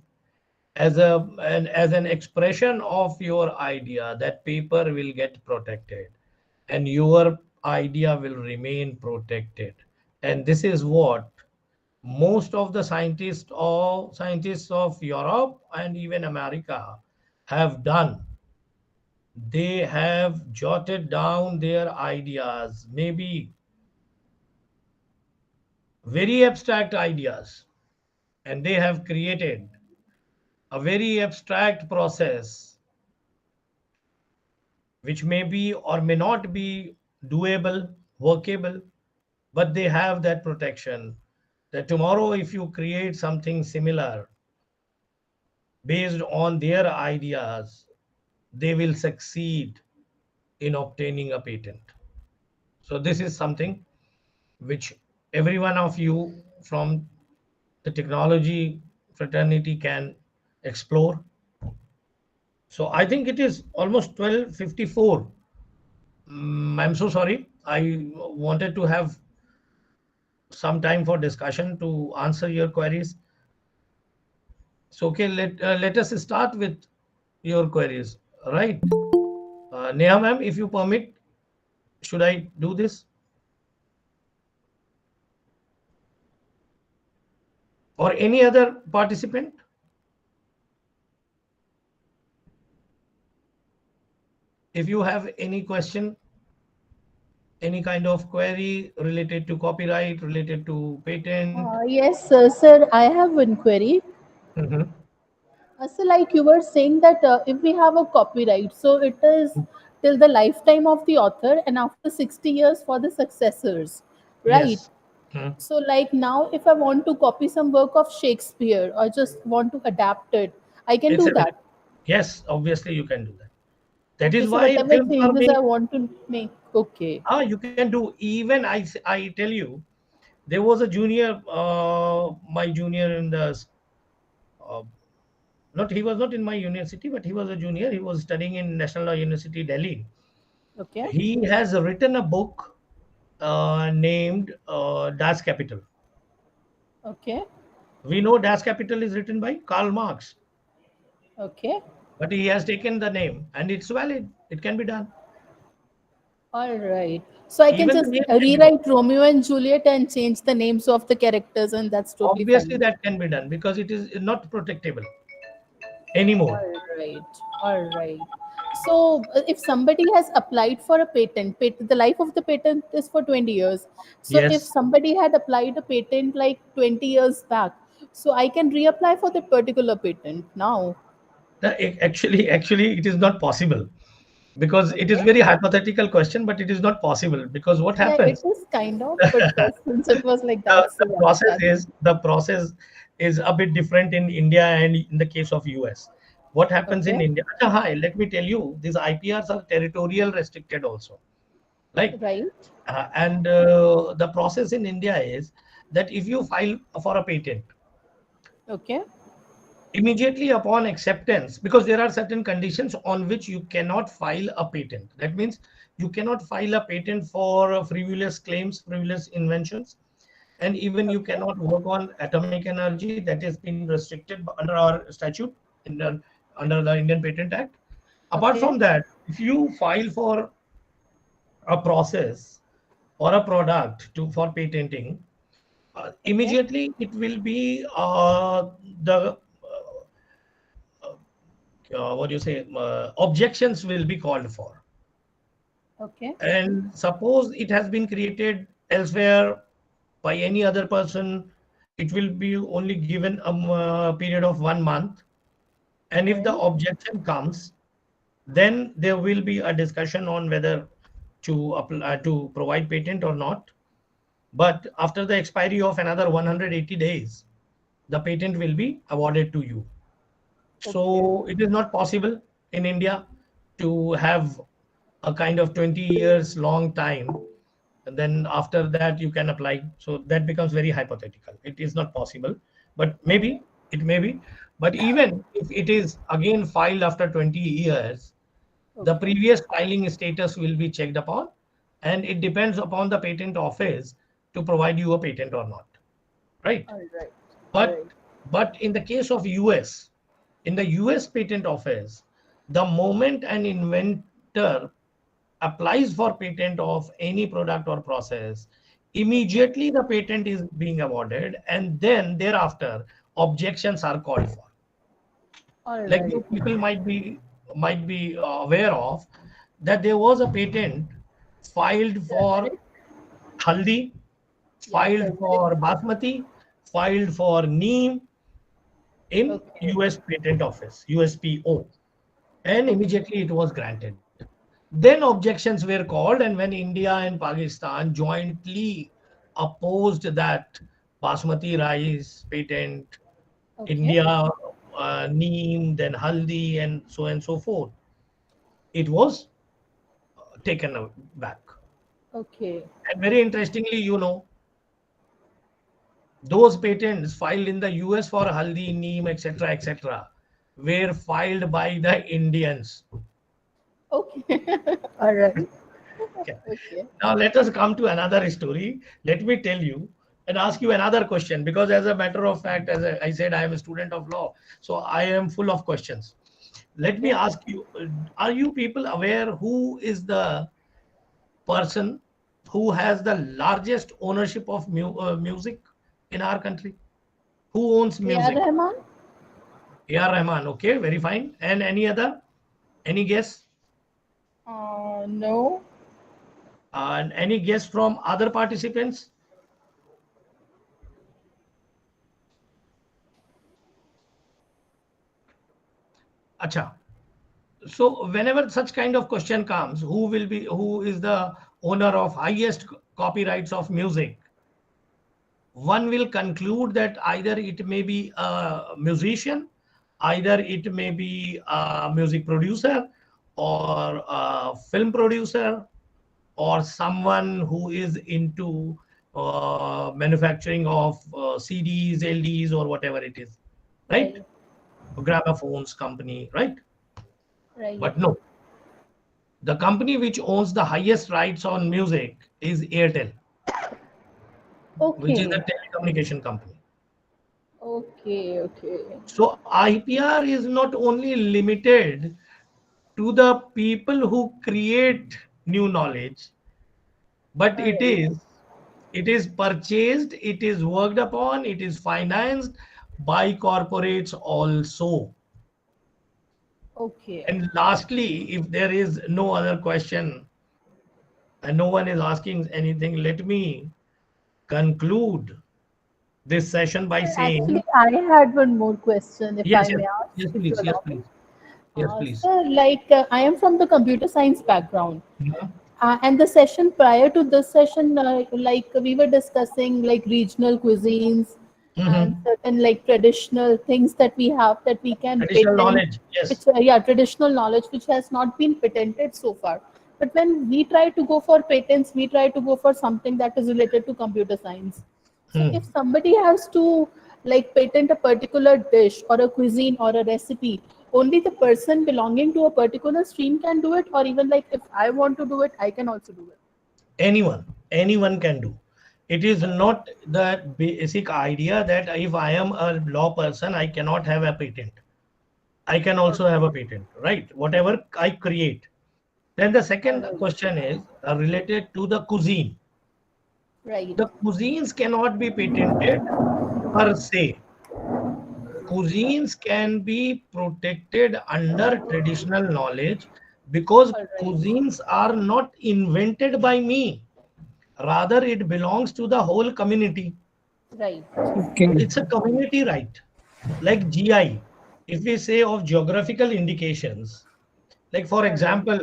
Speaker 6: expression of your idea, that paper will get protected and your idea will remain protected. And this is what most of the scientists of Europe and even America have done. They have jotted down their ideas, maybe very abstract ideas, and they have created a very abstract process which may be or may not be doable, workable, but they have that protection that tomorrow if you create something similar based on their ideas, they will succeed in obtaining a patent. So this is something which every one of you from the technology fraternity can explore. So I think it is almost 12:54. I'm so sorry. I wanted to have some time for discussion to answer your queries. So okay, let us start with your queries. Right, Neha ma'am, if you permit, should I do this? Or any other participant? If you have any question, any kind of query related to copyright, related to patent.
Speaker 8: Yes, sir, I have one query.
Speaker 6: Mhm.
Speaker 8: So, like you were saying that if we have a copyright, so it is till the lifetime of the author, and after 60 years for the successors, right?
Speaker 6: Yes. Hmm.
Speaker 8: So, like now, if I want to copy some work of Shakespeare or just want to adapt it, I can
Speaker 6: It's
Speaker 8: do
Speaker 6: available.
Speaker 8: that.
Speaker 6: Yes, obviously you can do that. That
Speaker 8: Okay,
Speaker 6: is
Speaker 8: so
Speaker 6: why
Speaker 8: whatever
Speaker 6: films are
Speaker 8: changes
Speaker 6: being.
Speaker 8: I want to make, okay,
Speaker 6: You can do. Even I tell you, there was a junior, my junior in the. Uh, not He was not in my university, but he was a junior. He was studying in National Law University, Delhi.
Speaker 8: okay,
Speaker 6: He has written a book named Das Capital.
Speaker 8: okay,
Speaker 6: We know Das Capital is written by Karl Marx,
Speaker 8: okay.
Speaker 6: but he has taken the name and it's valid. It can be done.
Speaker 8: All right. So I can
Speaker 6: Even the
Speaker 8: just
Speaker 6: name can be
Speaker 8: rewrite Romeo and Juliet and change the names of the characters, and that's totally
Speaker 6: obviously
Speaker 8: fine.
Speaker 6: that can be done because it is not protectable anymore.
Speaker 8: All right, all right. So if somebody has applied for a the life of the patent is for 20 years. So if
Speaker 6: Yes.
Speaker 8: somebody had applied a patent like 20 years back, so I can reapply for that particular patent now.
Speaker 6: Actually, it is not possible because it is
Speaker 8: Okay.
Speaker 6: very hypothetical question, but it is not possible because what
Speaker 8: Yeah, it
Speaker 6: happens?
Speaker 8: is kind of, but since it was like
Speaker 6: the,
Speaker 8: that, so
Speaker 6: the
Speaker 8: yeah,
Speaker 6: process
Speaker 8: that's
Speaker 6: is the process is a bit different in India and in the case of US. What happens in
Speaker 8: okay.
Speaker 6: India? Acha, hi, let me tell you, these IPRs are territorial restricted also, right?
Speaker 8: Right.
Speaker 6: And the process in India is that if you file for a patent,
Speaker 8: Okay.
Speaker 6: immediately upon acceptance, because there are certain conditions on which you cannot file a patent. That means you cannot file a patent for frivolous claims, frivolous inventions, and even you
Speaker 8: Okay.
Speaker 6: cannot work on atomic energy that has been restricted under our statute in under the Indian Patent Act. Apart
Speaker 8: Okay.
Speaker 6: from that, if you file for a process or a product to for patenting,
Speaker 8: Okay.
Speaker 6: immediately it will be the what do you say objections will be called for.
Speaker 8: Okay.
Speaker 6: And suppose it has been created elsewhere by any other person, it will be only given a period of 1 month. And if the
Speaker 8: Right.
Speaker 6: objection comes, then there will be a discussion on whether to apply to provide patent or not. But after the expiry of another 180 days, the patent will be awarded to you.
Speaker 8: Okay.
Speaker 6: So it is not possible in India to have a kind of 20 years long time, and then after that you can apply. So that becomes very hypothetical. It is not possible, but maybe it may be. But even if it is again filed after 20 years, the
Speaker 8: Okay.
Speaker 6: previous filing status will be checked upon, and it depends upon the patent office to provide you a patent or not, right?
Speaker 8: All right. All
Speaker 6: But
Speaker 8: right.
Speaker 6: in the case of US, in the US patent office, the moment an inventor applies for patent of any product or process, immediately the patent is being awarded, and then thereafter objections are called for.
Speaker 8: All
Speaker 6: Like
Speaker 8: right.
Speaker 6: you people might be aware of that there was a patent filed for
Speaker 8: Turmeric.
Speaker 6: haldi,
Speaker 8: Yeah,
Speaker 6: filed
Speaker 8: turmeric.
Speaker 6: for basmati, filed for neem in
Speaker 8: Okay.
Speaker 6: US Patent Office, USPO, and
Speaker 8: Okay.
Speaker 6: immediately it was granted. Then objections were called, and when India and Pakistan jointly opposed that basmati rice patent,
Speaker 8: Okay.
Speaker 6: India neem, then haldi, and so forth, it was taken back.
Speaker 8: Okay.
Speaker 6: And very interestingly, those patents filed in the US for haldi, neem, etc., were filed by the Indians.
Speaker 8: Okay. All right.
Speaker 6: Okay.
Speaker 8: Okay.
Speaker 6: Now let us come to another story. Let me tell you and ask you another question, because as a matter of fact, as I said, I am a student of law, so I am full of questions. Let me
Speaker 8: Okay.
Speaker 6: ask you: are you people aware who is the person who has the largest ownership of music in our country? Who owns
Speaker 8: A.R.
Speaker 6: music?
Speaker 8: Rahman?
Speaker 6: A.R. Rahman. Okay, very fine. And any other? Any guess?
Speaker 8: No.
Speaker 6: And any guess from other participants? Acha. So whenever such kind of question comes, who is the owner of highest copyrights of music, one will conclude that either it may be a musician, either it may be a music producer, or a film producer, or someone who is into manufacturing of CDs, LDs, or whatever it is, right?
Speaker 8: Right.
Speaker 6: Gramophones company, right?
Speaker 8: Right.
Speaker 6: But no, the company which owns the highest rights on music is Airtel, which is
Speaker 8: Okay.
Speaker 6: a telecommunication company.
Speaker 8: Okay. Okay.
Speaker 6: So IPR is not only limited to the people who create new knowledge, but
Speaker 5: All right.
Speaker 6: it is purchased, it is worked upon, it is financed by corporates also.
Speaker 8: Okay.
Speaker 6: And lastly, if there is no other question and no one is asking anything, let me conclude this session by
Speaker 8: Sir, actually,
Speaker 6: saying,
Speaker 8: I had one more question, if I
Speaker 6: yes, yes,
Speaker 8: may ask,
Speaker 6: yes,
Speaker 8: if you
Speaker 6: please, yes,
Speaker 8: allow me.
Speaker 6: please, yes, please.
Speaker 8: Sir, like I am from the computer science background,
Speaker 6: Mhm.
Speaker 8: and the session prior to this session, like we were discussing like regional cuisines and
Speaker 6: Mhm.
Speaker 8: certain like traditional things that we have that we can
Speaker 6: Additional
Speaker 8: patent,
Speaker 6: knowledge, yes.
Speaker 8: which yeah, traditional knowledge which has not been patented so far. But when we try to go for patents, we try to go for something that is related to computer science. So
Speaker 6: Hmm.
Speaker 8: if somebody has to like patent a particular dish or a cuisine or a recipe, only the person belonging to a particular stream can do it, or even like if I want to do it, I can also do it.
Speaker 6: Anyone can do. It is not the basic idea that if I am a law person, I cannot have a patent. I can
Speaker 8: All
Speaker 6: also have a
Speaker 8: right.
Speaker 6: patent, right? Whatever I create. Then the
Speaker 8: All
Speaker 6: second
Speaker 8: right.
Speaker 6: question is related to the cuisine.
Speaker 8: Right.
Speaker 6: The cuisines cannot be patented per se. Cuisines can be protected under traditional knowledge because
Speaker 8: All right.
Speaker 6: cuisines are not invented by me. Rather, it belongs to the whole community.
Speaker 8: Right.
Speaker 4: Okay.
Speaker 6: It's a community right. Like GI, if we say of geographical indications, like for
Speaker 8: All right.
Speaker 6: example,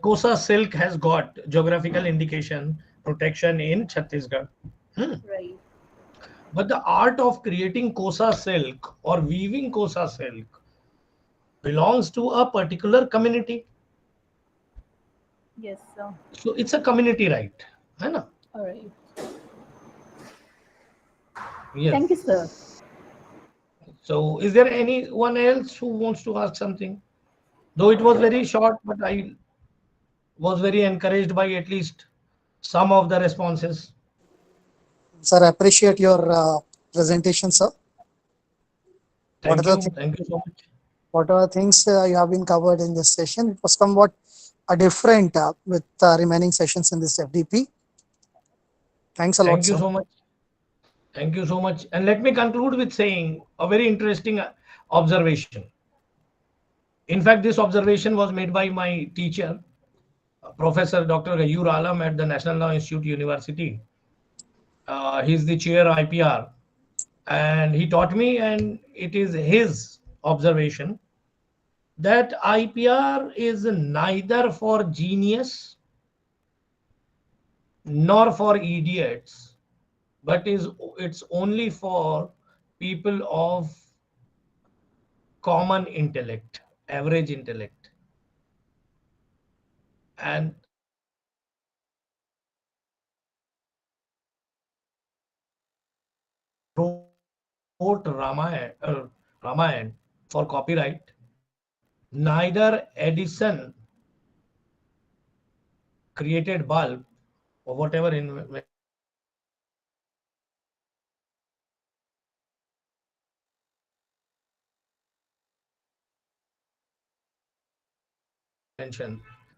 Speaker 6: Kosa silk has got geographical indication protection in Chhattisgarh. Hmm.
Speaker 8: Right.
Speaker 6: But the art of creating Kosa silk or weaving Kosa silk belongs to a particular community.
Speaker 8: Yes, sir.
Speaker 6: So it's a community right. है ना?
Speaker 8: All right. Thank you, sir.
Speaker 6: Yes. So is there anyone else who wants to ask something? Though it was very short, but I was very encouraged by at least some of the responses.
Speaker 3: Sir, I appreciate your presentation, sir. What are
Speaker 6: Thank
Speaker 3: the
Speaker 6: you.
Speaker 3: things,
Speaker 6: Thank you so much.
Speaker 3: what are the things you have been covered in this session? It was somewhat different with remaining sessions in this FDP. Thanks a lot,
Speaker 6: Thank you
Speaker 3: sir.
Speaker 6: so much. Thank you so much. And let me conclude with saying a very interesting observation. In fact, this observation was made by my teacher, Professor Dr. Gayoor Alam at the National Law Institute University. He's the chair IPR. And he taught me, and it is his observation that IPR is neither for genius nor for idiots, but it's only for people of common intellect, average intellect. And wrote Ramayana for copyright, neither Edison created bulb or whatever invention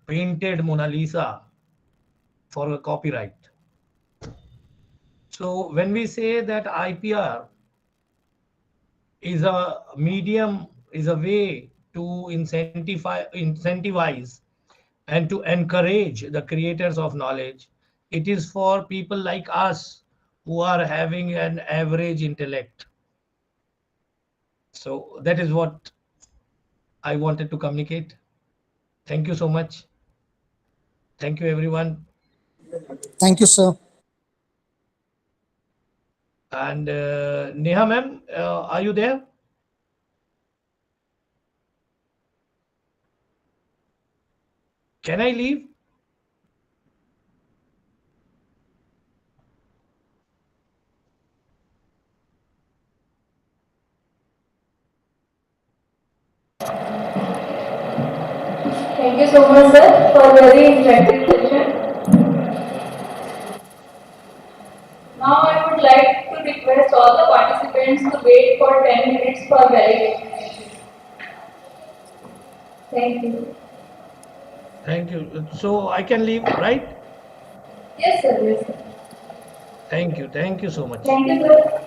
Speaker 6: painted Mona Lisa for a copyright. So when we say that IPR is a medium, is a way to incentivize and to encourage the creators of knowledge, it is for people like us who are having an average intellect. So that is what I wanted to communicate. Thank you so much. Thank you, everyone.
Speaker 3: Thank you, sir.
Speaker 6: And Neha ma'am, are you there? Can I leave?
Speaker 1: Thank you so much, sir, for very interactive session. Now I would like to request all the participants to wait for 10 minutes for valid. Thank you.
Speaker 6: Thank you. So I can leave, right?
Speaker 7: Yes, sir. Yes, sir.
Speaker 6: Thank you. Thank you so much.
Speaker 7: Thank you, sir.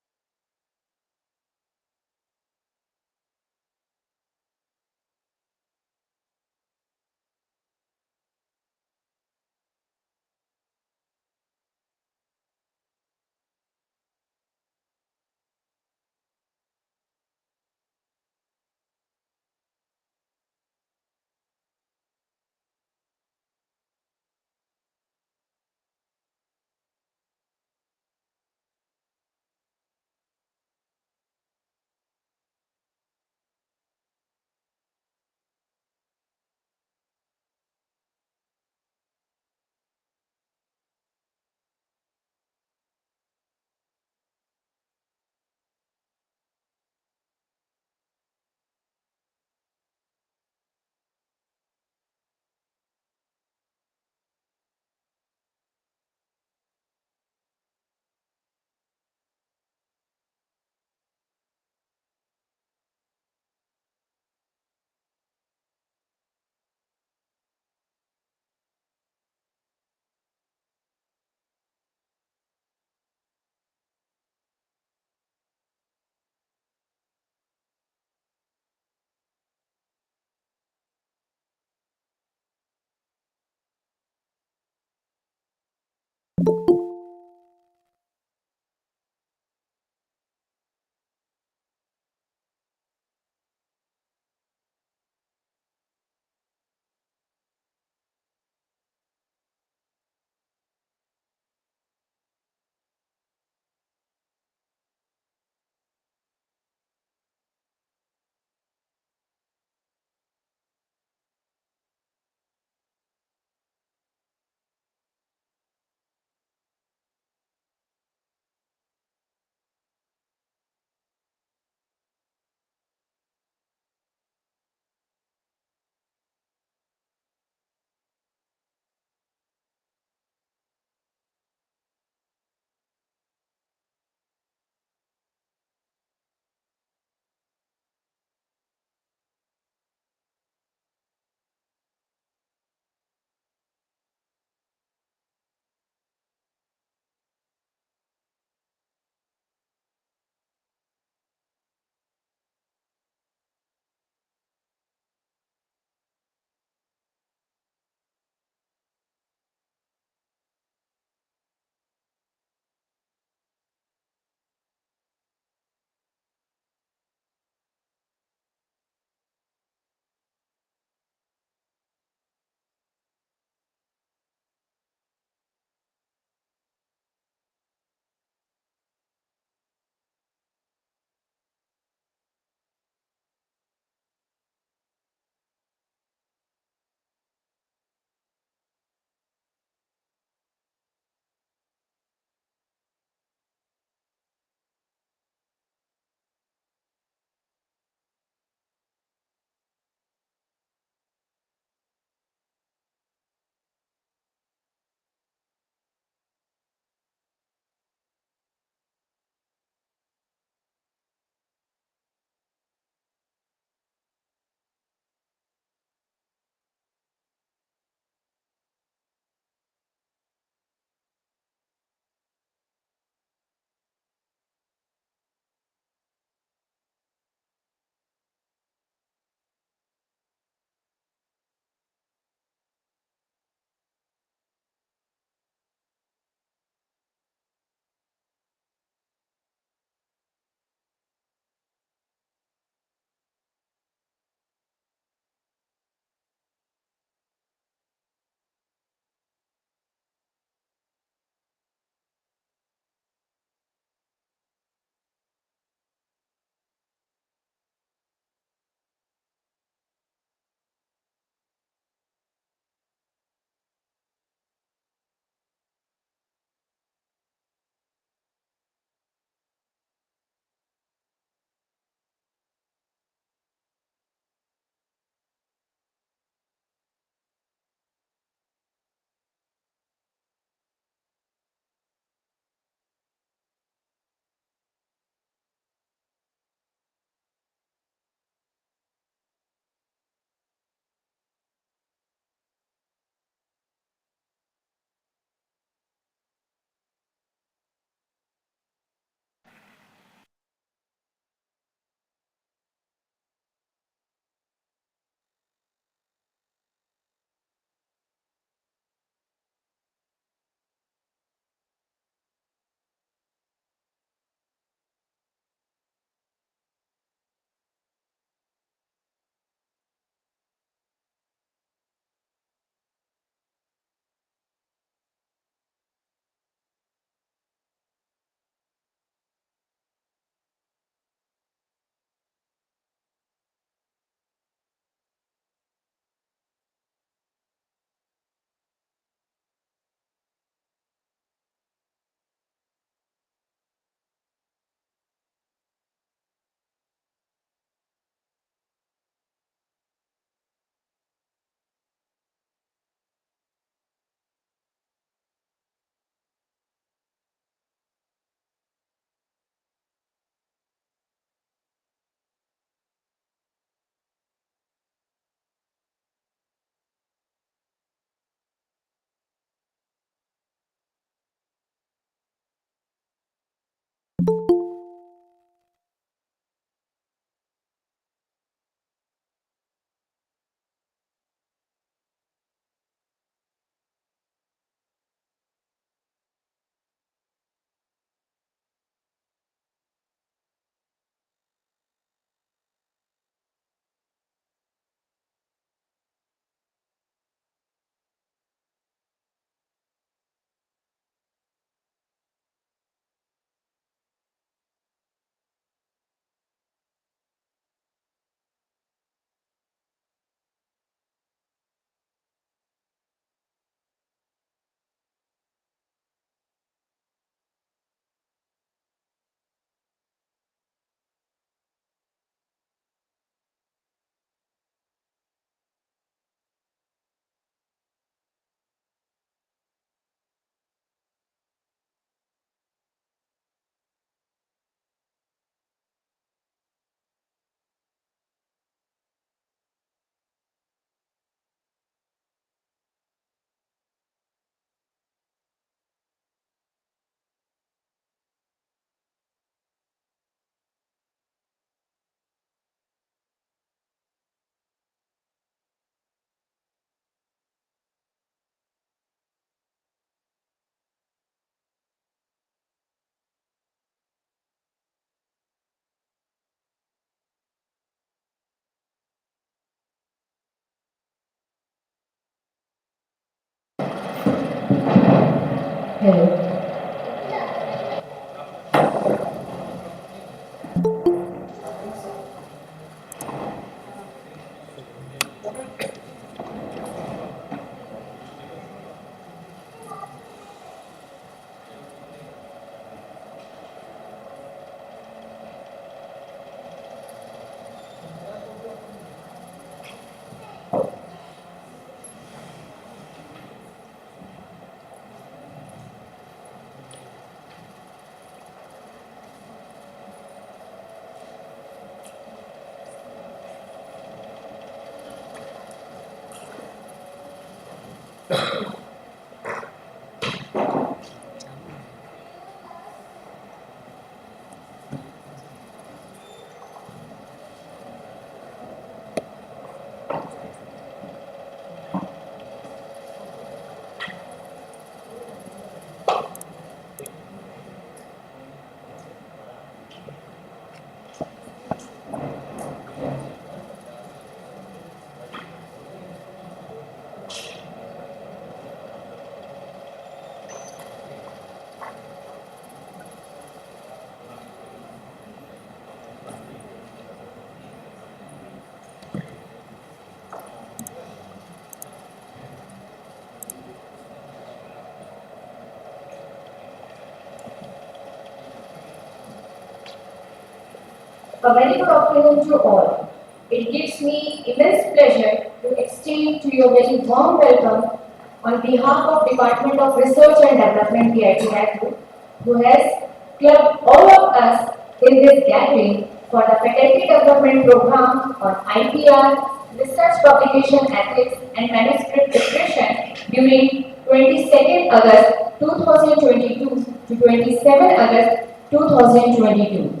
Speaker 7: A very good afternoon to all. It gives me immense pleasure to extend to you a very warm welcome on behalf of Department of Research and Development, DIT Raipur, who has clubbed all of us in this gathering for the Faculty Development Program on IPR, Research Publication Ethics and Manuscript Preparation during 22nd August 2022 to 27 August 2022.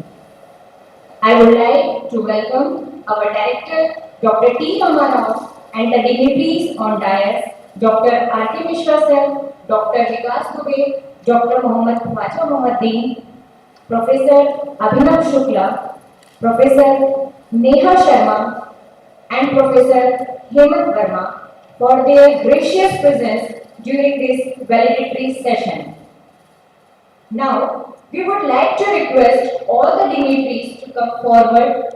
Speaker 7: I would like to welcome our Director, Dr. T. Ramarao, and the dignitaries on dais, Dr. R.K. Mishra Sir, Dr. Vikas Dubey, Dr. Mohammad Khwaja Mohammedin, Professor Abhinav Shukla, Professor Neha Sharma, and Professor Hemant Verma for their gracious presence during this valedictory session. Now, we would like to request all the dignitaries to come forward,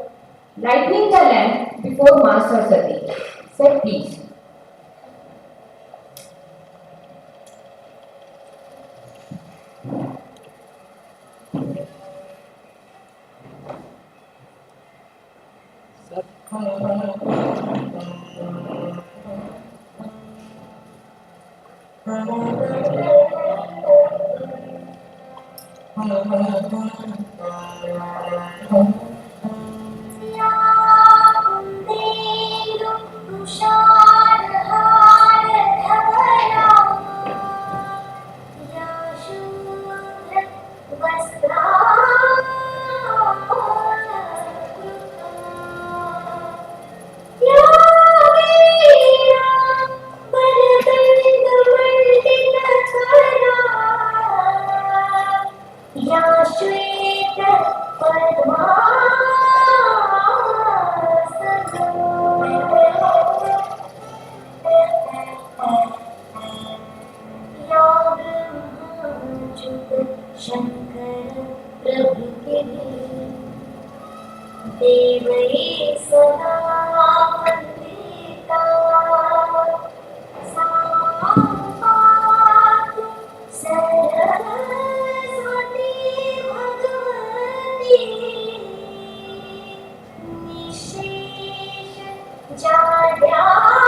Speaker 7: lighting the lamp before Ma Saraswati. Sir, please. देवै सदा वन्दिता सा पातु Saraswati Bhagwati निःशेष जाड्यापहा।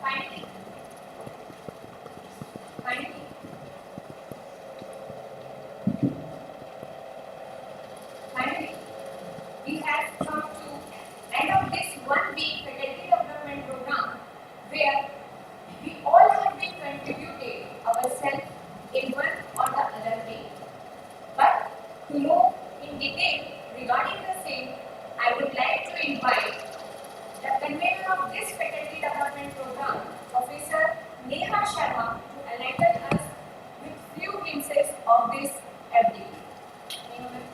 Speaker 7: Finally, finally, finally, we have come to end of this 1 week faculty development program where we all have been contributed ourselves in one or the other way. But to know in detail regarding the same, I would like to invite the convener of this faculty development program, Professor Neha Sharma, to enlighten us with few glimpses of this FD. Neha ma'am.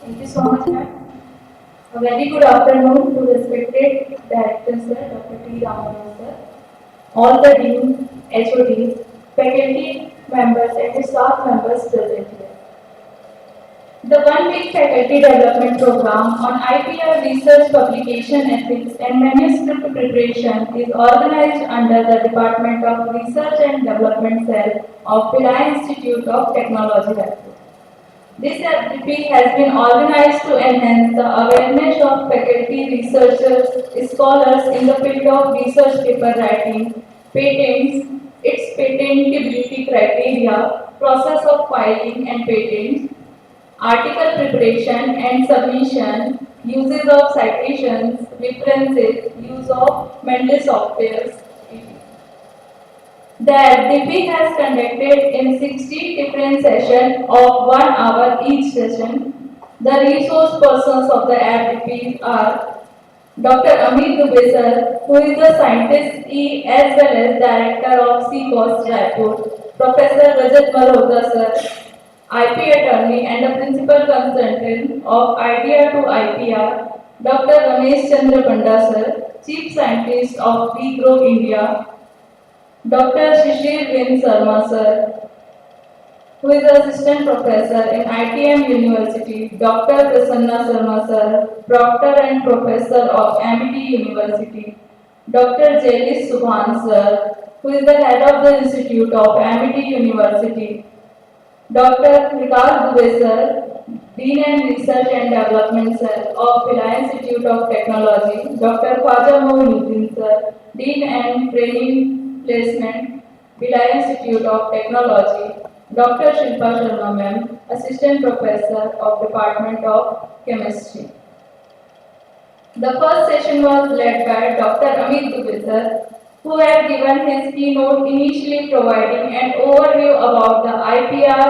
Speaker 7: Thank you so much, ma'am. A very good afternoon to respected Director Sir, Dr. T. Ramanujan Sir, all the deans, HODs, faculty members and the staff members present here. The 1 week faculty development program on IPR research publication ethics and manuscript preparation is organized under the Department of Research and Development Cell of Pillai Institute of Technology, Raipur. This activity has been organized to enhance the awareness of faculty, researchers, scholars in the field of research paper writing, patents, its patentability criteria, process of filing and patents, article preparation and submission, uses of citations, references, use of mental softwares, etc. The FDP has conducted in 60 different sessions of 1 hour each session. The resource persons of the FDP are Dr. Amit Dubey sir, who is the scientist E as well as director of CCOS Jaipur, Professor Rajat Malhotra sir, IP attorney and a principal consultant of IDR to IPR, Dr. Ramesh Chandra Panda sir, chief scientist of WeGrow India, Dr. Shishir Vin Sarma sir, who is assistant professor in ITM University, Dr. Prasanna Sarma sir, proctor and professor of MIT University, Dr. Jailis Subhan sir, who is the head of the institute of MIT University, Dr. Vikas Dubey sir, Dean and Research and Development Cell of Pillai Institute of Technology, Dr. Khwaja Mohinuddin sir, Dean and Training Placement, Pillai Institute of Technology, Dr. Shilpa Sharma ma'am, Assistant Professor of Department of Chemistry. The first session was led by Dr. Amit Dubey sir, who had given his keynote initially providing an overview about the IPR,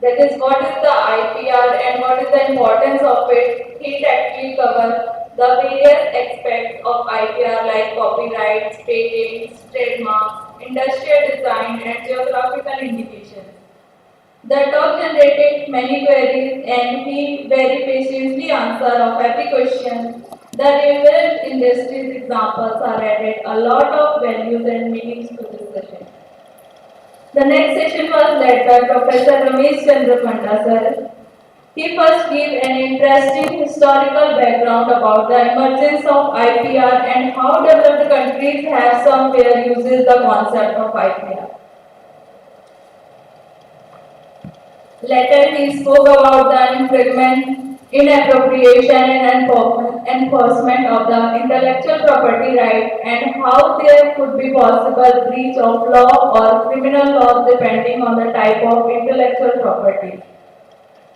Speaker 7: that is what is the IPR and what is the importance of it. He actually covered the various aspects of IPR like copyrights, patents, trademarks,
Speaker 1: industrial design, and geographical indications. The talk generated many queries and he very patiently answered of every question. The relevant industries examples are added a lot of values and meanings to this session. The next session was led by Professor Ramesh Chandra Panda sir. He first gave an interesting historical background about the emergence of IPR and how developed countries have somewhere uses the concept of IPR. Later, he spoke about the infringement, inappropriation, and enforcement of the intellectual property right and how there could be possible breach of law or criminal laws depending on the type of intellectual property.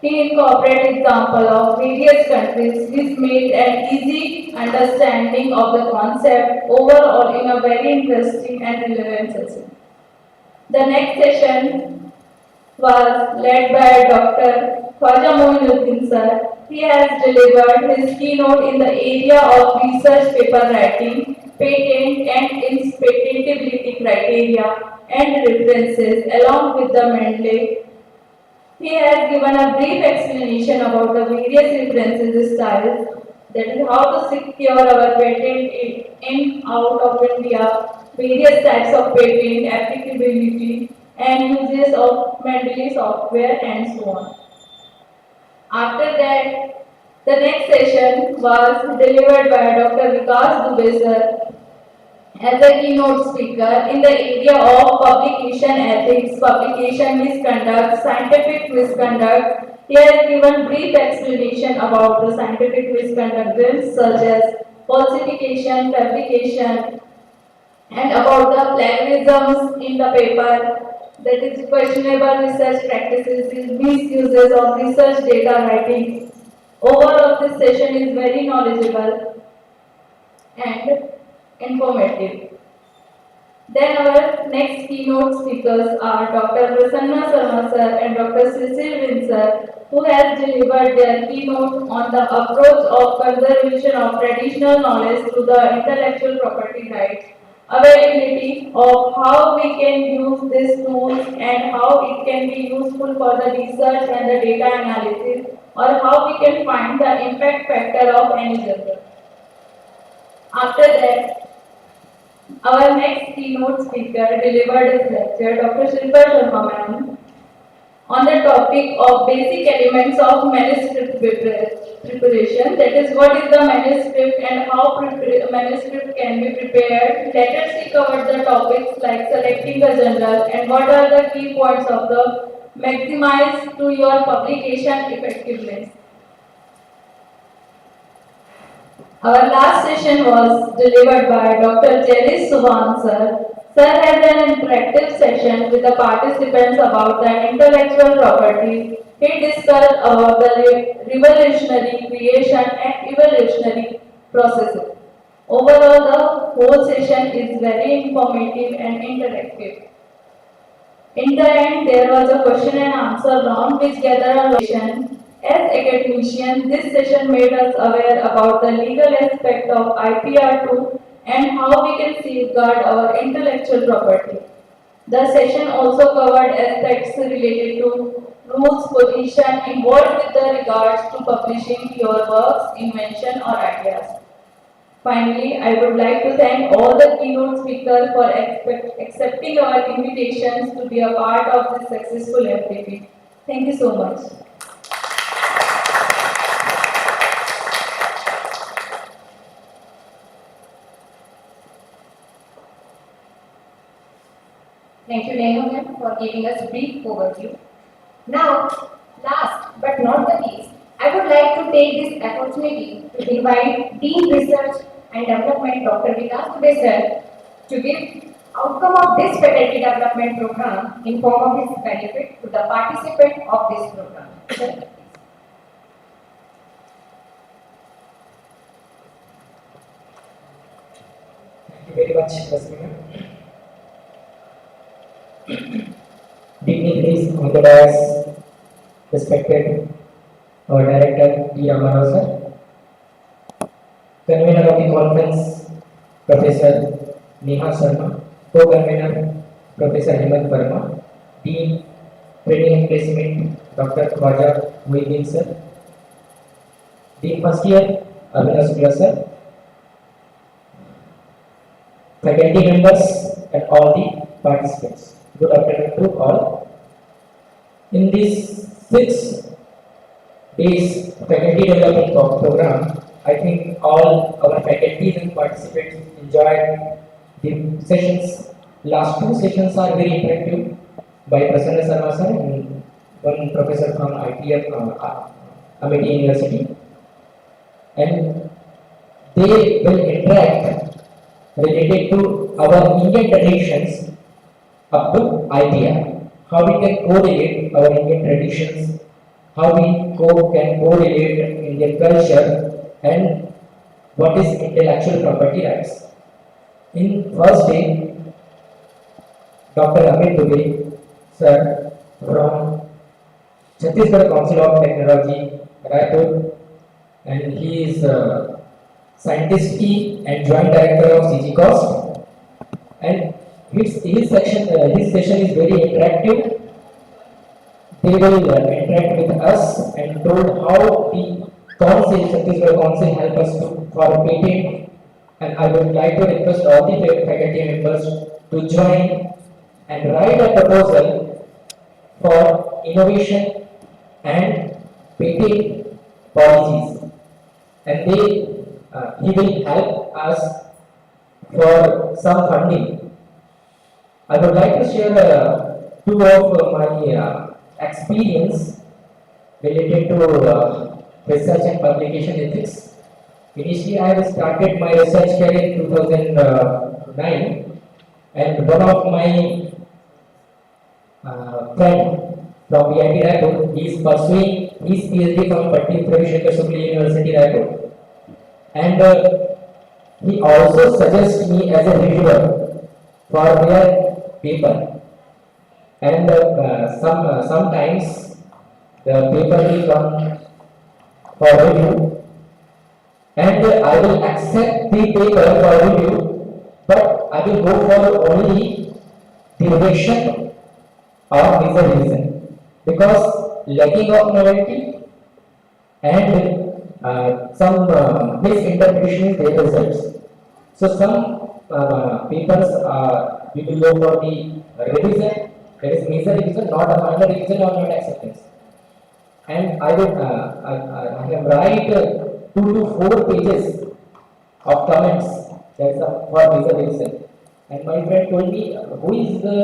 Speaker 1: He incorporated examples of various countries which made an easy understanding of the concept overall in a very interesting and relevant session. The next session was led by Dr. Khwaja Moinuddin sir. He has delivered his keynote in the area of research paper writing, patent and its patentability criteria and references along with the mandate. He has given a brief explanation about the various references styles, that is how to secure our patent in out of India, various types of patent, applicability, and uses of Mendeley software and so on. After that, the next session was delivered by Dr. Vikas Dubey sir as a keynote speaker in the area of publication ethics, publication misconduct, scientific misconduct. He has given brief explanation about the scientific misconduct such as falsification, fabrication, and about the plagiarisms in the paper, that is questionable research practices, misuses of research data writing. Overall, this session is very knowledgeable and informative. Then our next keynote speakers are Dr. Prasanna Sharma sir and Dr. Cecil Windsor, who has delivered their keynote on the approach of conservation of traditional knowledge to the intellectual property rights, availability of how we can use these tools and how it can be useful for the research and the data analysis, or how we can find the impact factor of any journal. After that, our next keynote speaker delivered his lecture, Dr. Shilpa Sharma ma'am, on the topic of basic elements of manuscript preparation. That is, what is the manuscript and how manuscript can be prepared. Later she covered the topics like selecting the journal and what are the key points of the maximize to your publication effectiveness. Our last session was delivered by Dr. Jerry Subhan sir. Sir has an interactive session with the participants about the intellectual property. He discussed about the revolutionary creation and evolutionary processes. Overall, the whole session is very informative and interactive. In the end, there was a question and answer round which gathered a location. As academicians, this session made us aware about the legal aspect of IPR2 and how we can safeguard our intellectual property. The session also covered aspects related to rules, position involved with the regards to publishing your works, invention or ideas. Finally, I would like to thank all the keynote speakers for accepting our invitations to be a part of this successful FDP. Thank you so much.
Speaker 7: Thank you, Neha ma'am, for giving us a brief overview. Now, last but not the least, I would like to take this opportunity to invite Dean Research and Development Dr. Vikas Dubey sir to give outcome of this faculty development program in form of his benefit to the participant of this program. Sir,
Speaker 9: Thank you very much, Rasmina. Dignitaries on the dais, respected our director T. Ramarao sir, convener of the conference, Professor Neha Sharma, Co-convener Professor Hemant Verma, Dean Training and Placement Dr. Khwaja Muhyiddin sir, Dean first year Abhinav Shukla sir, faculty members and all the participants. Good afternoon to all. In this 6 days faculty development program, I think all our faculties and participants enjoyed the sessions. Last 2 sessions are very interactive by Prasanna Sarma sir and one professor from IPR, Amity University, and they will interact related to our Indian traditions up to IPR. How we can correlate our Indian traditions, how we can correlate Indian culture, and what is intellectual property rights. In first day, Dr. Amit Dubey, sir, from Chhattisgarh Council of Technology, Raipur, and he is scientist and joint director of CG Cost. And his session is very interactive. They will interact with us and told how the council, Chhattisgarh Council, help us for patent. And I would like to request all the faculty members to join and write a proposal for innovation and patent policies. And he will help us for some funding. I would like to share 2 of my experience related to research and publication ethics. Initially, I have started my research career in 2009, and one of my friend from IIT Raipur, he is pursuing his PhD from Pandit Ravi Shankar Shukla University, Raipur, and he also suggests me as a reviewer for their paper. And sometimes the paper will come for review, and I will accept the paper for review, but I will go for only the revision or major revision, because lacking of novelty and some misinterpretation in their results. So some papers we will go for the revision, that is major revision, not a minor revision or not acceptance. And I will I have write 2 to 4 pages of comments, that's for major revision. And my friend told me, who is the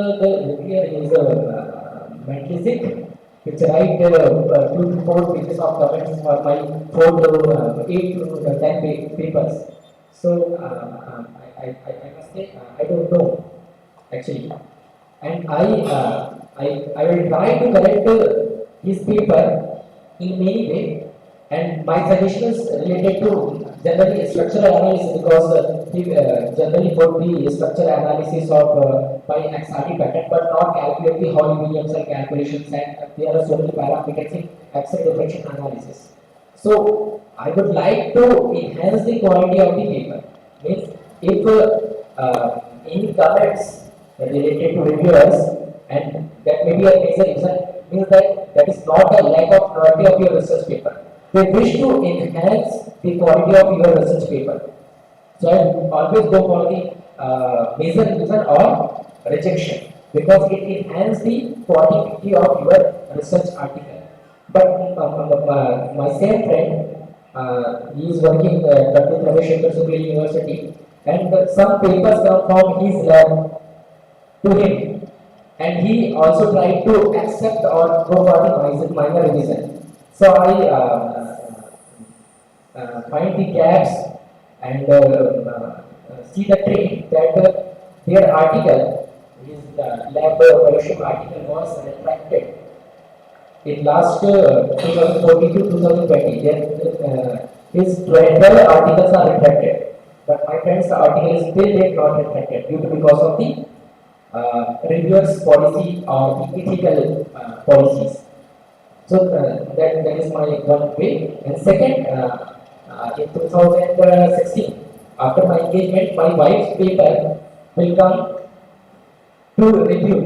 Speaker 9: reviewer is mentally sick, which write 2 to 4 pages of comments for my 4 to 8 to 10 papers. So I must say I don't know actually, and I will try to correct his paper in many way, and my suggestions related to generally structural analysis, because he generally put the structural analysis of by XRD pattern, but not calculate the Hawley-Williamson calculations, and there are so many parameters in Excel differential analysis. So I would like to enhance the quality of the paper. Means if any comments related to reviewers, and that may be a major reason, means that is not a lack of quality of your research paper. They wish to enhance the quality of your research paper. So I always go for the major reason or rejection, because it enhances the quality of your research article. But my same friend, he is working at Pandit Ravi Shankar Shukla University, and some papers come from his lab to him, and he also tried to accept or go for the minor revision. So I find the gaps and see the trick that their article, his lab fellowship article, was retracted in last 2014 to 2020. His 12 articles are retracted, but my friend's article is still yet not retracted due to because of the reviewers policy or the ethical policies. So that is my one way. And second, in 2016, after my engagement, my wife's paper will come to review.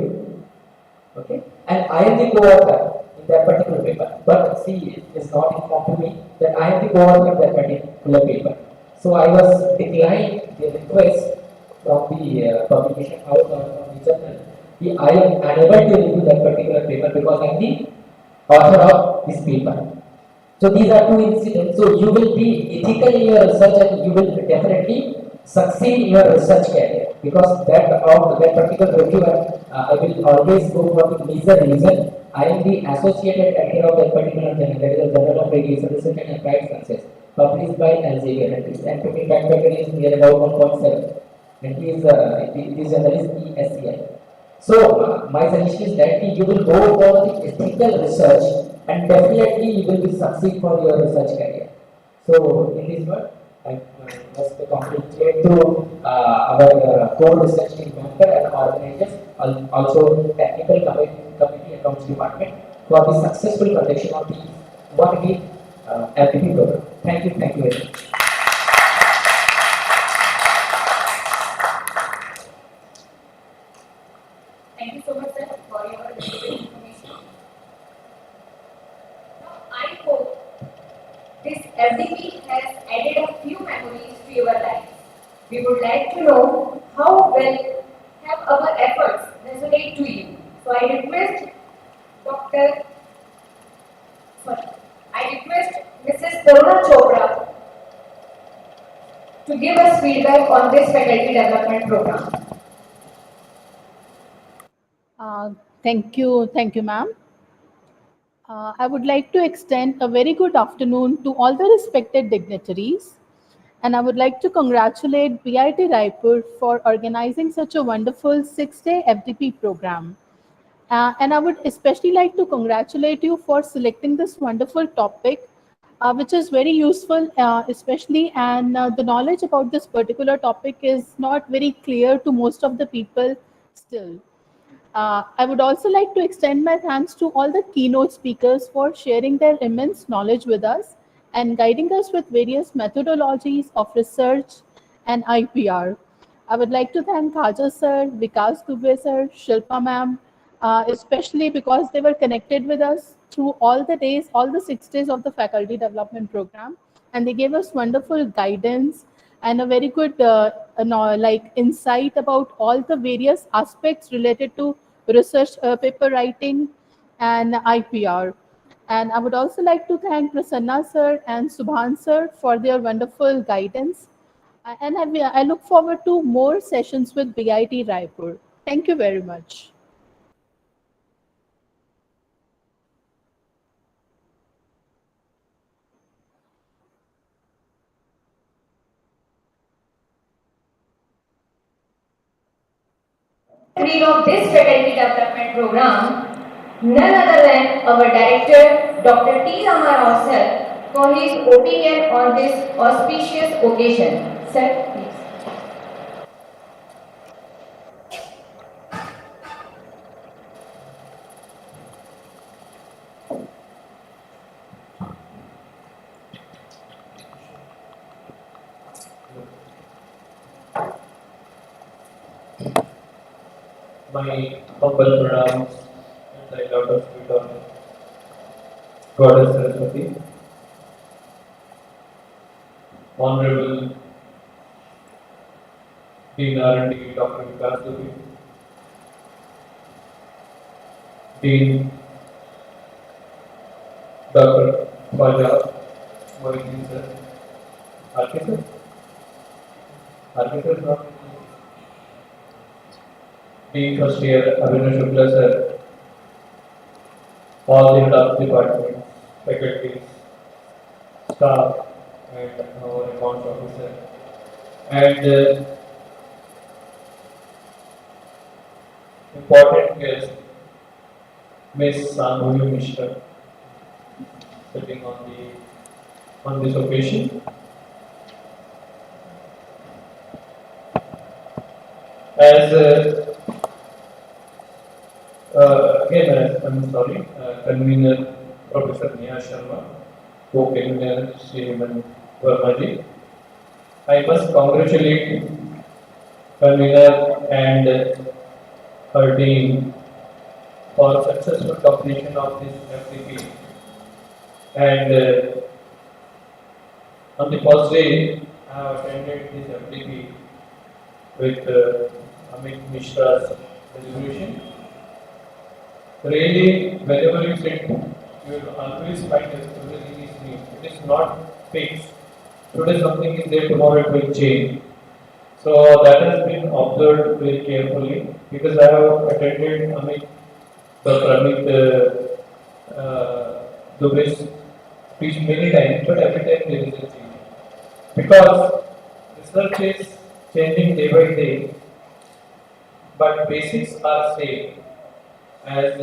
Speaker 9: Okay, and I am the co-author in that particular paper. But she is not informed to me that I am the co-author in that particular paper. So I was declined the request from the publication house or from the journal. I am unable to review that particular paper because I am the author of this paper. So these are two incidents. So you will be ethical in your research and you will definitely succeed in your research career because that of that particular reviewer, I will always go for the major reason. I am the associated editor of that particular journal, that is the Journal of Radiation Research and Applied Sciences, published by Elsevier, and its scientific fact factor is near about 1.7, and he is this journal is ESCI. So my suggestion is that you will go for the ethical research and definitely you will be succeed for your research career. So in this word, I must congratulate to our co-research team member and organizers, also technical committee accounts department for the successful conduction of the what we FDP program. Thank you very much.
Speaker 7: Thank you so much, sir, for your valuable information. Now, I hope this FDP has added a few memories to your life. We would like to know how well have our efforts resonate to you. So I request Dr. Sorry, I request Mrs. Taruna Chopra to give us feedback on this faculty development program.
Speaker 8: Thank you, ma'am. I would like to extend a very good afternoon to all the respected dignitaries, and I would like to congratulate BIT Raipur for organizing such a wonderful 6-day FDP program. And I would especially like to congratulate you for selecting this wonderful topic, which is very useful, especially, and the knowledge about this particular topic is not very clear to most of the people still. I would also like to extend my thanks to all the keynote speakers for sharing their immense knowledge with us and guiding us with various methodologies of research and IPR. I would like to thank Khaja sir, Vikas Dubey sir, Shilpa ma'am, especially because they were connected with us through all the days, all the 6 days of the faculty development program, and they gave us wonderful guidance and a very good like insight about all the various aspects related to research paper writing and IPR. And I would also like to thank Prasanna sir and Subhan sir for their wonderful guidance. And I look forward to more sessions with BIT Raipur. Thank you very much.
Speaker 7: Lead of this faculty development program, none other than our director, Dr. T. Rama Rao sir, for his opinion on this auspicious occasion. Sir, please.
Speaker 10: My humble pranams and I lotus feet of Goddess Saraswati, Honorable Dean R&D Dr. Vikas Dubey, Dean Dr. Khwaja Moinuddin sir, RK sir, RK sir is not Dean First Year Abhinav Shukla sir, all the head of departments, faculties, staff, and our accounts officer, and important guest, Ms. Sanghuyu Mishra, sitting on this occasion. As I'm sorry, convener Professor Neha Sharma, co-convener Sriman Vermaji. I must congratulate convener and her team for successful completion of this FDP. And on the first day, I have attended this FDP with Amit Mishra's resolution. Really, wherever you sit, you will always find that everything is new. It is not fixed. Today something is there, tomorrow it will change. So that has been observed very carefully because I have attended Dr. Amit Dubey's speech many times, but every time there is a change. Because research is changing day by day, but basics are same. As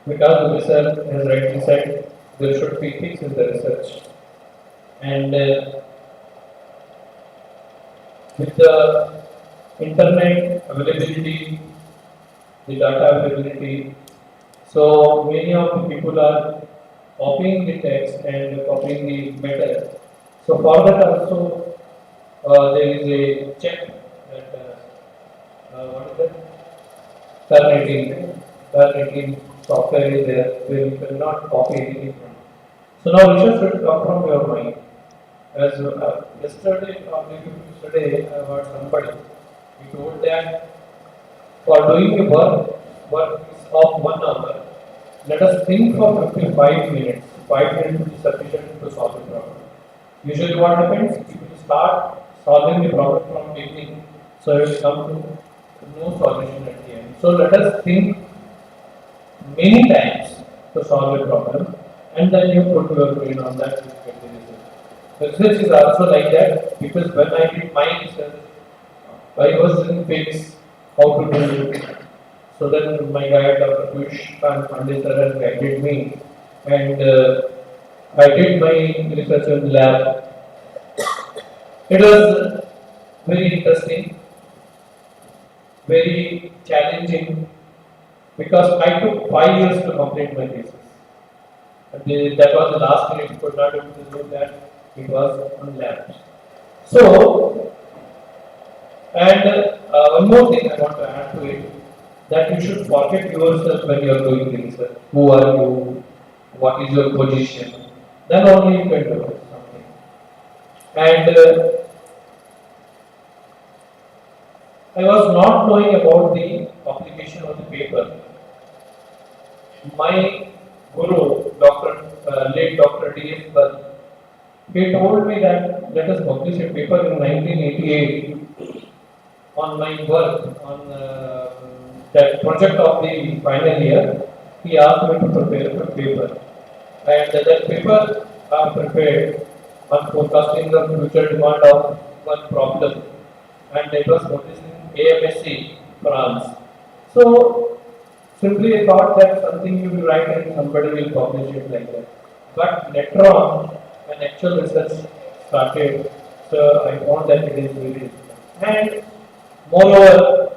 Speaker 10: Vikas Dubey sir has rightly said, there should be ethics in the research. And with the internet availability, the data availability, so many of the people are copying the text and copying the matter. So for that also there is a check that what is that? Turnitin software is there where you cannot copy anything from. So now research should come from your mind. As yesterday, I heard somebody, he told that for doing a work is of 1 hour, let us think for 55 minutes. 5 minutes is sufficient to solve the problem. Usually what happens, people start solving the problem from beginning, so it will come to no solution at the end. So let us think many times to solve a problem, and then you put your brain on that to get the result. Research is also like that because when I did my research, I wasn't fix how to do it. So then my guide Dr. Push Pandit has guided me, and I did my research in the lab. It was very interesting, very challenging because I took 5 years to complete my thesis. That was the last year, it could not able to do that, it was on labs. So, and one more thing I want to add to it, that you should forget yourself when you are doing the research. Who are you? What is your position? Then only you can do something. And I was not knowing about the publication of the paper. My guru, late Dr. D.S. Bal, he told me that let us publish a paper in 1988 on my work on that project of the final year. He asked me to prepare a paper, and that paper I prepared on forecasting the future demand of one problem, and it was published in AMSC, France. So simply I thought that something you will write and somebody will publish it like that. But later on, when actual research started, so I found that it is very difficult. And moreover,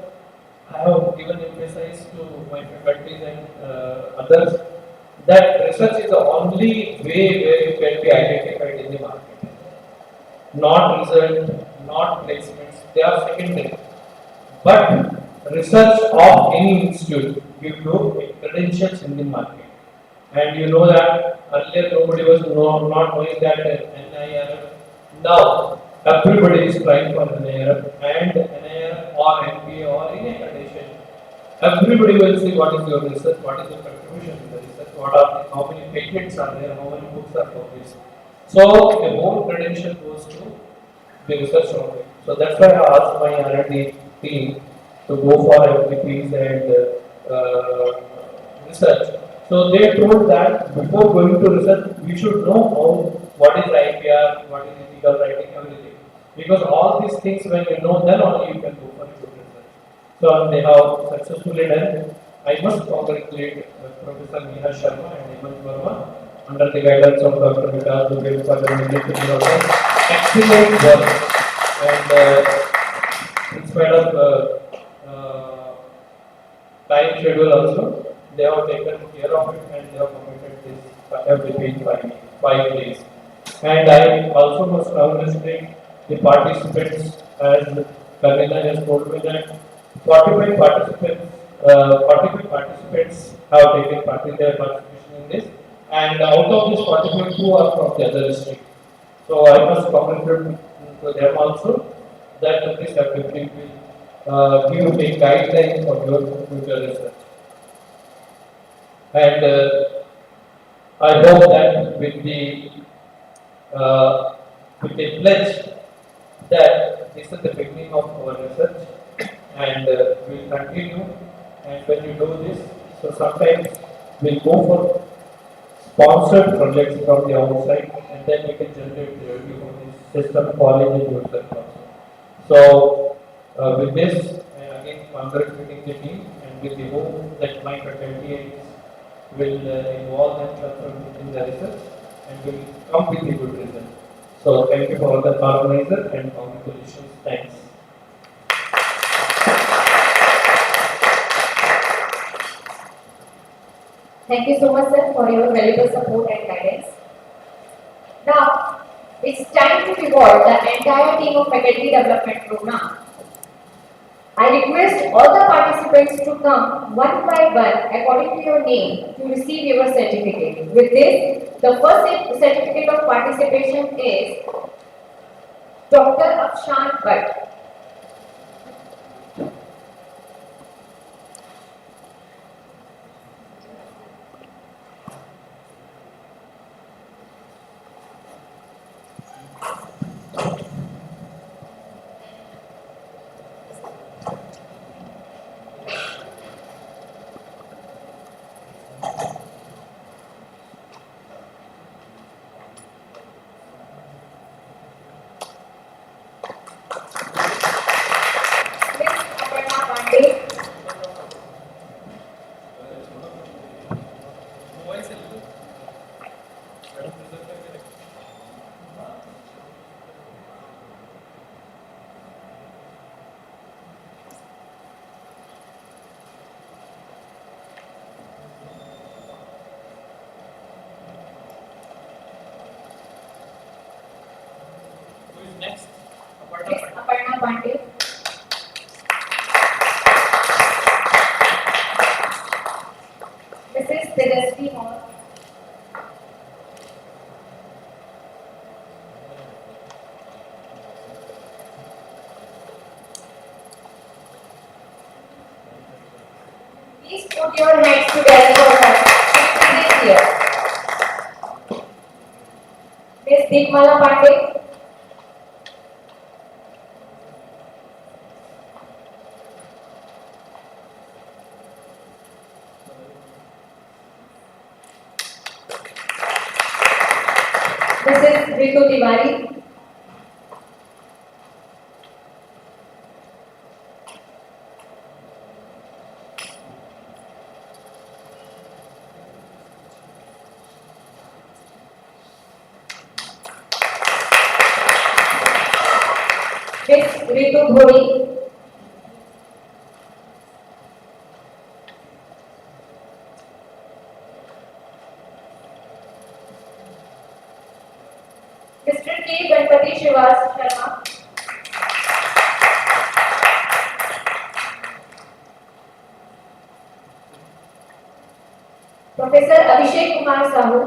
Speaker 10: I have given emphasis to my faculties and others that research is the only way where you can be identified in the market. Not result, not placements, they are secondary. But research of any institute give you credentials in the market. And you know that earlier nobody was not knowing that NIR. Now everybody is trying for NIR and NIR or MBA or any accreditation. Everybody will see what is your research, what is your contribution to the research, how many patents are there, how many books are published. So the whole credential goes to the research only. So that's why I asked my R&D team to go for FDPs and research. So they told that before going to research, we should know what is IPR, what is ethical writing, everything. Because all these things, when you know, then only you can go for good research. So they have successfully done. I must congratulate Professor Neha Sharma and Hemant Verma under the guidance of Dr. Vikas Dubey for the excellent work. And in spite of time schedule also, they have taken care of it and they have completed this every in 5 days. And I also must congratulate the participants, as Karina has told me that 45 participants, 45 participants have taken their participation in this, and out of this 45, two are from the other district. So I must congratulate to them also that this activity will give a guideline for your future research. And I hope that with the pledge that this is the beginning of our research and we'll continue. And when you do this, so sometimes we'll go for sponsored projects from the outside and then we can generate the revenue from this system, college and yourself also. So with this, again congratulating the team and with the hope that my faculty will involve themselves in the research and will come with a good result. So thank you for all the organizer and congratulations. Thanks.
Speaker 7: Thank you so much, sir, for your valuable support and guidance. Now, it's time to reward the entire team of Faculty Development Program. I request all the participants to come one by one according to your name to receive your certificate. With this, the first certificate of participation is Dr. Ethicsand Bhatt.
Speaker 10: Next,
Speaker 7: Aparna Pandey. This is Tejasvi Hall. Please put your hands together for her. She is here. Miss Deepmala Pandey. This is Ritu Tiwari. Miss Ritu Dhoni. Mr. K. Ganpati Shivas Sharma. Professor Abhishek Kumar Sahu.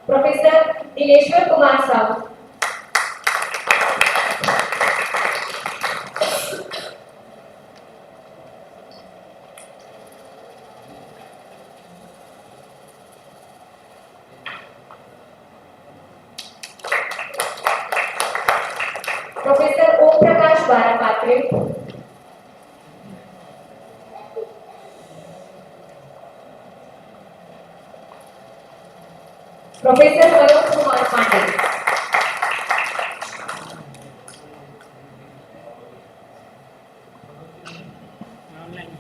Speaker 7: Professor Dileshwar Kumar Sahu. Professor Om Prakash Barapatre. Professor Manoj Kumar Pandey.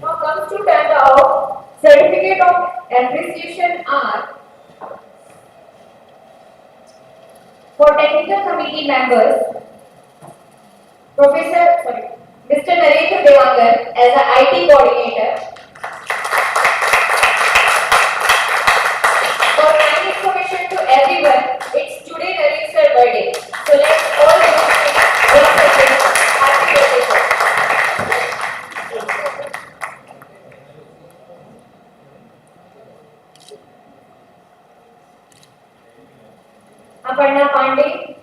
Speaker 7: Now comes to turn out certificate of appreciation are for technical committee members. Mr. Narendra Devangar as an IT coordinator. Aparna Pandey,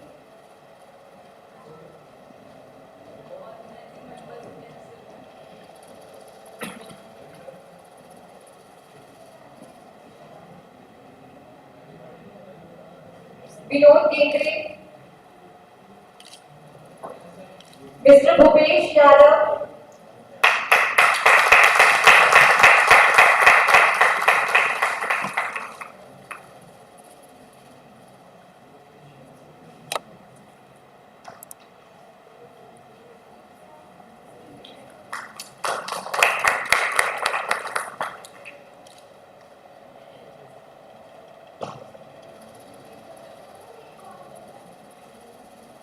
Speaker 7: Vinod Kendre, Mr. Bhupesh Yadav,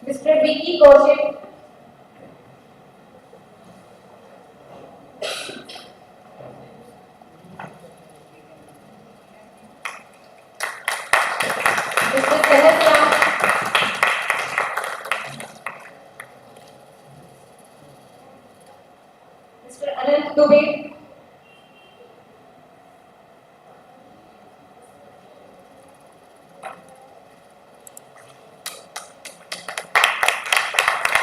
Speaker 7: Mr. Vicky Kaushik, Mr. Sahas Ram, Mr. Anant Dubey,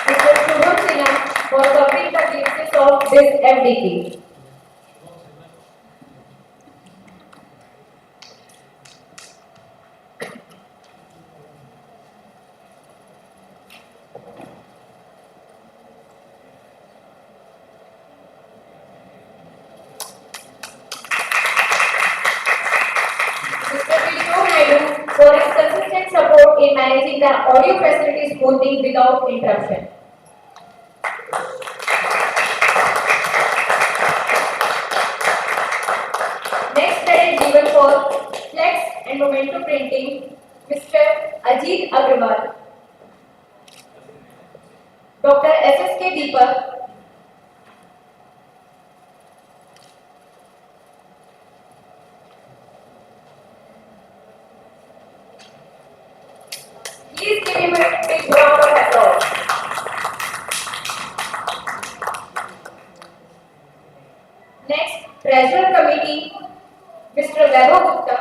Speaker 7: Mr. Shubham Sinha for covering the basis of this FDP. Mr. Vishnu Naidu for his consistent support in managing the audio facilities smoothly without interruption. Next credit given for flex and memento printing, Mr. Ajit Agrawal, Dr. SSK Deepak, please give him a big round of applause. Next, Treasurer Committee, Mr. Vaibhav Gupta,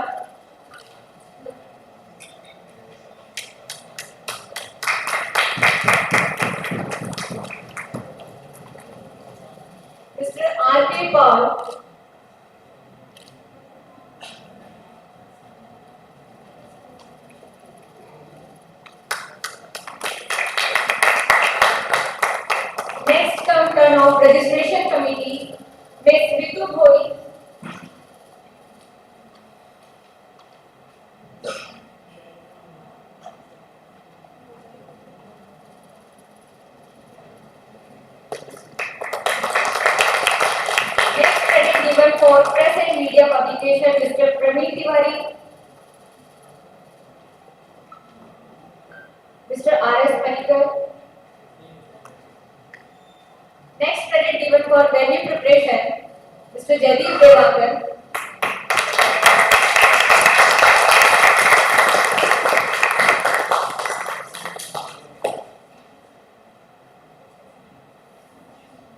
Speaker 7: Mr. R.K. Paul, next come turn of Registration Committee, Ms. Ritu Bhoi, next credit given for press and media publication, Mr. Prameet Tiwari, Mr. R.S. Panikar. Next credit given for venue preparation, Mr. Jaideep Devakar,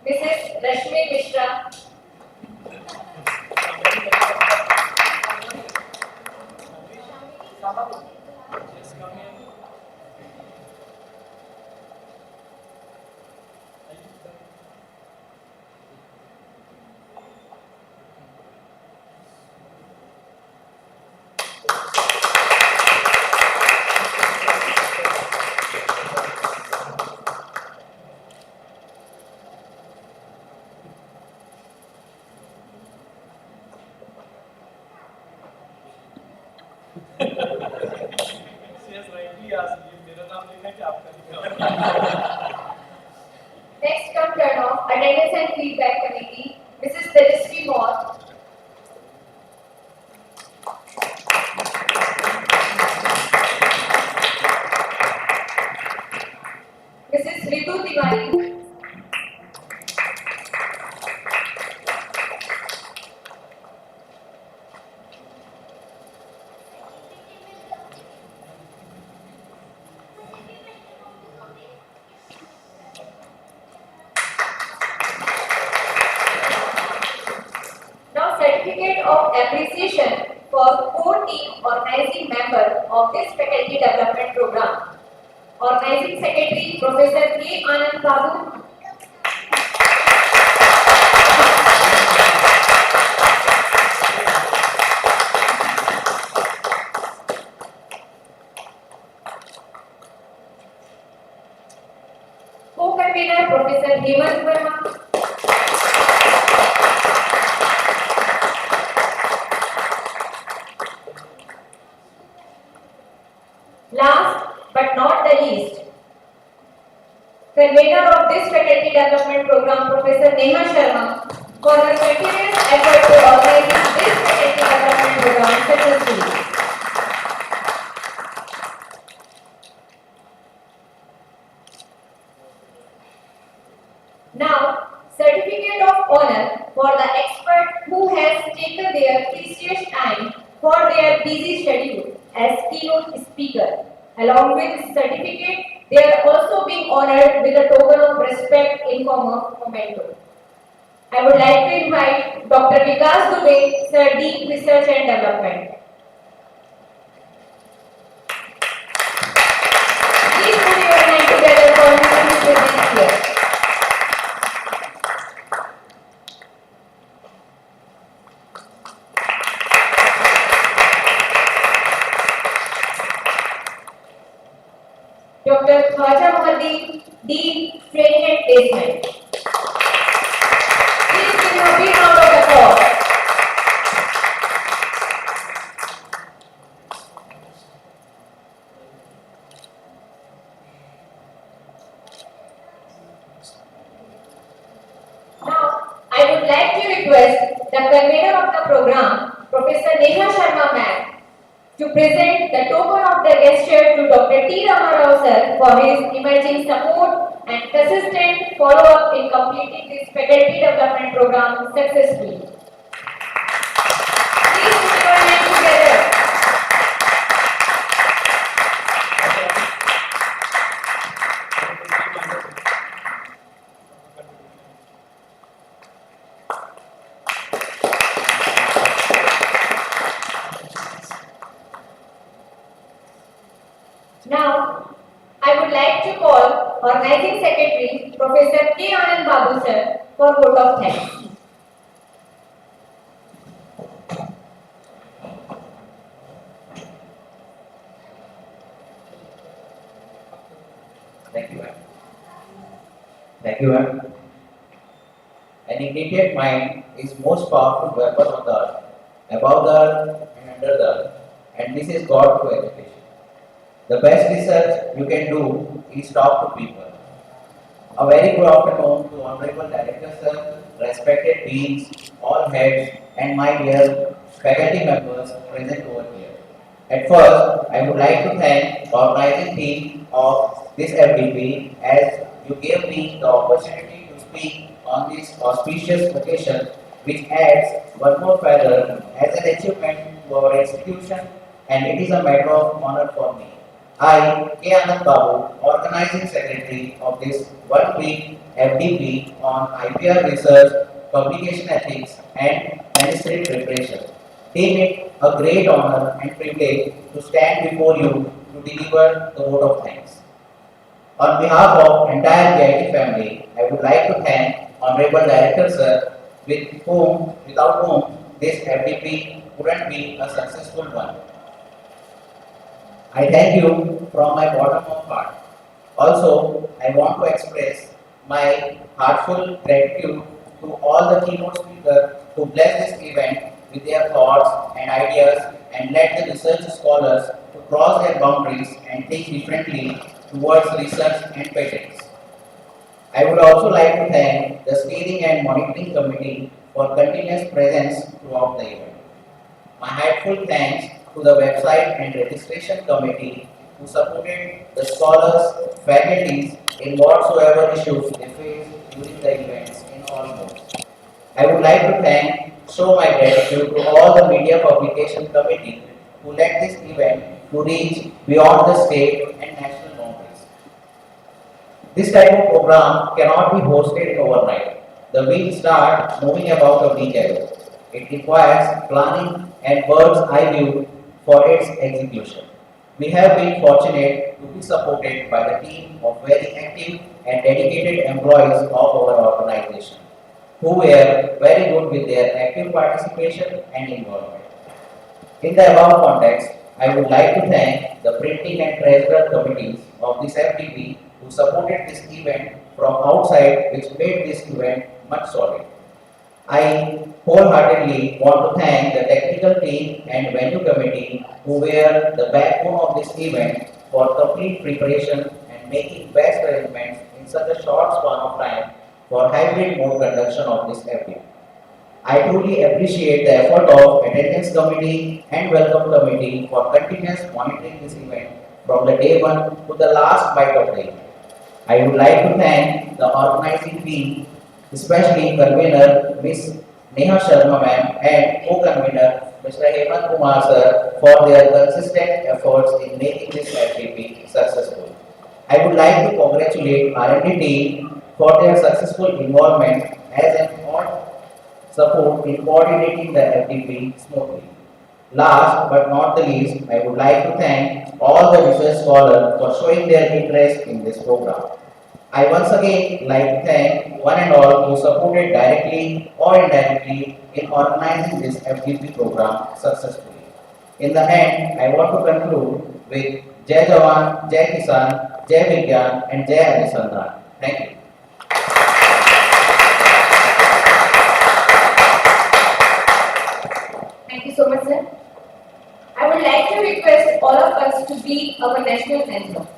Speaker 7: Mrs. Rashmi Mishra, next come turn of Attendance and Feedback Committee, Mrs. Tejasvi Moore, Mrs. Ritu Tiwari, now certificate of appreciation for core team organization organizing member of this faculty development program. Organizing Secretary Professor K. Anand Babu. Co-convener Professor Hemant Verma. Last but not the least, convener of this faculty development program, Professor Neha Sharma, for her continuous effort to organize this faculty development program successfully. Now, certificate of honor for the expert who has taken their precious time for their busy schedule as keynote speaker. Along with this certificate, they are also being honored with a token of respect in form of memento. I would like to invite Dr. Vikas Dubey, Sir Dean Research and Development. Please put your hand together for his presence here. Dr. Khwaja Mohaddin, Dean, Training and Placement. Please give him a big round of applause. Now, I would like to request the convener of the program, Professor Neha Sharma ma'am, to present the token of the gesture to Dr. T. Ramarao sir for his emerging support and consistent follow-up in completing this faculty development program successfully. Please put your hands together. Now, I would like to call Organizing Secretary Professor K. Anand Babu sir for vote of thanks.
Speaker 9: Thank you, ma'am. Thank you, ma'am. An immediate mind is most powerful weapon on the earth, above the earth and under the earth, and this is God through education. The best research you can do is talk to people. A very good afternoon to Honorable Director Sir, respected deans, all heads, and my dear faculty members present over here. At first, I would like to thank the organizing team of this FDP as you gave me the opportunity to speak on this auspicious occasion, which adds one more feather as an achievement to our institution, and it is a matter of honor for me. I, K. Anand Babu, Organizing Secretary of this 1 week FDP on IPR research, publication ethics, and manuscript preparation, deem it a great honor and privilege to stand before you to deliver the vote of thanks. On behalf of entire VIT family, I would like to thank Honorable Director Sir, without whom this FDP wouldn't be a successful one. I thank you from my bottom of heart. Also, I want to express my heartfelt gratitude to all the keynote speakers who blessed this event with their thoughts and ideas and led the research scholars to cross their boundaries and think differently towards research and patents. I would also like to thank the steering and monitoring committee for continuous presence throughout the event. My heartfelt thanks to the website and registration committee who supported the scholars, faculties in whatsoever issues they faced during the events in all modes. I would like to show my gratitude to all the media publication committee who led this event to reach beyond the state and national boundaries. This type of program cannot be hosted overnight. The wheels start moving about a week ago. It requires planning and bird's eye view
Speaker 11: for its execution. We have been fortunate to be supported by the team of very active and dedicated employees of our organization, who were very good with their active participation and involvement. In the above context, I would like to thank the printing and treasurer committees of this FDP who supported this event from outside, which made this event much solid. I wholeheartedly want to thank the technical team and venue committee who were the backbone of this event for complete preparation and making best arrangements in such a short span of time for hybrid mode conduction of this event. I truly appreciate the effort of attendance committee and welcome committee for continuous monitoring this event from the day one to the last bite of the event. I would like to thank the organizing team, especially convener Ms. Neha Sharma ma'am and co-convener Mr. Hemant Kumar sir for their consistent efforts in making this activity successful. I would like to congratulate R&D team for their successful involvement as an odd support in coordinating the FDP smoothly. Last but not the least, I would like to thank all the research scholars for showing their interest in this program. I once again like to thank one and all who supported directly or indirectly in organizing this FDP program successfully. In the end, I want to conclude with Jai Jawan, Jai Kisan, Jai Vigyan and Jai Anusandhan. Thank you.
Speaker 7: Thank you so much, sir. I would like to request all of us to lead our national anthem.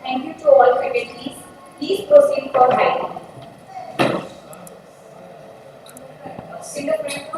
Speaker 7: Thank you to all faculties. Please proceed for hiding. In the front.